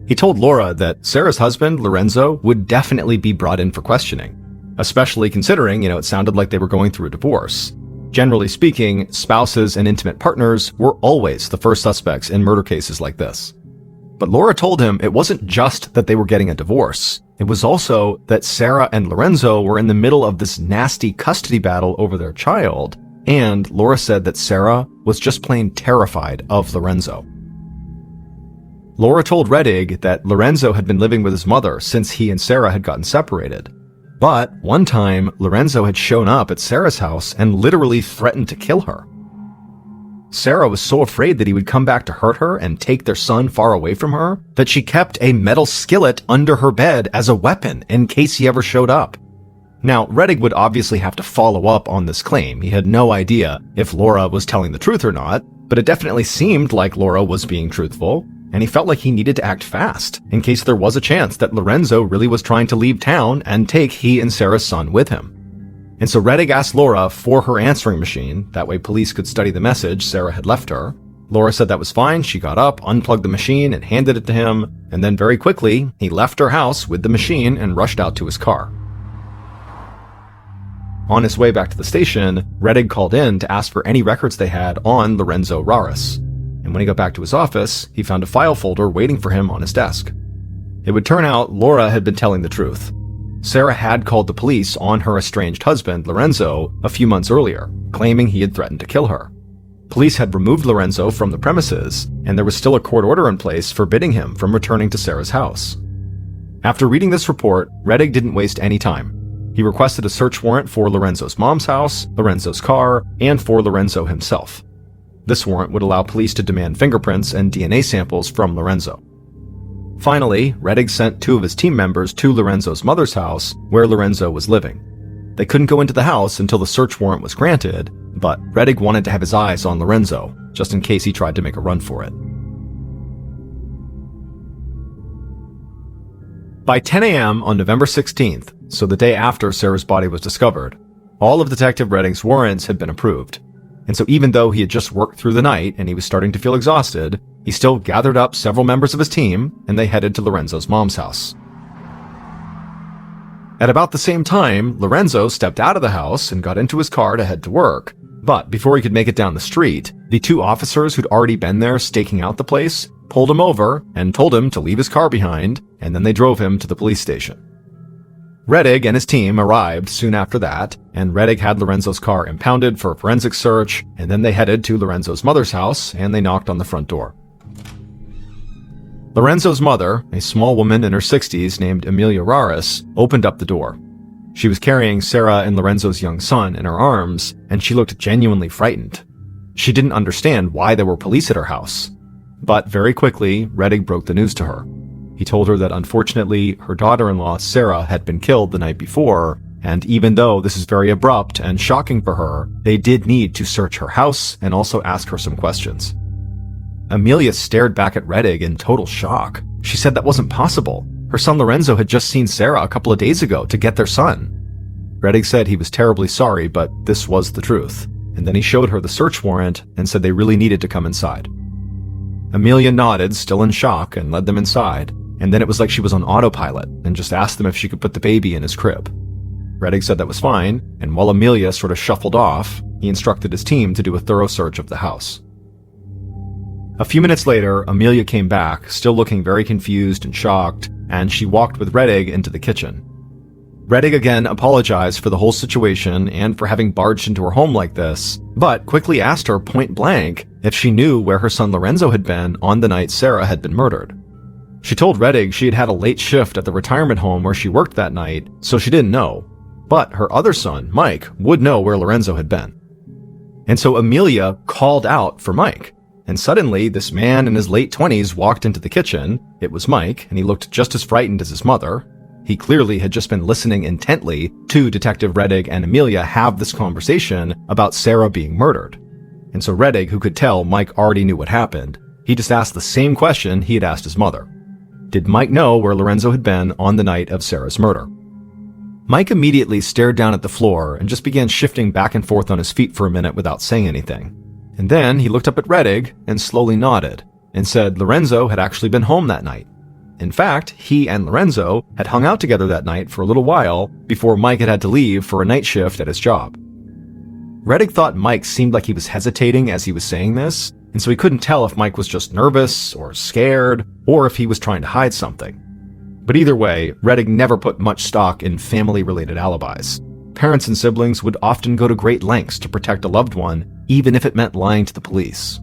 He told Laura that Sarah's husband, Lorenzo, would definitely be brought in for questioning, especially considering, it sounded like they were going through a divorce. Generally speaking, spouses and intimate partners were always the first suspects in murder cases like this. But Laura told him it wasn't just that they were getting a divorce. It was also that Sarah and Lorenzo were in the middle of this nasty custody battle over their child, and Laura said that Sarah was just plain terrified of Lorenzo. Laura told Rettig that Lorenzo had been living with his mother since he and Sarah had gotten separated. But one time, Lorenzo had shown up at Sarah's house and literally threatened to kill her. Sarah was so afraid that he would come back to hurt her and take their son far away from her that she kept a metal skillet under her bed as a weapon in case he ever showed up. Now, Rettig would obviously have to follow up on this claim. He had no idea if Laura was telling the truth or not, but it definitely seemed like Laura was being truthful, and he felt like he needed to act fast in case there was a chance that Lorenzo really was trying to leave town and take he and Sarah's son with him. And so Rettig asked Laura for her answering machine. That way police could study the message Sarah had left her. Laura said that was fine. She got up, unplugged the machine, and handed it to him. And then very quickly, he left her house with the machine and rushed out to his car. On his way back to the station, Rettig called in to ask for any records they had on Lorenzo Raris. And when he got back to his office, he found a file folder waiting for him on his desk. It would turn out Laura had been telling the truth. Sarah had called the police on her estranged husband, Lorenzo, a few months earlier, claiming he had threatened to kill her. Police had removed Lorenzo from the premises, and there was still a court order in place forbidding him from returning to Sarah's house. After reading this report, Rettig didn't waste any time. He requested a search warrant for Lorenzo's mom's house, Lorenzo's car, and for Lorenzo himself. This warrant would allow police to demand fingerprints and DNA samples from Lorenzo. Finally, Rettig sent 2 of his team members to Lorenzo's mother's house, where Lorenzo was living. They couldn't go into the house until the search warrant was granted, but Rettig wanted to have his eyes on Lorenzo, just in case he tried to make a run for it. By 10 a.m. on November 16th, so the day after Sarah's body was discovered, all of Detective Rettig's warrants had been approved. And so even though he had just worked through the night and he was starting to feel exhausted, he still gathered up several members of his team and they headed to Lorenzo's mom's house. At about the same time, Lorenzo stepped out of the house and got into his car to head to work. But before he could make it down the street, the 2 officers who'd already been there staking out the place pulled him over and told him to leave his car behind, and then they drove him to the police station. Rettig and his team arrived soon after that, and Rettig had Lorenzo's car impounded for a forensic search, and then they headed to Lorenzo's mother's house and they knocked on the front door. Lorenzo's mother, a small woman in her 60s named Amelia Raris, opened up the door. She was carrying Sarah and Lorenzo's young son in her arms, and she looked genuinely frightened. She didn't understand why there were police at her house. But very quickly, Rettig broke the news to her. He told her that unfortunately, her daughter-in-law, Sarah, had been killed the night before, and even though this is very abrupt and shocking for her, they did need to search her house and also ask her some questions. Amelia stared back at Rettig in total shock. She said that wasn't possible. Her son Lorenzo had just seen Sarah a couple of days ago to get their son. Rettig said he was terribly sorry, but this was the truth. And then he showed her the search warrant and said they really needed to come inside. Amelia nodded, still in shock, and led them inside. And then it was like she was on autopilot and just asked them if she could put the baby in his crib. Rettig said that was fine, and while Amelia sort of shuffled off, he instructed his team to do a thorough search of the house. A few minutes later, Amelia came back, still looking very confused and shocked, and she walked with Rettig into the kitchen. Rettig again apologized for the whole situation and for having barged into her home like this, but quickly asked her point blank if she knew where her son Lorenzo had been on the night Sarah had been murdered. She told Rettig she had had a late shift at the retirement home where she worked that night, so she didn't know. But her other son, Mike, would know where Lorenzo had been. And so Amelia called out for Mike. And suddenly, this man in his late 20s walked into the kitchen. It was Mike, and he looked just as frightened as his mother. He clearly had just been listening intently to Detective Rettig and Amelia have this conversation about Sarah being murdered. And so Rettig, who could tell Mike already knew what happened, he just asked the same question he had asked his mother. Did Mike know where Lorenzo had been on the night of Sarah's murder? Mike immediately stared down at the floor and just began shifting back and forth on his feet for a minute without saying anything. And then he looked up at Rettig and slowly nodded and said Lorenzo had actually been home that night. In fact, he and Lorenzo had hung out together that night for a little while before Mike had to leave for a night shift at his job. Rettig thought Mike seemed like he was hesitating as he was saying this, and so he couldn't tell if Mike was just nervous or scared or if he was trying to hide something. But either way, Rettig never put much stock in family-related alibis. Parents and siblings would often go to great lengths to protect a loved one, even if it meant lying to the police.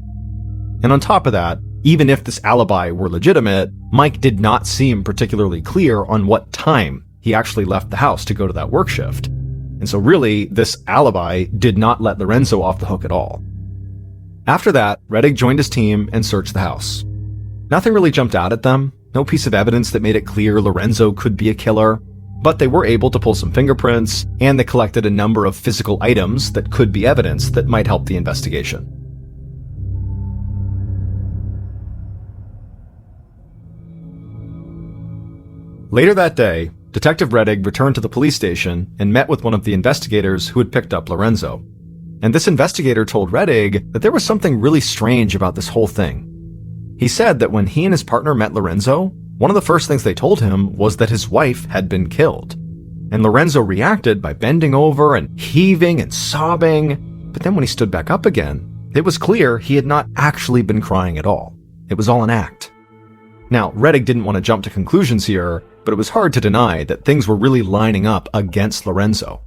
And on top of that, even if this alibi were legitimate, Mike did not seem particularly clear on what time he actually left the house to go to that work shift. And so really, this alibi did not let Lorenzo off the hook at all. After that, Rettig joined his team and searched the house. Nothing really jumped out at them, no piece of evidence that made it clear Lorenzo could be a killer, but they were able to pull some fingerprints, and they collected a number of physical items that could be evidence that might help the investigation. Later that day, Detective Rettig returned to the police station and met with one of the investigators who had picked up Lorenzo. And this investigator told Rettig that there was something really strange about this whole thing. He said that when he and his partner met Lorenzo, one of the first things they told him was that his wife had been killed. And Lorenzo reacted by bending over and heaving and sobbing, but then when he stood back up again, it was clear he had not actually been crying at all. It was all an act. Now, Rettig didn't want to jump to conclusions here, but it was hard to deny that things were really lining up against Lorenzo.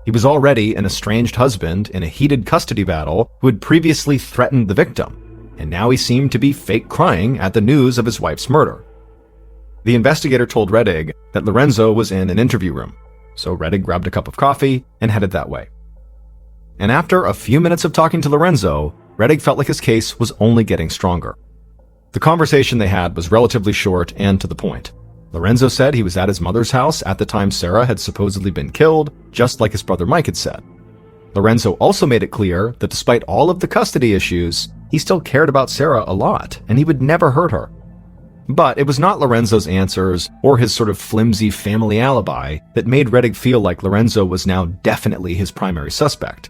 He was already an estranged husband in a heated custody battle who had previously threatened the victim, and now he seemed to be fake crying at the news of his wife's murder. The investigator told Rettig that Lorenzo was in an interview room, so Rettig grabbed a cup of coffee and headed that way. And after a few minutes of talking to Lorenzo, Rettig felt like his case was only getting stronger. The conversation they had was relatively short and to the point. Lorenzo said he was at his mother's house at the time Sarah had supposedly been killed, just like his brother Mike had said. Lorenzo also made it clear that despite all of the custody issues, he still cared about Sarah a lot, and he would never hurt her. But it was not Lorenzo's answers or his sort of flimsy family alibi that made Rettig feel like Lorenzo was now definitely his primary suspect.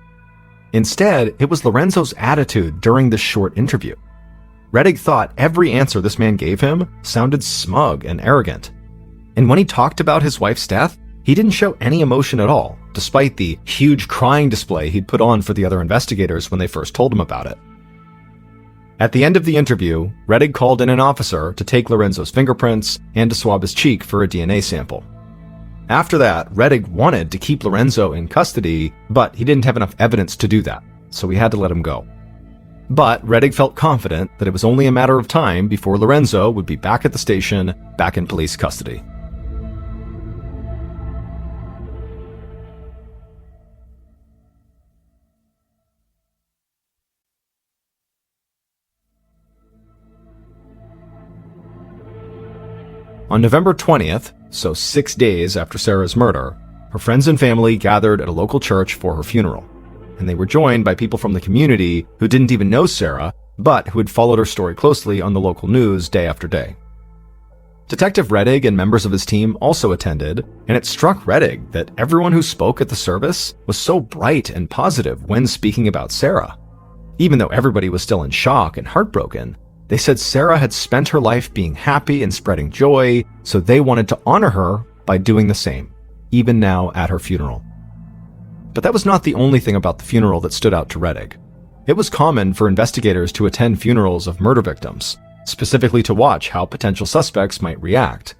Instead, it was Lorenzo's attitude during this short interview. Rettig thought every answer this man gave him sounded smug and arrogant. And when he talked about his wife's death, he didn't show any emotion at all, despite the huge crying display he'd put on for the other investigators when they first told him about it. At the end of the interview, Rettig called in an officer to take Lorenzo's fingerprints and to swab his cheek for a DNA sample. After that, Rettig wanted to keep Lorenzo in custody, but he didn't have enough evidence to do that, so he had to let him go. But Rettig felt confident that it was only a matter of time before Lorenzo would be back at the station, back in police custody. On November 20th, so 6 days after Sarah's murder, her friends and family gathered at a local church for her funeral. And they were joined by people from the community who didn't even know Sarah, but who had followed her story closely on the local news day after day. Detective Rettig and members of his team also attended, and it struck Rettig that everyone who spoke at the service was so bright and positive when speaking about Sarah. Even though everybody was still in shock and heartbroken, they said Sarah had spent her life being happy and spreading joy, so they wanted to honor her by doing the same, even now at her funeral. But that was not the only thing about the funeral that stood out to Rettig. It was common for investigators to attend funerals of murder victims, specifically to watch how potential suspects might react.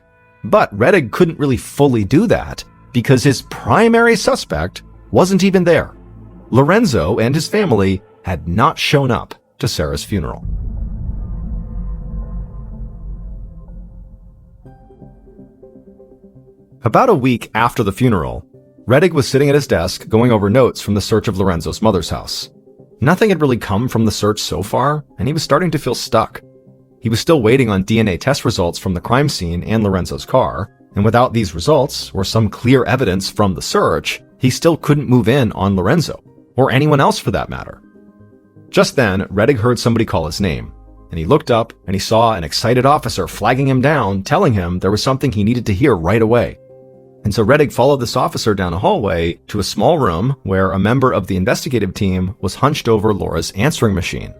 But Rettig couldn't really fully do that because his primary suspect wasn't even there. Lorenzo and his family had not shown up to Sarah's funeral. About a week after the funeral, Rettig was sitting at his desk going over notes from the search of Lorenzo's mother's house. Nothing had really come from the search so far, and he was starting to feel stuck. He was still waiting on DNA test results from the crime scene and Lorenzo's car, and without these results, or some clear evidence from the search, he still couldn't move in on Lorenzo, or anyone else for that matter. Just then, Rettig heard somebody call his name, and he looked up and he saw an excited officer flagging him down, telling him there was something he needed to hear right away. And so Rettig followed this officer down a hallway to a small room where a member of the investigative team was hunched over Laura's answering machine.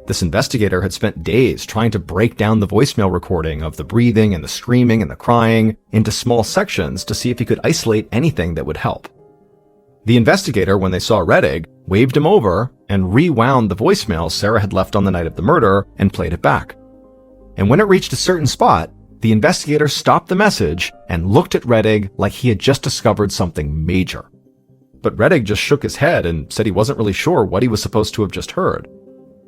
This investigator had spent days trying to break down the voicemail recording of the breathing and the screaming and the crying into small sections to see if he could isolate anything that would help. The investigator, when they saw Rettig, waved him over and rewound the voicemail Sarah had left on the night of the murder and played it back. And when it reached a certain spot, the investigator stopped the message and looked at Rettig like he had just discovered something major. But Rettig just shook his head and said he wasn't really sure what he was supposed to have just heard.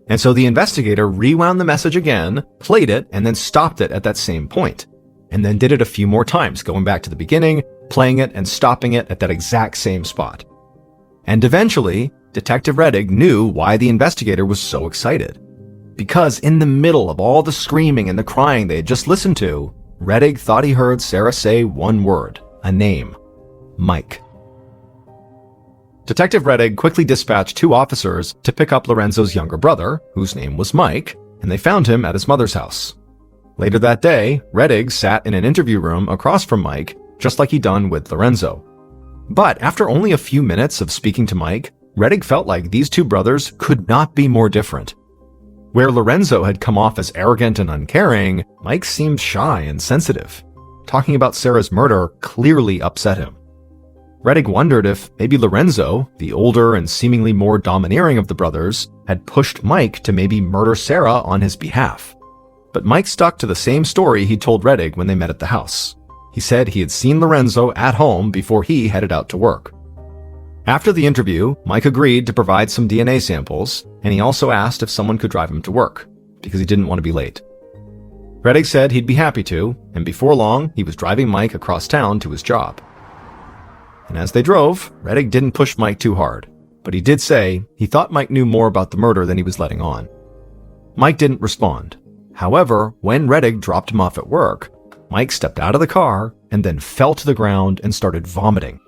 And so the investigator rewound the message again, played it, and then stopped it at that same point. And then did it a few more times, going back to the beginning, playing it and stopping it at that exact same spot. And eventually, Detective Rettig knew why the investigator was so excited. Because in the middle of all the screaming and the crying they had just listened to, Rettig thought he heard Sarah say one word, a name: Mike. Detective Rettig quickly dispatched 2 officers to pick up Lorenzo's younger brother, whose name was Mike, and they found him at his mother's house. Later that day, Rettig sat in an interview room across from Mike, just like he'd done with Lorenzo. But after only a few minutes of speaking to Mike, Rettig felt like these 2 brothers could not be more different. Where Lorenzo had come off as arrogant and uncaring, Mike seemed shy and sensitive. Talking about Sarah's murder clearly upset him. Rettig wondered if maybe Lorenzo, the older and seemingly more domineering of the brothers, had pushed Mike to maybe murder Sarah on his behalf. But Mike stuck to the same story he told Rettig when they met at the house. He said he had seen Lorenzo at home before he headed out to work. After the interview, Mike agreed to provide some DNA samples, and he also asked if someone could drive him to work, because he didn't want to be late. Rettig said he'd be happy to, and before long, he was driving Mike across town to his job. And as they drove, Rettig didn't push Mike too hard, but he did say he thought Mike knew more about the murder than he was letting on. Mike didn't respond. However, when Rettig dropped him off at work, Mike stepped out of the car and then fell to the ground and started vomiting.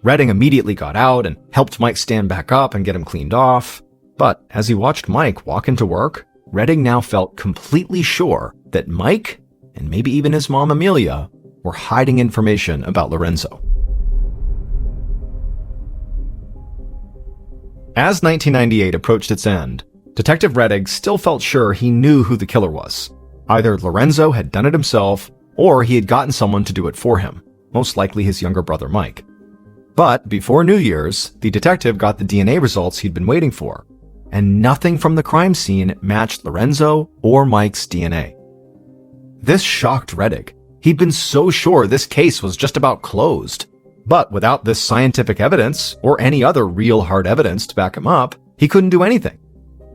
Rettig immediately got out and helped Mike stand back up and get him cleaned off. But as he watched Mike walk into work, Rettig now felt completely sure that Mike, and maybe even his mom Amelia, were hiding information about Lorenzo. As 1998 approached its end, Detective Rettig still felt sure he knew who the killer was. Either Lorenzo had done it himself, or he had gotten someone to do it for him, most likely his younger brother Mike. But before New Year's, the detective got the DNA results he'd been waiting for, and nothing from the crime scene matched Lorenzo or Mike's DNA. This shocked Rettig. He'd been so sure this case was just about closed. But without this scientific evidence, or any other real hard evidence to back him up, he couldn't do anything.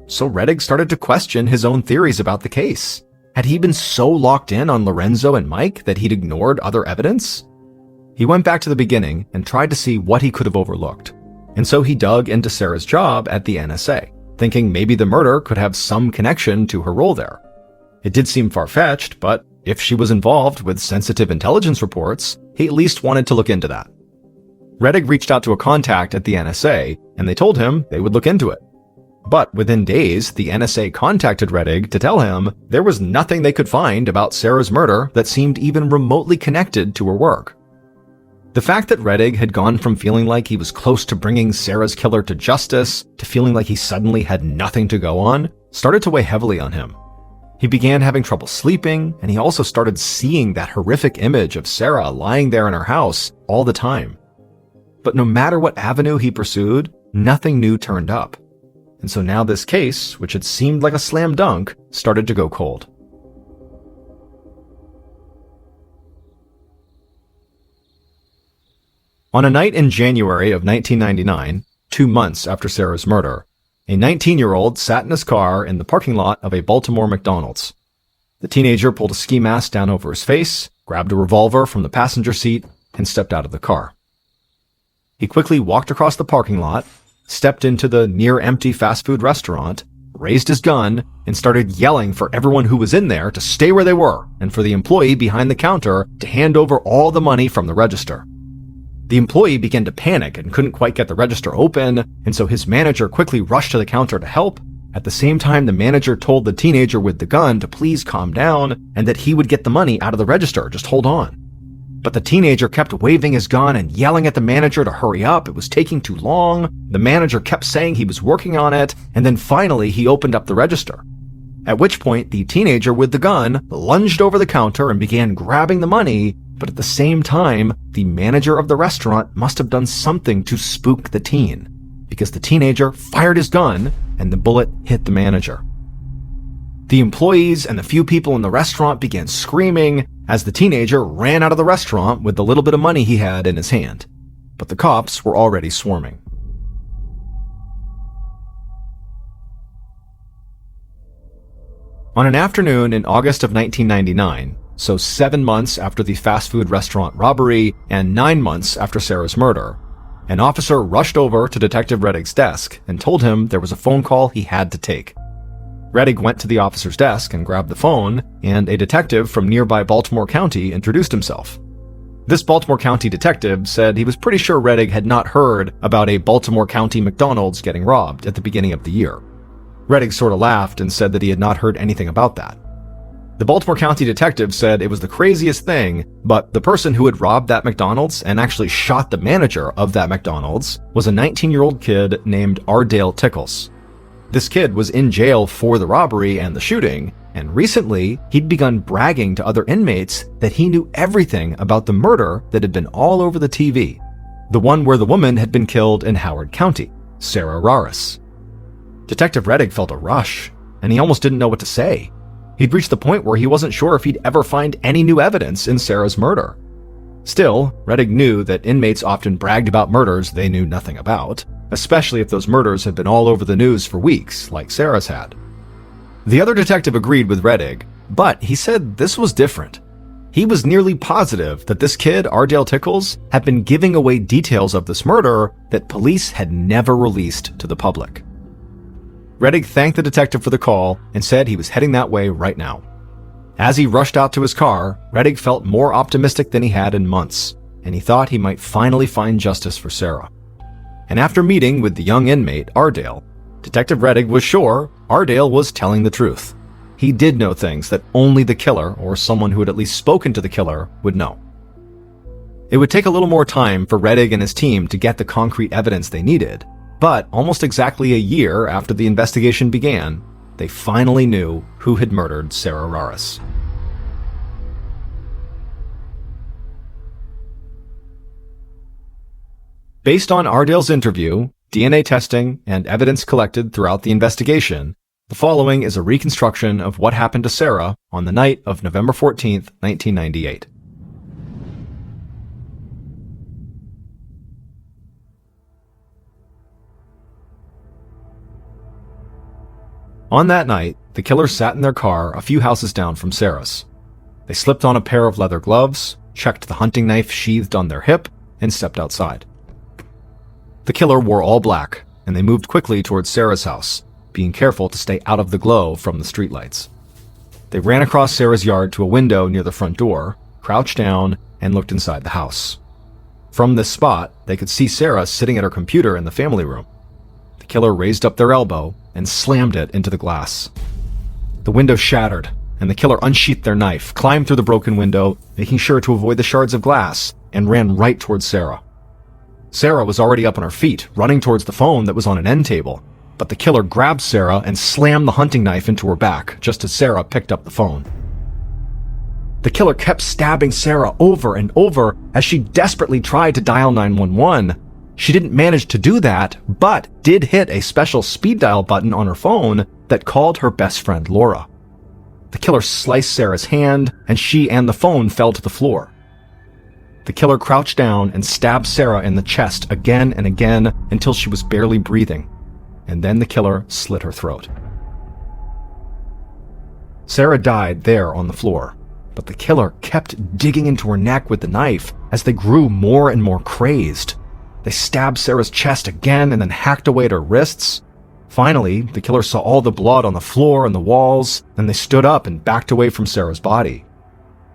So Rettig started to question his own theories about the case. Had he been so locked in on Lorenzo and Mike that he'd ignored other evidence? He went back to the beginning and tried to see what he could have overlooked. And so he dug into Sarah's job at the NSA, thinking maybe the murder could have some connection to her role there. It did seem far-fetched, but if she was involved with sensitive intelligence reports, he at least wanted to look into that. Rettig reached out to a contact at the NSA, and they told him they would look into it. But within days, the NSA contacted Rettig to tell him there was nothing they could find about Sarah's murder that seemed even remotely connected to her work. The fact that Rettig had gone from feeling like he was close to bringing Sarah's killer to justice to feeling like he suddenly had nothing to go on started to weigh heavily on him. He began having trouble sleeping, and he also started seeing that horrific image of Sarah lying there in her house all the time. But no matter what avenue he pursued, nothing new turned up. And so now this case, which had seemed like a slam dunk, started to go cold. On a night in January of 1999, 2 months after Sarah's murder, a 19-year-old sat in his car in the parking lot of a Baltimore McDonald's. The teenager pulled a ski mask down over his face, grabbed a revolver from the passenger seat, and stepped out of the car. He quickly walked across the parking lot, stepped into the near-empty fast food restaurant, raised his gun, and started yelling for everyone who was in there to stay where they were and for the employee behind the counter to hand over all the money from the register. The employee began to panic and couldn't quite get the register open, and so his manager quickly rushed to the counter to help. At the same time, the manager told the teenager with the gun to please calm down and that he would get the money out of the register, just hold on. But the teenager kept waving his gun and yelling at the manager to hurry up. It was taking too long. The manager kept saying he was working on it, and then finally he opened up the register. At which point, the teenager with the gun lunged over the counter and began grabbing the money, but at the same time, the manager of the restaurant must have done something to spook the teen, because the teenager fired his gun and the bullet hit the manager. The employees and the few people in the restaurant began screaming as the teenager ran out of the restaurant with the little bit of money he had in his hand. But the cops were already swarming. On an afternoon in August of 1999, so 7 months after the fast food restaurant robbery and 9 months after Sarah's murder, an officer rushed over to Detective Reddick's desk and told him there was a phone call he had to take. Reddick went to the officer's desk and grabbed the phone, and a detective from nearby Baltimore County introduced himself. This Baltimore County detective said he was pretty sure Reddick had not heard about a Baltimore County McDonald's getting robbed at the beginning of the year. Reddick sort of laughed and said that he had not heard anything about that. The Baltimore County detective said it was the craziest thing, but the person who had robbed that McDonald's and actually shot the manager of that McDonald's was a 19-year-old kid named Ardale Tickles. This kid was in jail for the robbery and the shooting, and recently he'd begun bragging to other inmates that he knew everything about the murder that had been all over the TV, the one where the woman had been killed in Howard County, Sarah Raris. Detective Reddick felt a rush, and he almost didn't know what to say. He'd reached the point where he wasn't sure if he'd ever find any new evidence in Sarah's murder. Still, Reddick knew that inmates often bragged about murders they knew nothing about, especially if those murders had been all over the news for weeks, like Sarah's had. The other detective agreed with Reddick, but he said this was different. He was nearly positive that this kid, Ardale Tickles, had been giving away details of this murder that police had never released to the public. Reddick thanked the detective for the call and said he was heading that way right now. As he rushed out to his car, Reddick felt more optimistic than he had in months, and he thought he might finally find justice for Sarah. And after meeting with the young inmate, Ardale, Detective Reddick was sure Ardale was telling the truth. He did know things that only the killer, or someone who had at least spoken to the killer, would know. It would take a little more time for Reddick and his team to get the concrete evidence they needed, but almost exactly a year after the investigation began, they finally knew who had murdered Sarah Raris. Based on Ardale's interview, DNA testing, and evidence collected throughout the investigation, the following is a reconstruction of what happened to Sarah on the night of November 14th, 1998. On that night, the killers sat in their car a few houses down from Sarah's. They slipped on a pair of leather gloves, checked the hunting knife sheathed on their hip, and stepped outside. The killer wore all black, and they moved quickly towards Sarah's house, being careful to stay out of the glow from the streetlights. They ran across Sarah's yard to a window near the front door, crouched down, and looked inside the house. From this spot, they could see Sarah sitting at her computer in the family room. The killer raised up their elbow and slammed it into the glass. The window shattered, and the killer unsheathed their knife, climbed through the broken window, making sure to avoid the shards of glass, and ran right towards Sarah. Sarah was already up on her feet, running towards the phone that was on an end table, but the killer grabbed Sarah and slammed the hunting knife into her back just as Sarah picked up the phone. The killer kept stabbing Sarah over and over as she desperately tried to dial 911. She didn't manage to do that, but did hit a special speed dial button on her phone that called her best friend Laura. The killer sliced Sarah's hand, and she and the phone fell to the floor. The killer crouched down and stabbed Sarah in the chest again and again until she was barely breathing, and then the killer slit her throat. Sarah died there on the floor, but the killer kept digging into her neck with the knife as they grew more and more crazed. They stabbed Sarah's chest again and then hacked away at her wrists. Finally, the killer saw all the blood on the floor and the walls, and they stood up and backed away from Sarah's body.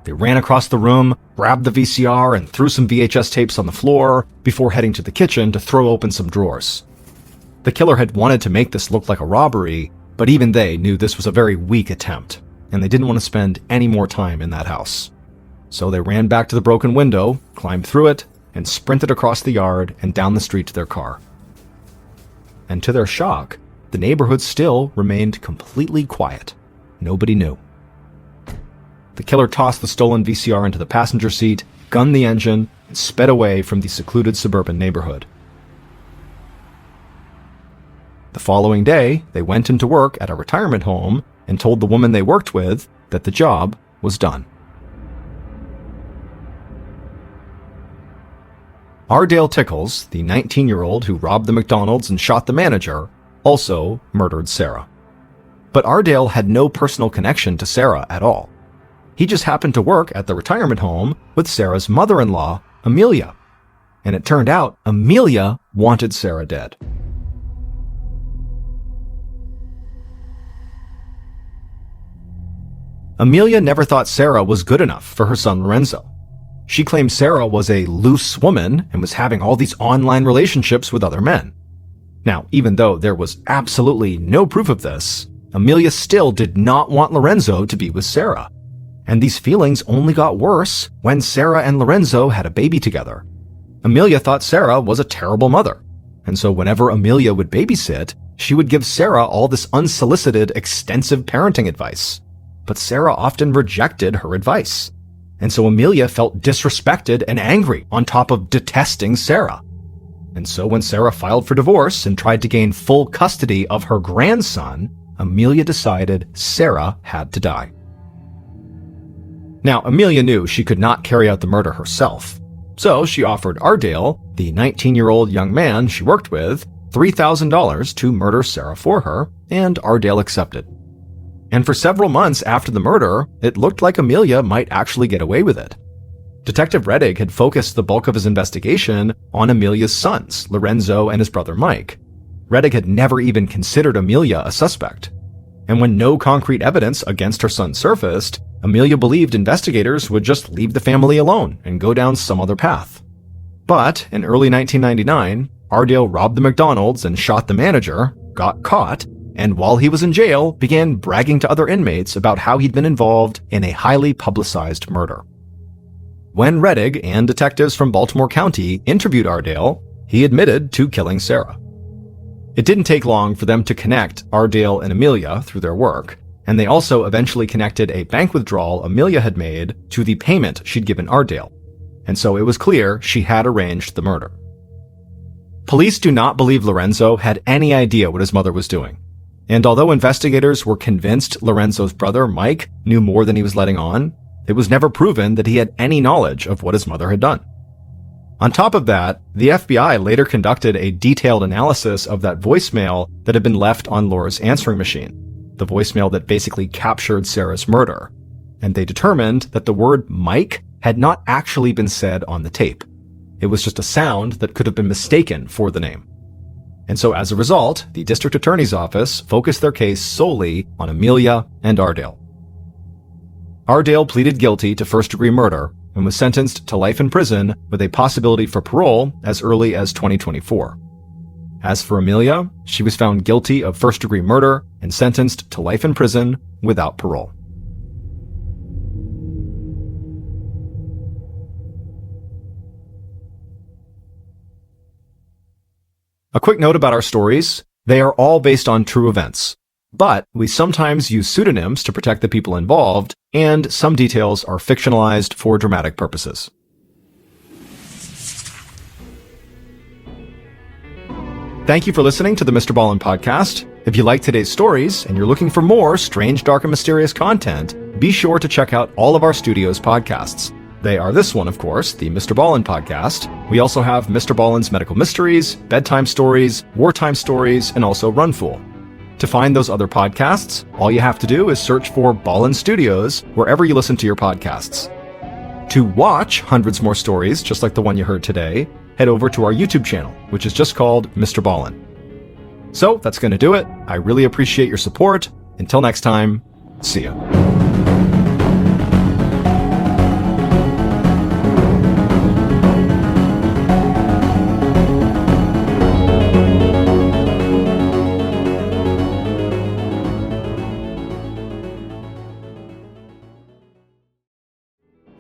They ran across the room, grabbed the VCR, and threw some VHS tapes on the floor before heading to the kitchen to throw open some drawers. The killer had wanted to make this look like a robbery, but even they knew this was a very weak attempt, and they didn't want to spend any more time in that house. So they ran back to the broken window, climbed through it, and sprinted across the yard and down the street to their car. And to their shock, the neighborhood still remained completely quiet. Nobody knew. The killer tossed the stolen VCR into the passenger seat, gunned the engine, and sped away from the secluded suburban neighborhood. The following day, they went into work at a retirement home and told the woman they worked with that the job was done. Ardale Tickles, the 19-year-old who robbed the McDonald's and shot the manager, also murdered Sarah. But Ardale had no personal connection to Sarah at all. He just happened to work at the retirement home with Sarah's mother-in-law, Amelia. And it turned out Amelia wanted Sarah dead. Amelia never thought Sarah was good enough for her son Lorenzo. She claimed Sarah was a loose woman and was having all these online relationships with other men. Now, even though there was absolutely no proof of this, Amelia still did not want Lorenzo to be with Sarah. And these feelings only got worse when Sarah and Lorenzo had a baby together. Amelia thought Sarah was a terrible mother, and so whenever Amelia would babysit, she would give Sarah all this unsolicited, extensive parenting advice. But Sarah often rejected her advice. And so Amelia felt disrespected and angry on top of detesting Sarah. And so when Sarah filed for divorce and tried to gain full custody of her grandson, Amelia decided Sarah had to die. Now, Amelia knew she could not carry out the murder herself. So she offered Ardale, the 19-year-old young man she worked with, $3,000 to murder Sarah for her, and Ardale accepted. And for several months after the murder, it looked like Amelia might actually get away with it. Detective Rettig had focused the bulk of his investigation on Amelia's sons, Lorenzo and his brother Mike. Rettig had never even considered Amelia a suspect. And when no concrete evidence against her son surfaced, Amelia believed investigators would just leave the family alone and go down some other path. But in early 1999, Ardale robbed the McDonald's and shot the manager, got caught, and while he was in jail, began bragging to other inmates about how he'd been involved in a highly publicized murder. When Rettig and detectives from Baltimore County interviewed Ardale, he admitted to killing Sarah. It didn't take long for them to connect Ardale and Amelia through their work, and they also eventually connected a bank withdrawal Amelia had made to the payment she'd given Ardale, and so it was clear she had arranged the murder. Police do not believe Lorenzo had any idea what his mother was doing. And although investigators were convinced Lorenzo's brother, Mike, knew more than he was letting on, it was never proven that he had any knowledge of what his mother had done. On top of that, the FBI later conducted a detailed analysis of that voicemail that had been left on Laura's answering machine, the voicemail that basically captured Sarah's murder, and they determined that the word Mike had not actually been said on the tape. It was just a sound that could have been mistaken for the name. And so as a result, the district attorney's office focused their case solely on Amelia and Ardale. Ardale pleaded guilty to first-degree murder and was sentenced to life in prison with a possibility for parole as early as 2024. As for Amelia, she was found guilty of first-degree murder and sentenced to life in prison without parole. A quick note about our stories. They are all based on true events, but we sometimes use pseudonyms to protect the people involved, and some details are fictionalized for dramatic purposes. Thank you for listening to the MrBallen podcast. If you like today's stories and you're looking for more strange, dark, and mysterious content, be sure to check out all of our studio's podcasts. They are this one, of course, the MrBallen podcast. We also have MrBallen's Medical Mysteries, Bedtime Stories, Wartime Stories, and also Runfool. To find those other podcasts, all you have to do is search for Ballen Studios wherever you listen to your podcasts. To watch hundreds more stories, just like the one you heard today, head over to our YouTube channel, which is just called MrBallen. So that's going to do it. I really appreciate your support. Until next time, see ya.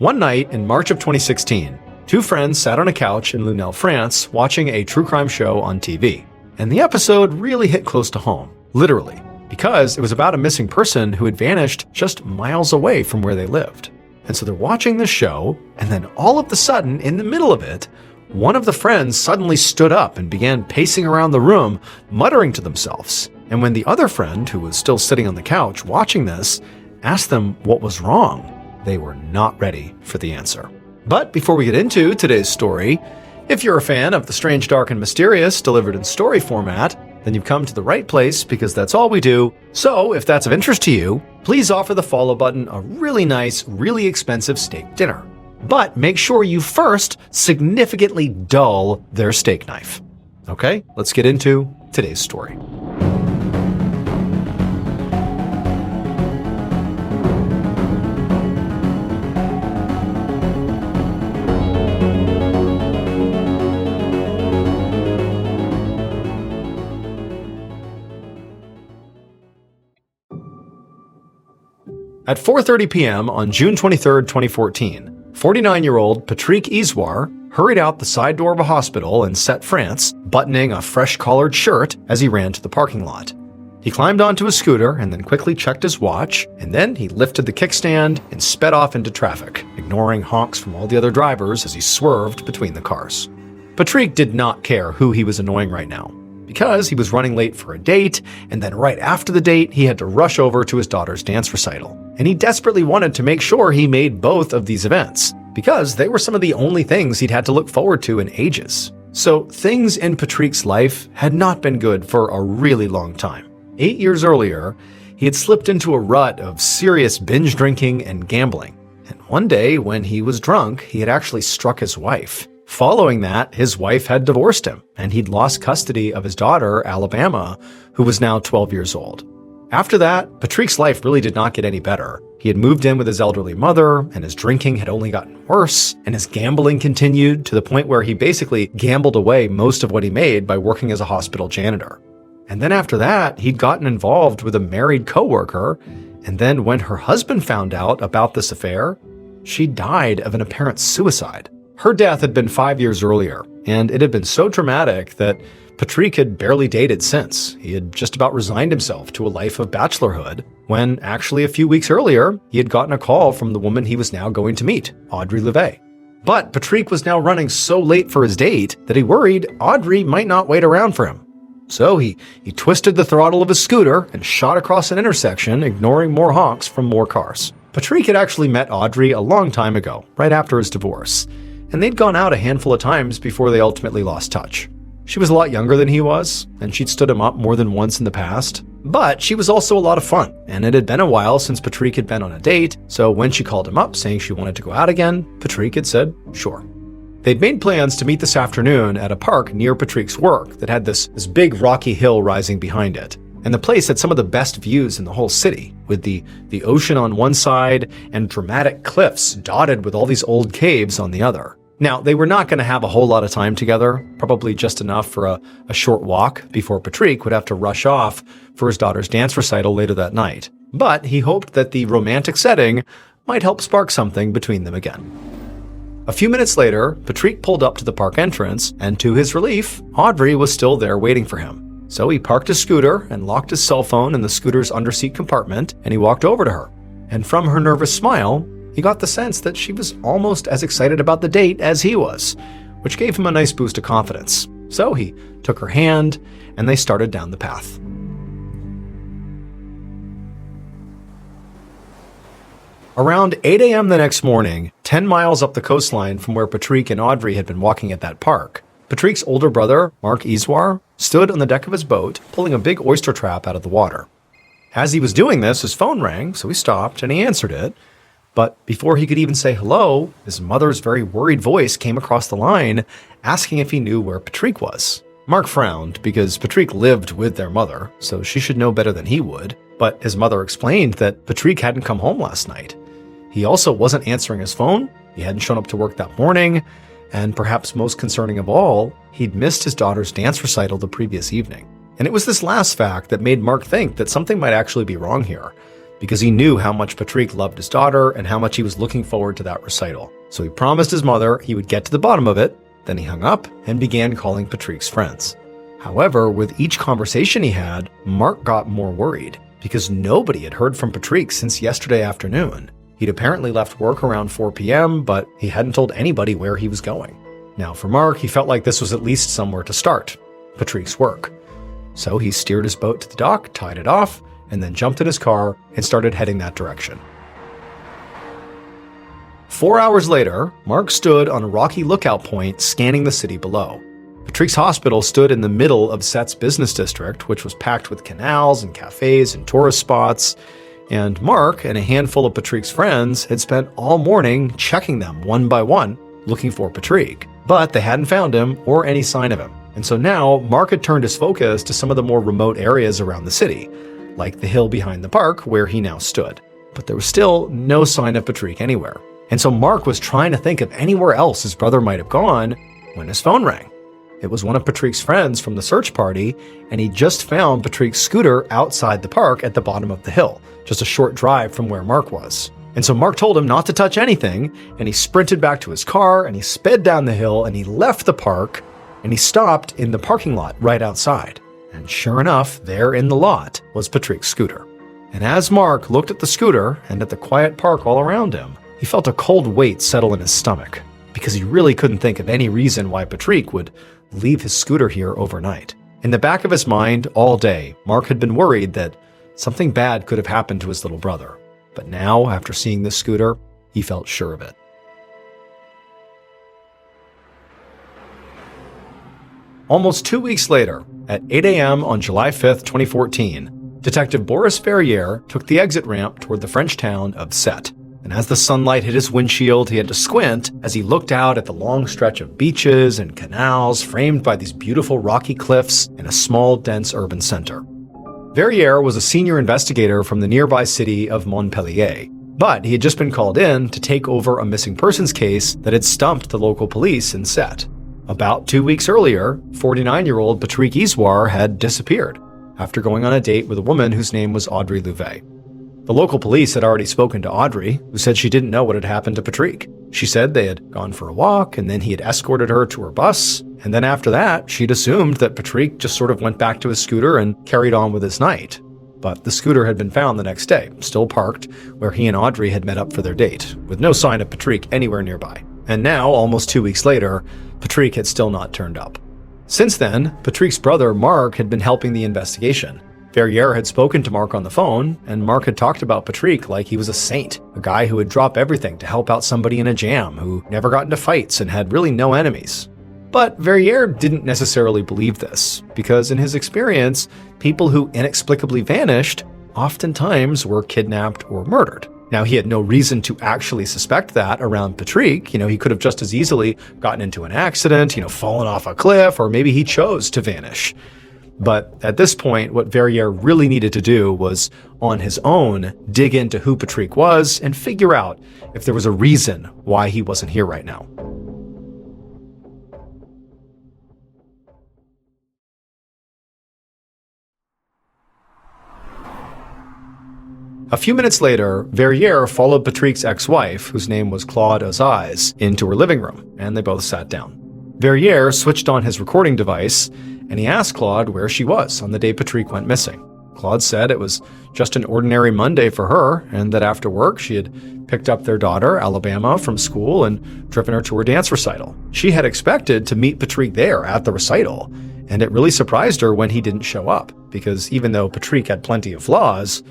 One night in March of 2016, two friends sat on a couch in Lunel, France, watching a true crime show on TV. And the episode really hit close to home, literally, because it was about a missing person who had vanished just miles away from where they lived. And so they're watching the show, and then all of a sudden, in the middle of it, one of the friends suddenly stood up and began pacing around the room, muttering to themselves. And when the other friend, who was still sitting on the couch watching this, asked them what was wrong, they were not ready for the answer. But before we get into today's story, if you're a fan of the strange, dark, and mysterious delivered in story format, then you've come to the right place because that's all we do. So if that's of interest to you, please offer the follow button a really nice, really expensive steak dinner. But make sure you first significantly dull their steak knife. Okay, let's get into today's story. At 4:30 p.m. on June 23, 2014, 49-year-old Patrick Iswar hurried out the side door of a hospital in Sète, France, buttoning a fresh collared shirt as he ran to the parking lot. He climbed onto a scooter and then quickly checked his watch, and then he lifted the kickstand and sped off into traffic, ignoring honks from all the other drivers as he swerved between the cars. Patrick did not care who he was annoying right now, because he was running late for a date, and then right after the date, he had to rush over to his daughter's dance recital. And he desperately wanted to make sure he made both of these events, because they were some of the only things he'd had to look forward to in ages. So things in Patrick's life had not been good for a really long time. 8 years earlier, he had slipped into a rut of serious binge drinking and gambling. And one day, when he was drunk, he had actually struck his wife. Following that, his wife had divorced him, and he'd lost custody of his daughter, Alabama, who was now 12 years old. After that, Patrick's life really did not get any better. He had moved in with his elderly mother, and his drinking had only gotten worse, and his gambling continued to the point where he basically gambled away most of what he made by working as a hospital janitor. And then after that, he'd gotten involved with a married coworker, and then when her husband found out about this affair, she died of an apparent suicide. Her death had been 5 years earlier, and it had been so traumatic that Patrick had barely dated since. He had just about resigned himself to a life of bachelorhood, when actually a few weeks earlier, he had gotten a call from the woman he was now going to meet, Audrey Levay. But Patrick was now running so late for his date that he worried Audrey might not wait around for him. So he twisted the throttle of his scooter and shot across an intersection, ignoring more honks from more cars. Patrick had actually met Audrey a long time ago, right after his divorce, and they'd gone out a handful of times before they ultimately lost touch. She was a lot younger than he was, and she'd stood him up more than once in the past. But she was also a lot of fun, and it had been a while since Patrick had been on a date, so when she called him up saying she wanted to go out again, Patrick had said, sure. They'd made plans to meet this afternoon at a park near Patrick's work that had this big rocky hill rising behind it. And the place had some of the best views in the whole city, with the ocean on one side and dramatic cliffs dotted with all these old caves on the other. Now, they were not going to have a whole lot of time together, probably just enough for a short walk before Patrick would have to rush off for his daughter's dance recital later that night. But he hoped that the romantic setting might help spark something between them again. A few minutes later, Patrick pulled up to the park entrance, and to his relief, Audrey was still there waiting for him. So he parked his scooter and locked his cell phone in the scooter's underseat compartment, and he walked over to her. And from her nervous smile, he got the sense that she was almost as excited about the date as he was, which gave him a nice boost of confidence. So he took her hand, and they started down the path. Around 8 a.m. the next morning, 10 miles up the coastline from where Patrick and Audrey had been walking at that park, Patrick's older brother, Mark Iswar, stood on the deck of his boat, pulling a big oyster trap out of the water. As he was doing this, his phone rang, so he stopped and he answered it. But before he could even say hello, his mother's very worried voice came across the line, asking if he knew where Patrick was. Mark frowned because Patrick lived with their mother, so she should know better than he would. But his mother explained that Patrick hadn't come home last night. He also wasn't answering his phone, he hadn't shown up to work that morning, and perhaps most concerning of all, he'd missed his daughter's dance recital the previous evening. And it was this last fact that made Mark think that something might actually be wrong here, because he knew how much Patrick loved his daughter and how much he was looking forward to that recital. So he promised his mother he would get to the bottom of it. Then he hung up and began calling Patrick's friends. However, with each conversation he had, Mark got more worried because nobody had heard from Patrick since yesterday afternoon. He'd apparently left work around 4 p.m., but he hadn't told anybody where he was going. Now for Mark, he felt like this was at least somewhere to start, Patrick's work. So he steered his boat to the dock, tied it off, and then jumped in his car and started heading that direction. 4 hours later, Mark stood on a rocky lookout point scanning the city below. Patrick's hospital stood in the middle of Set's business district, which was packed with canals and cafes and tourist spots, and Mark and a handful of Patrick's friends had spent all morning checking them one by one, looking for Patrick, but they hadn't found him or any sign of him. And so now Mark had turned his focus to some of the more remote areas around the city, like the hill behind the park where he now stood. But there was still no sign of Patrick anywhere. And so Mark was trying to think of anywhere else his brother might have gone when his phone rang. It was one of Patrick's friends from the search party, and he just found Patrick's scooter outside the park at the bottom of the hill, just a short drive from where Mark was. And so Mark told him not to touch anything, and he sprinted back to his car, and he sped down the hill, and he left the park, and he stopped in the parking lot right outside. And sure enough, there in the lot was Patrick's scooter. And as Mark looked at the scooter and at the quiet park all around him, he felt a cold weight settle in his stomach, because he really couldn't think of any reason why Patrick would leave his scooter here overnight. In the back of his mind, all day, Mark had been worried that something bad could have happened to his little brother. But now, after seeing this scooter, he felt sure of it. Almost 2 weeks later, at 8 a.m. on July 5th, 2014, Detective Boris Verrier took the exit ramp toward the French town of Set. And as the sunlight hit his windshield, he had to squint as he looked out at the long stretch of beaches and canals framed by these beautiful rocky cliffs in a small, dense urban center. Verrier was a senior investigator from the nearby city of Montpellier, but he had just been called in to take over a missing persons case that had stumped the local police in Set. About 2 weeks earlier, 49-year-old Patrick Isouard had disappeared after going on a date with a woman whose name was Audrey Louvet. The local police had already spoken to Audrey, who said she didn't know what had happened to Patrick. She said they had gone for a walk, and then he had escorted her to her bus, and then after that, she'd assumed that Patrick just sort of went back to his scooter and carried on with his night. But the scooter had been found the next day, still parked, where he and Audrey had met up for their date, with no sign of Patrick anywhere nearby. And now, almost 2 weeks later, Patrick had still not turned up. Since then, Patrick's brother, Mark, had been helping the investigation. Verrier had spoken to Mark on the phone, and Mark had talked about Patrick like he was a saint, a guy who would drop everything to help out somebody in a jam, who never got into fights and had really no enemies. But Verrier didn't necessarily believe this, because in his experience, people who inexplicably vanished oftentimes were kidnapped or murdered. Now, he had no reason to actually suspect that around Patrick. He could have just as easily gotten into an accident, fallen off a cliff, or maybe he chose to vanish. But at this point, what Verrier really needed to do was, on his own, dig into who Patrick was and figure out if there was a reason why he wasn't here right now. A few minutes later, Verrier followed Patrick's ex-wife, whose name was Claude Ozize, into her living room, and they both sat down. Verrier switched on his recording device, and he asked Claude where she was on the day Patrick went missing. Claude said it was just an ordinary Monday for her, and that after work she had picked up their daughter, Alabama, from school and driven her to her dance recital. She had expected to meet Patrick there at the recital, and it really surprised her when he didn't show up, because even though Patrick had plenty of flaws,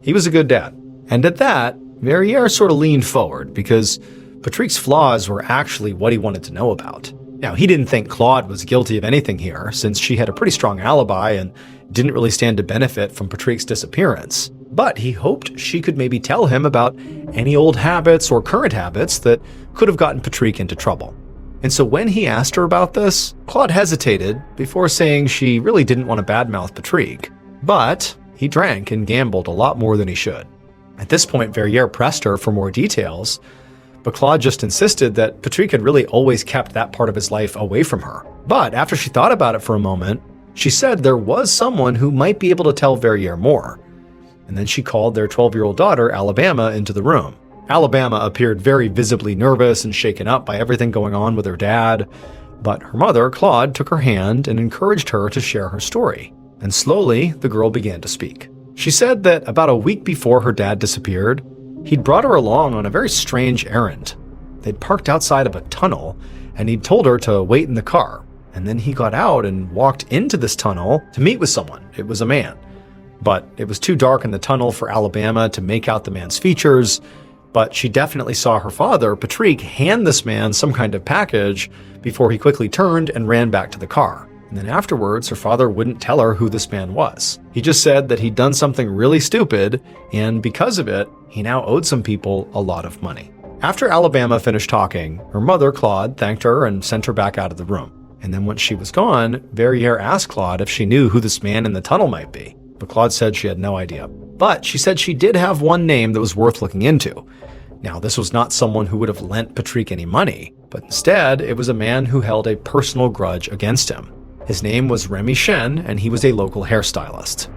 he was a good dad. And at that, Verrier sort of leaned forward, because Patrick's flaws were actually what he wanted to know about. Now, he didn't think Claude was guilty of anything here, since she had a pretty strong alibi and didn't really stand to benefit from Patrick's disappearance. But he hoped she could maybe tell him about any old habits or current habits that could have gotten Patrick into trouble. And so when he asked her about this, Claude hesitated before saying she really didn't want to badmouth Patrick. But he drank and gambled a lot more than he should. At this point, Verrier pressed her for more details, but Claude just insisted that Patrick had really always kept that part of his life away from her. But after she thought about it for a moment, she said there was someone who might be able to tell Verrier more. and then she called their 12-year-old daughter, Alabama, into the room. Alabama appeared very visibly nervous and shaken up by everything going on with her dad, but her mother, Claude, took her hand and encouraged her to share her story. And slowly, the girl began to speak. She said that about a week before her dad disappeared, he'd brought her along on a very strange errand. They'd parked outside of a tunnel, and he'd told her to wait in the car. And then he got out and walked into this tunnel to meet with someone. It was a man. But it was too dark in the tunnel for Alabama to make out the man's features, but she definitely saw her father, Patrick, hand this man some kind of package before he quickly turned and ran back to the car. And then afterwards, her father wouldn't tell her who this man was. He just said that he'd done something really stupid, and because of it, he now owed some people a lot of money. After Alabama finished talking, her mother, Claude, thanked her and sent her back out of the room. And then once she was gone, Verrier asked Claude if she knew who this man in the tunnel might be. But Claude said she had no idea. But she said she did have one name that was worth looking into. Now, this was not someone who would have lent Patrick any money, but instead, it was a man who held a personal grudge against him. His name was Remy Shen, and he was a local hairstylist.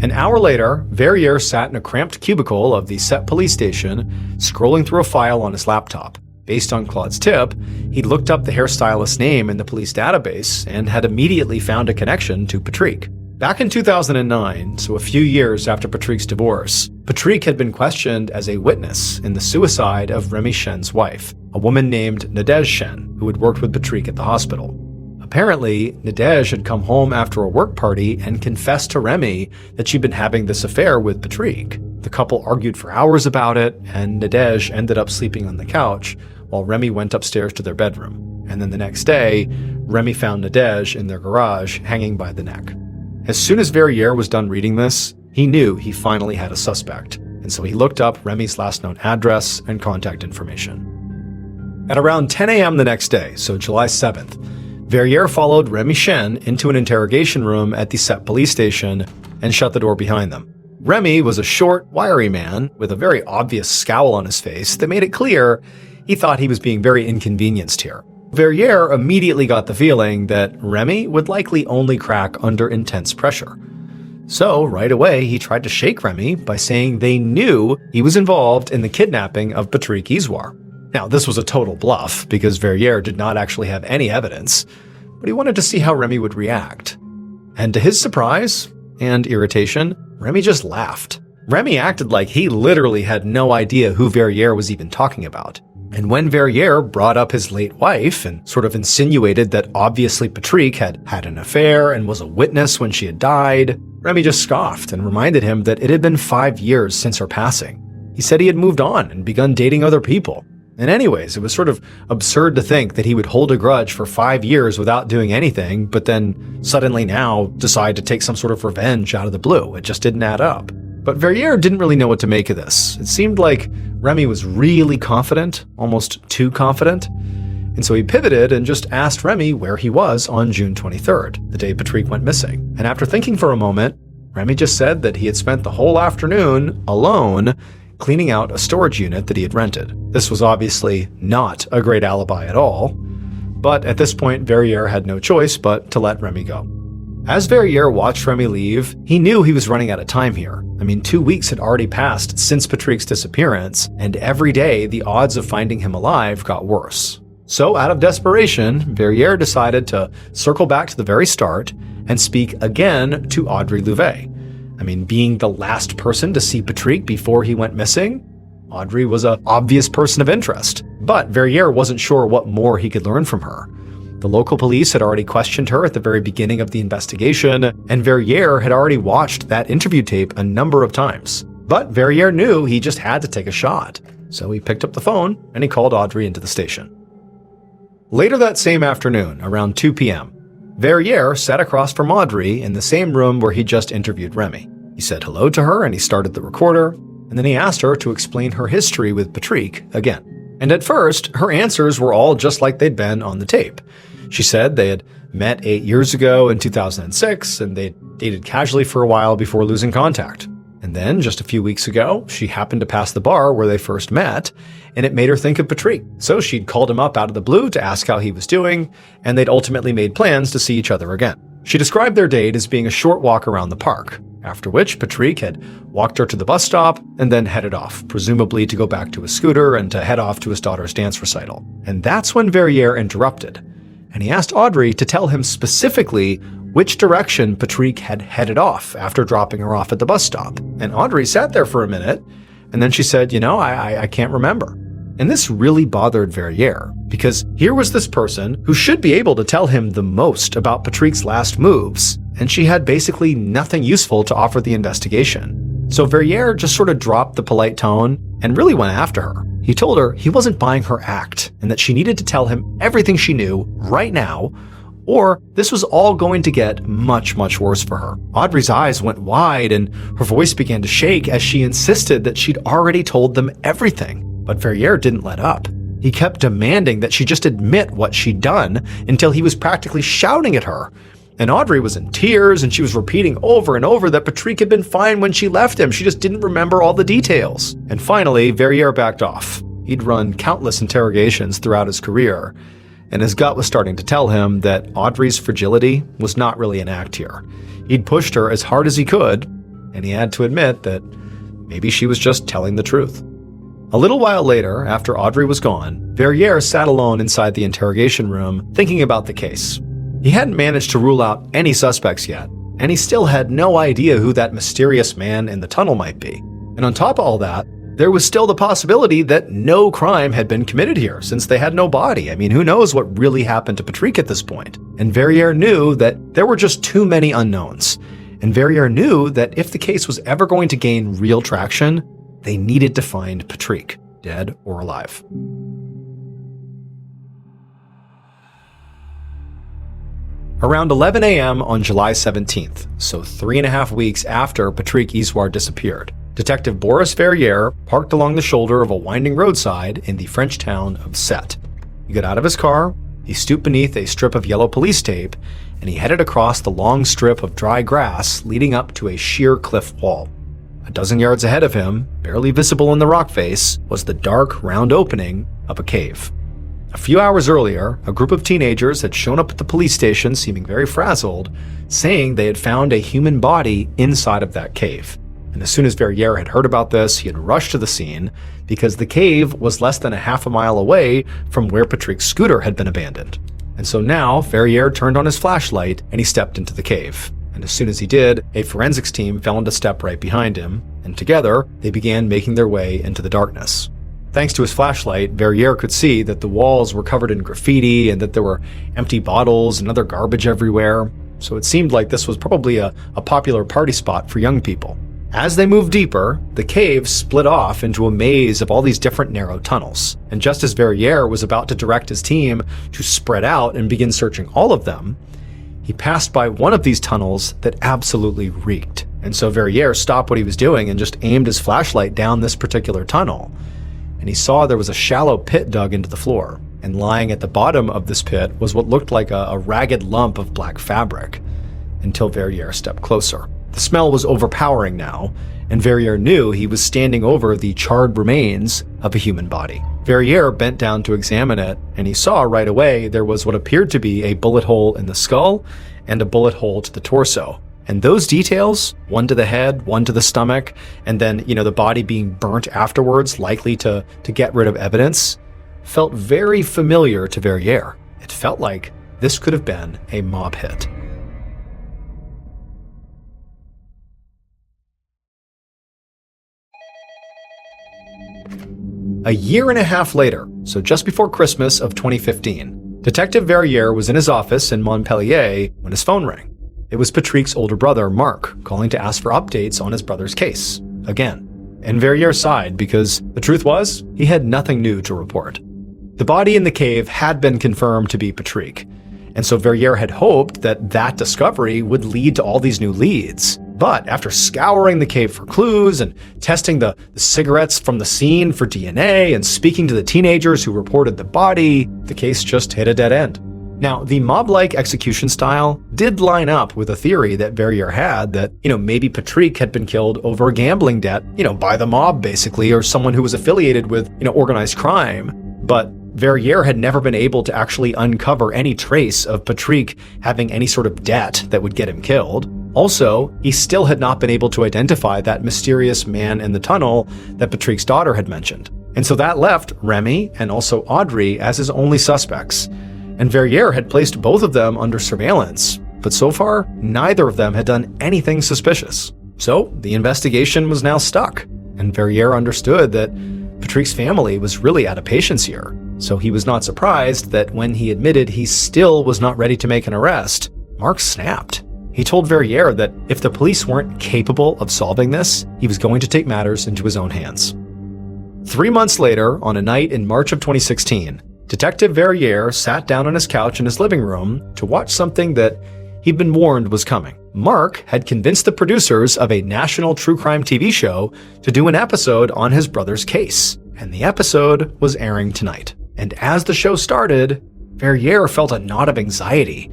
An hour later, Verrier sat in a cramped cubicle of the Set police station, scrolling through a file on his laptop. Based on Claude's tip, he'd looked up the hairstylist's name in the police database and had immediately found a connection to Patrick. Back in 2009, so a few years after Patrick's divorce, Patrick had been questioned as a witness in the suicide of Remy Shen's wife, a woman named Nadege Shen, who had worked with Patrick at the hospital. Apparently, Nadege had come home after a work party and confessed to Remy that she'd been having this affair with Patrick. The couple argued for hours about it, and Nadege ended up sleeping on the couch while Remy went upstairs to their bedroom. And then the next day, Remy found Nadege in their garage, hanging by the neck. As soon as Verrier was done reading this, he knew he finally had a suspect, and so he looked up Remy's last known address and contact information. At around 10 a.m. the next day, so July 7th, Verrier followed Remy Shen into an interrogation room at the Set police station and shut the door behind them. Remy was a short, wiry man with a very obvious scowl on his face that made it clear he thought he was being very inconvenienced here. Verrier immediately got the feeling that Remy would likely only crack under intense pressure. So, right away, he tried to shake Remy by saying they knew he was involved in the kidnapping of Patrick Iswar. Now, this was a total bluff, because Verrier did not actually have any evidence, but he wanted to see how Remy would react. And to his surprise and irritation, Remy just laughed. Remy acted like he literally had no idea who Verrier was even talking about. And when Verrier brought up his late wife and sort of insinuated that obviously Patrick had had an affair and was a witness when she had died, Remy just scoffed and reminded him that it had been 5 years since her passing. He said he had moved on and begun dating other people. And anyways, it was sort of absurd to think that he would hold a grudge for 5 years without doing anything, but then suddenly now decide to take some sort of revenge out of the blue. It just didn't add up. But Verrier didn't really know what to make of this. It seemed like Remy was really confident, almost too confident. And so he pivoted and just asked Remy where he was on June 23rd, the day Patrick went missing. And after thinking for a moment, Remy just said that he had spent the whole afternoon alone cleaning out a storage unit that he had rented. This was obviously not a great alibi at all, but at this point, Verrier had no choice but to let Remy go. As Verrier watched Remy leave, he knew he was running out of time here. 2 weeks had already passed since Patrick's disappearance, and every day the odds of finding him alive got worse. So out of desperation, Verrier decided to circle back to the very start and speak again to Audrey Louvet. Being the last person to see Patrick before he went missing, Audrey was an obvious person of interest, but Verrier wasn't sure what more he could learn from her. The local police had already questioned her at the very beginning of the investigation, and Verrier had already watched that interview tape a number of times. But Verrier knew he just had to take a shot, so he picked up the phone and he called Audrey into the station. Later that same afternoon, around 2 p.m., Verrier sat across from Audrey in the same room where he just interviewed Remy. He said hello to her and he started the recorder, and then he asked her to explain her history with Patrick again. And at first, her answers were all just like they'd been on the tape. She said they had met 8 years ago in 2006, and they'd dated casually for a while before losing contact. And then, just a few weeks ago, she happened to pass the bar where they first met, and it made her think of Patrick. So she'd called him up out of the blue to ask how he was doing, and they'd ultimately made plans to see each other again. She described their date as being a short walk around the park, after which Patrick had walked her to the bus stop and then headed off, presumably to go back to his scooter and to head off to his daughter's dance recital. And that's when Verrier interrupted, and he asked Audrey to tell him specifically which direction Patrick had headed off after dropping her off at the bus stop. And Audrey sat there for a minute, and then she said, I can't remember. And this really bothered Verrier, because here was this person who should be able to tell him the most about Patrick's last moves, and she had basically nothing useful to offer the investigation. So Verrier just sort of dropped the polite tone and really went after her. He told her he wasn't buying her act, and that she needed to tell him everything she knew right now, or this was all going to get much, much worse for her. Audrey's eyes went wide and her voice began to shake as she insisted that she'd already told them everything. But Verrier didn't let up. He kept demanding that she just admit what she'd done until he was practically shouting at her. And Audrey was in tears and she was repeating over and over that Patrick had been fine when she left him. She just didn't remember all the details. And finally, Verrier backed off. He'd run countless interrogations throughout his career, and his gut was starting to tell him that Audrey's fragility was not really an act here. He'd pushed her as hard as he could, and he had to admit that maybe she was just telling the truth. A little while later, after Audrey was gone, Verrier sat alone inside the interrogation room, thinking about the case. He hadn't managed to rule out any suspects yet, and he still had no idea who that mysterious man in the tunnel might be. And on top of all that, there was still the possibility that no crime had been committed here, since they had no body. I mean, who knows what really happened to Patrick at this point? And Verrier knew that there were just too many unknowns. And Verrier knew that if the case was ever going to gain real traction, they needed to find Patrick, dead or alive. Around 11 a.m. on July 17th, so 3.5 weeks after Patrick Isouard disappeared, Detective Boris Verrier parked along the shoulder of a winding roadside in the French town of Sète. He got out of his car, he stooped beneath a strip of yellow police tape, and he headed across the long strip of dry grass leading up to a sheer cliff wall. A dozen yards ahead of him, barely visible in the rock face, was the dark, round opening of a cave. A few hours earlier, a group of teenagers had shown up at the police station seeming very frazzled, saying they had found a human body inside of that cave. And as soon as Verrier had heard about this, he had rushed to the scene because the cave was less than a half a mile away from where Patrick's scooter had been abandoned. And so now, Verrier turned on his flashlight and he stepped into the cave. And as soon as he did, a forensics team fell into step right behind him, and together, they began making their way into the darkness. Thanks to his flashlight, Verrier could see that the walls were covered in graffiti and that there were empty bottles and other garbage everywhere, so it seemed like this was probably a popular party spot for young people. As they moved deeper, the cave split off into a maze of all these different narrow tunnels, and just as Verrier was about to direct his team to spread out and begin searching all of them, he passed by one of these tunnels that absolutely reeked. And so Verrier stopped what he was doing and just aimed his flashlight down this particular tunnel. And he saw there was a shallow pit dug into the floor. And lying at the bottom of this pit was what looked like a ragged lump of black fabric, until Verrier stepped closer. The smell was overpowering now, and Verrier knew he was standing over the charred remains of a human body. Verrier bent down to examine it, and he saw right away there was what appeared to be a bullet hole in the skull and a bullet hole to the torso. And those details, one to the head, one to the stomach, and then, the body being burnt afterwards, likely to get rid of evidence, felt very familiar to Verrier. It felt like this could have been a mob hit. A year and a half later, so just before Christmas of 2015, Detective Verrier was in his office in Montpellier when his phone rang. It was Patrick's older brother, Marc, calling to ask for updates on his brother's case, again. And Verrier sighed because the truth was, he had nothing new to report. The body in the cave had been confirmed to be Patrick, and so Verrier had hoped that that discovery would lead to all these new leads. But after scouring the cave for clues and testing the cigarettes from the scene for DNA and speaking to the teenagers who reported the body, the case just hit a dead end. Now, the mob-like execution style did line up with a theory that Verrier had that, maybe Patrick had been killed over a gambling debt, by the mob basically, or someone who was affiliated with, organized crime. But Verrier had never been able to actually uncover any trace of Patrick having any sort of debt that would get him killed. Also, he still had not been able to identify that mysterious man in the tunnel that Patrick's daughter had mentioned. And so that left Remy and also Audrey as his only suspects. And Verrier had placed both of them under surveillance, but so far, neither of them had done anything suspicious. So the investigation was now stuck, and Verrier understood that Patrick's family was really out of patience here. So he was not surprised that when he admitted he still was not ready to make an arrest, Mark snapped. He told Verrier that if the police weren't capable of solving this, he was going to take matters into his own hands. 3 months later, on a night in March of 2016, Detective Verrier sat down on his couch in his living room to watch something that he'd been warned was coming. Mark had convinced the producers of a national true crime TV show to do an episode on his brother's case, and the episode was airing tonight. And as the show started, Verrier felt a knot of anxiety,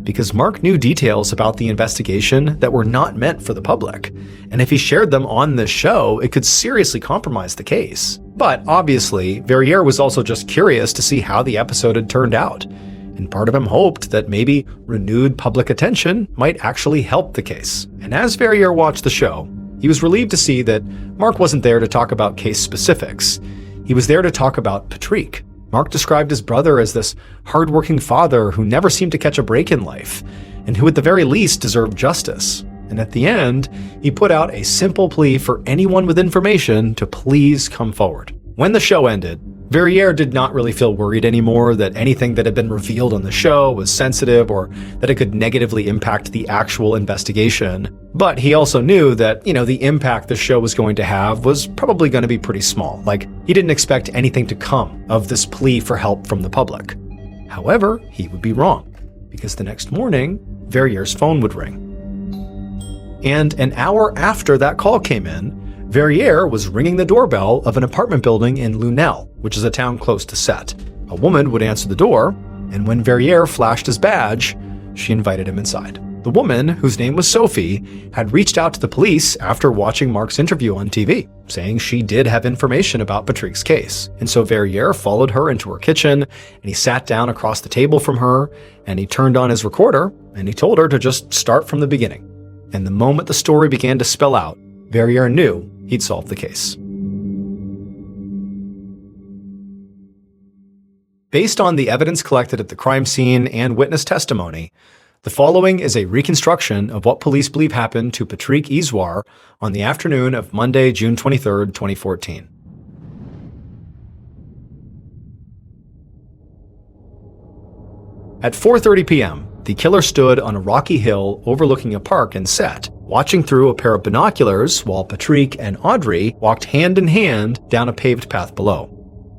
because Mark knew details about the investigation that were not meant for the public, and if he shared them on this show, it could seriously compromise the case. But obviously, Verrier was also just curious to see how the episode had turned out, and part of him hoped that maybe renewed public attention might actually help the case. And as Verrier watched the show, he was relieved to see that Mark wasn't there to talk about case specifics. He was there to talk about Patrick. Mark described his brother as this hardworking father who never seemed to catch a break in life, and who at the very least deserved justice. And at the end, he put out a simple plea for anyone with information to please come forward. When the show ended, Verrier did not really feel worried anymore that anything that had been revealed on the show was sensitive or that it could negatively impact the actual investigation. But he also knew that, the impact the show was going to have was probably going to be pretty small. Like, he didn't expect anything to come of this plea for help from the public. However, he would be wrong, because the next morning, Verrier's phone would ring. And an hour after that call came in, Verrier was ringing the doorbell of an apartment building in Lunel, which is a town close to Set. A woman would answer the door, and when Verrier flashed his badge, she invited him inside. The woman, whose name was Sophie, had reached out to the police after watching Mark's interview on TV, saying she did have information about Patrick's case. And so Verrier followed her into her kitchen, and he sat down across the table from her, and he turned on his recorder, and he told her to just start from the beginning. And the moment the story began to spell out, Verrier knew he'd solved the case. Based on the evidence collected at the crime scene and witness testimony, the following is a reconstruction of what police believe happened to Patrick Iswar on the afternoon of Monday, June 23, 2014. At 4:30 p.m., the killer stood on a rocky hill overlooking a park in Set, watching through a pair of binoculars while Patrick and Audrey walked hand in hand down a paved path below.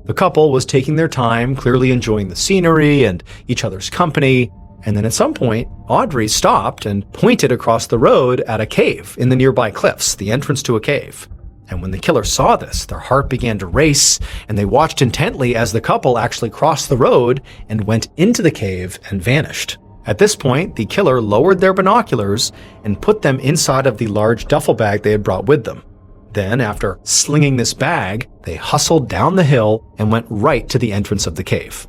The couple was taking their time, clearly enjoying the scenery and each other's company, and then at some point, Audrey stopped and pointed across the road at a cave in the nearby cliffs, the entrance to a cave. And when the killer saw this, their heart began to race, and they watched intently as the couple actually crossed the road and went into the cave and vanished. At this point, the killer lowered their binoculars and put them inside of the large duffel bag they had brought with them. Then, after slinging this bag, they hustled down the hill and went right to the entrance of the cave.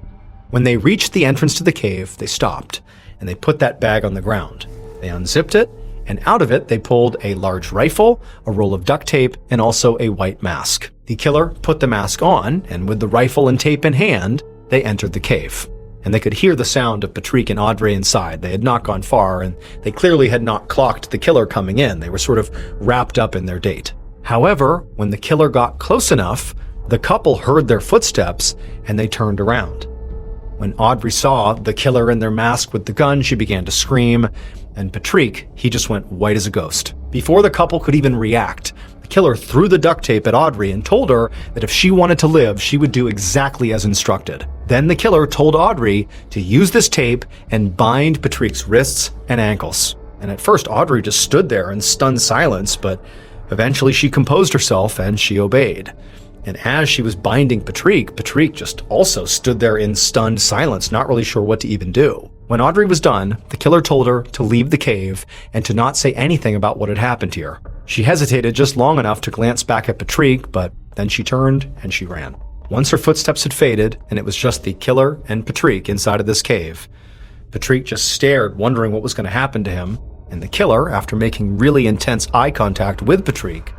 When they reached the entrance to the cave, they stopped, and they put that bag on the ground. They unzipped it, and out of it they pulled a large rifle, a roll of duct tape, and also a white mask. The killer put the mask on, and with the rifle and tape in hand, they entered the cave. And they could hear the sound of Patrick and Audrey inside. They had not gone far, and they clearly had not clocked the killer coming in. They were sort of wrapped up in their date. However, when the killer got close enough, the couple heard their footsteps, and they turned around. When Audrey saw the killer in their mask with the gun, she began to scream, and Patrick, he just went white as a ghost. Before the couple could even react, the killer threw the duct tape at Audrey and told her that if she wanted to live, she would do exactly as instructed. Then the killer told Audrey to use this tape and bind Patrick's wrists and ankles. And at first, Audrey just stood there in stunned silence, but eventually she composed herself and she obeyed. And as she was binding Patrick just also stood there in stunned silence, not really sure what to even do. When Audrey was done, the killer told her to leave the cave and to not say anything about what had happened here. She hesitated just long enough to glance back at Patrick, but then she turned and she ran. Once her footsteps had faded, and it was just the killer and Patrick inside of this cave, Patrick just stared, wondering what was going to happen to him, and the killer, after making really intense eye contact with Patrick,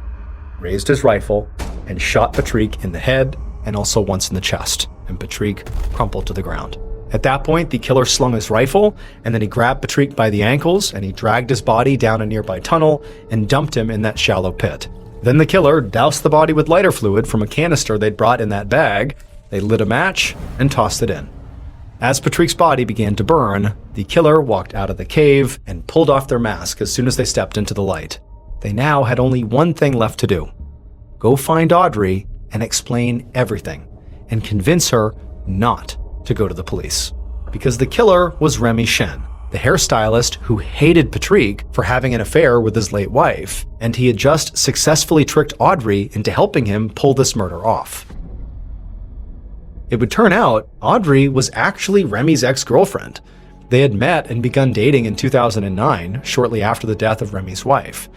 raised his rifle and shot Patrick in the head and also once in the chest, and Patrick crumpled to the ground. At that point, the killer slung his rifle, and then he grabbed Patrick by the ankles, and he dragged his body down a nearby tunnel and dumped him in that shallow pit. Then the killer doused the body with lighter fluid from a canister they'd brought in that bag. They lit a match and tossed it in. As Patrick's body began to burn, the killer walked out of the cave and pulled off their mask as soon as they stepped into the light. They now had only one thing left to do: go find Audrey and explain everything, and convince her not to go to the police. Because the killer was Remy Shen, the hairstylist who hated Patrick for having an affair with his late wife, and he had just successfully tricked Audrey into helping him pull this murder off. It would turn out Audrey was actually Remy's ex-girlfriend. They had met and begun dating in 2009, shortly after the death of Remy's wife.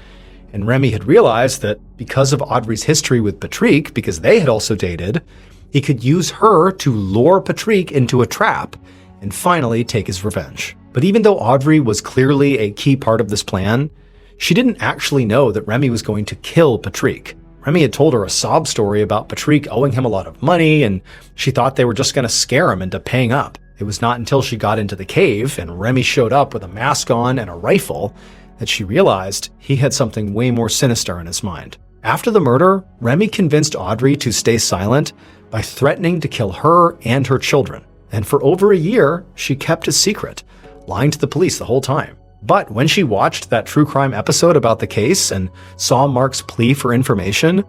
And Remy had realized that because of Audrey's history with Patrick, because they had also dated, he could use her to lure Patrick into a trap and finally take his revenge. But even though Audrey was clearly a key part of this plan, she didn't actually know that Remy was going to kill Patrick. Remy had told her a sob story about Patrick owing him a lot of money, and she thought they were just going to scare him into paying up. It was not until she got into the cave and Remy showed up with a mask on and a rifle that she realized he had something way more sinister in his mind. After the murder, Remy convinced Audrey to stay silent by threatening to kill her and her children. And for over a year, she kept his secret, lying to the police the whole time. But when she watched that true crime episode about the case and saw Mark's plea for information,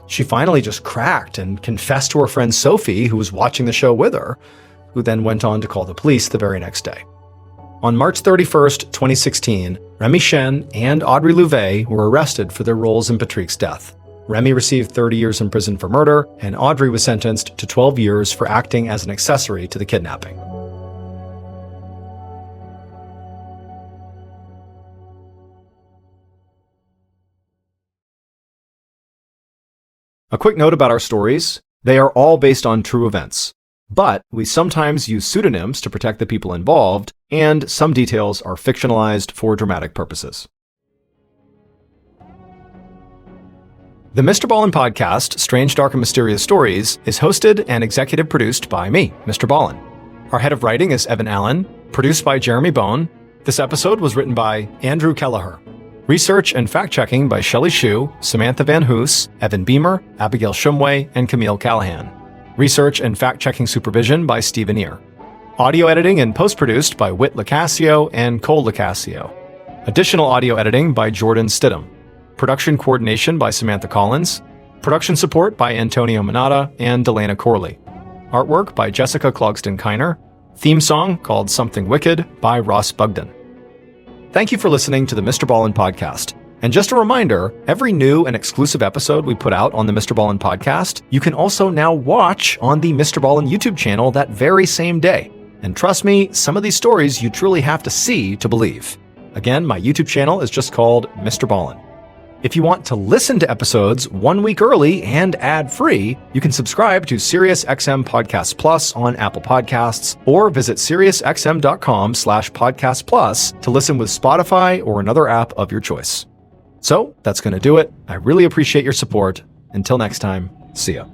she finally just cracked and confessed to her friend Sophie, who was watching the show with her, who then went on to call the police the very next day. On March 31st, 2016, Remy Shen and Audrey Louvet were arrested for their roles in Patrick's death. Remy received 30 years in prison for murder, and Audrey was sentenced to 12 years for acting as an accessory to the kidnapping. A quick note about our stories: they are all based on true events, but we sometimes use pseudonyms to protect the people involved, and some details are fictionalized for dramatic purposes. The MrBallen podcast, Strange, Dark, and Mysterious Stories, is hosted and executive produced by me, MrBallen. Our head of writing is Evan Allen, produced by Jeremy Bone. This episode was written by Andrew Kelleher. Research and fact-checking by Shelley Shue, Samantha Van Hoos, Evan Beamer, Abigail Shumway, and Camille Callahan. Research and fact-checking supervision by Stephen Ear. Audio editing and post-produced by Whit Lacasio and Cole Lacasio. Additional audio editing by Jordan Stidham. Production coordination by Samantha Collins. Production support by Antonio Manata and Delana Corley. Artwork by Jessica Clogston-Kiner. Theme song called Something Wicked by Ross Bugden. Thank you for listening to the MrBallen podcast. And just a reminder, every new and exclusive episode we put out on the MrBallen podcast, you can also now watch on the MrBallen YouTube channel that very same day. And trust me, some of these stories you truly have to see to believe. Again, my YouTube channel is just called MrBallen. If you want to listen to episodes 1 week early and ad-free, you can subscribe to SiriusXM Podcast Plus on Apple Podcasts, or visit SiriusXM.com/Podcast Plus to listen with Spotify or another app of your choice. So that's going to do it. I really appreciate your support. Until next time, see ya.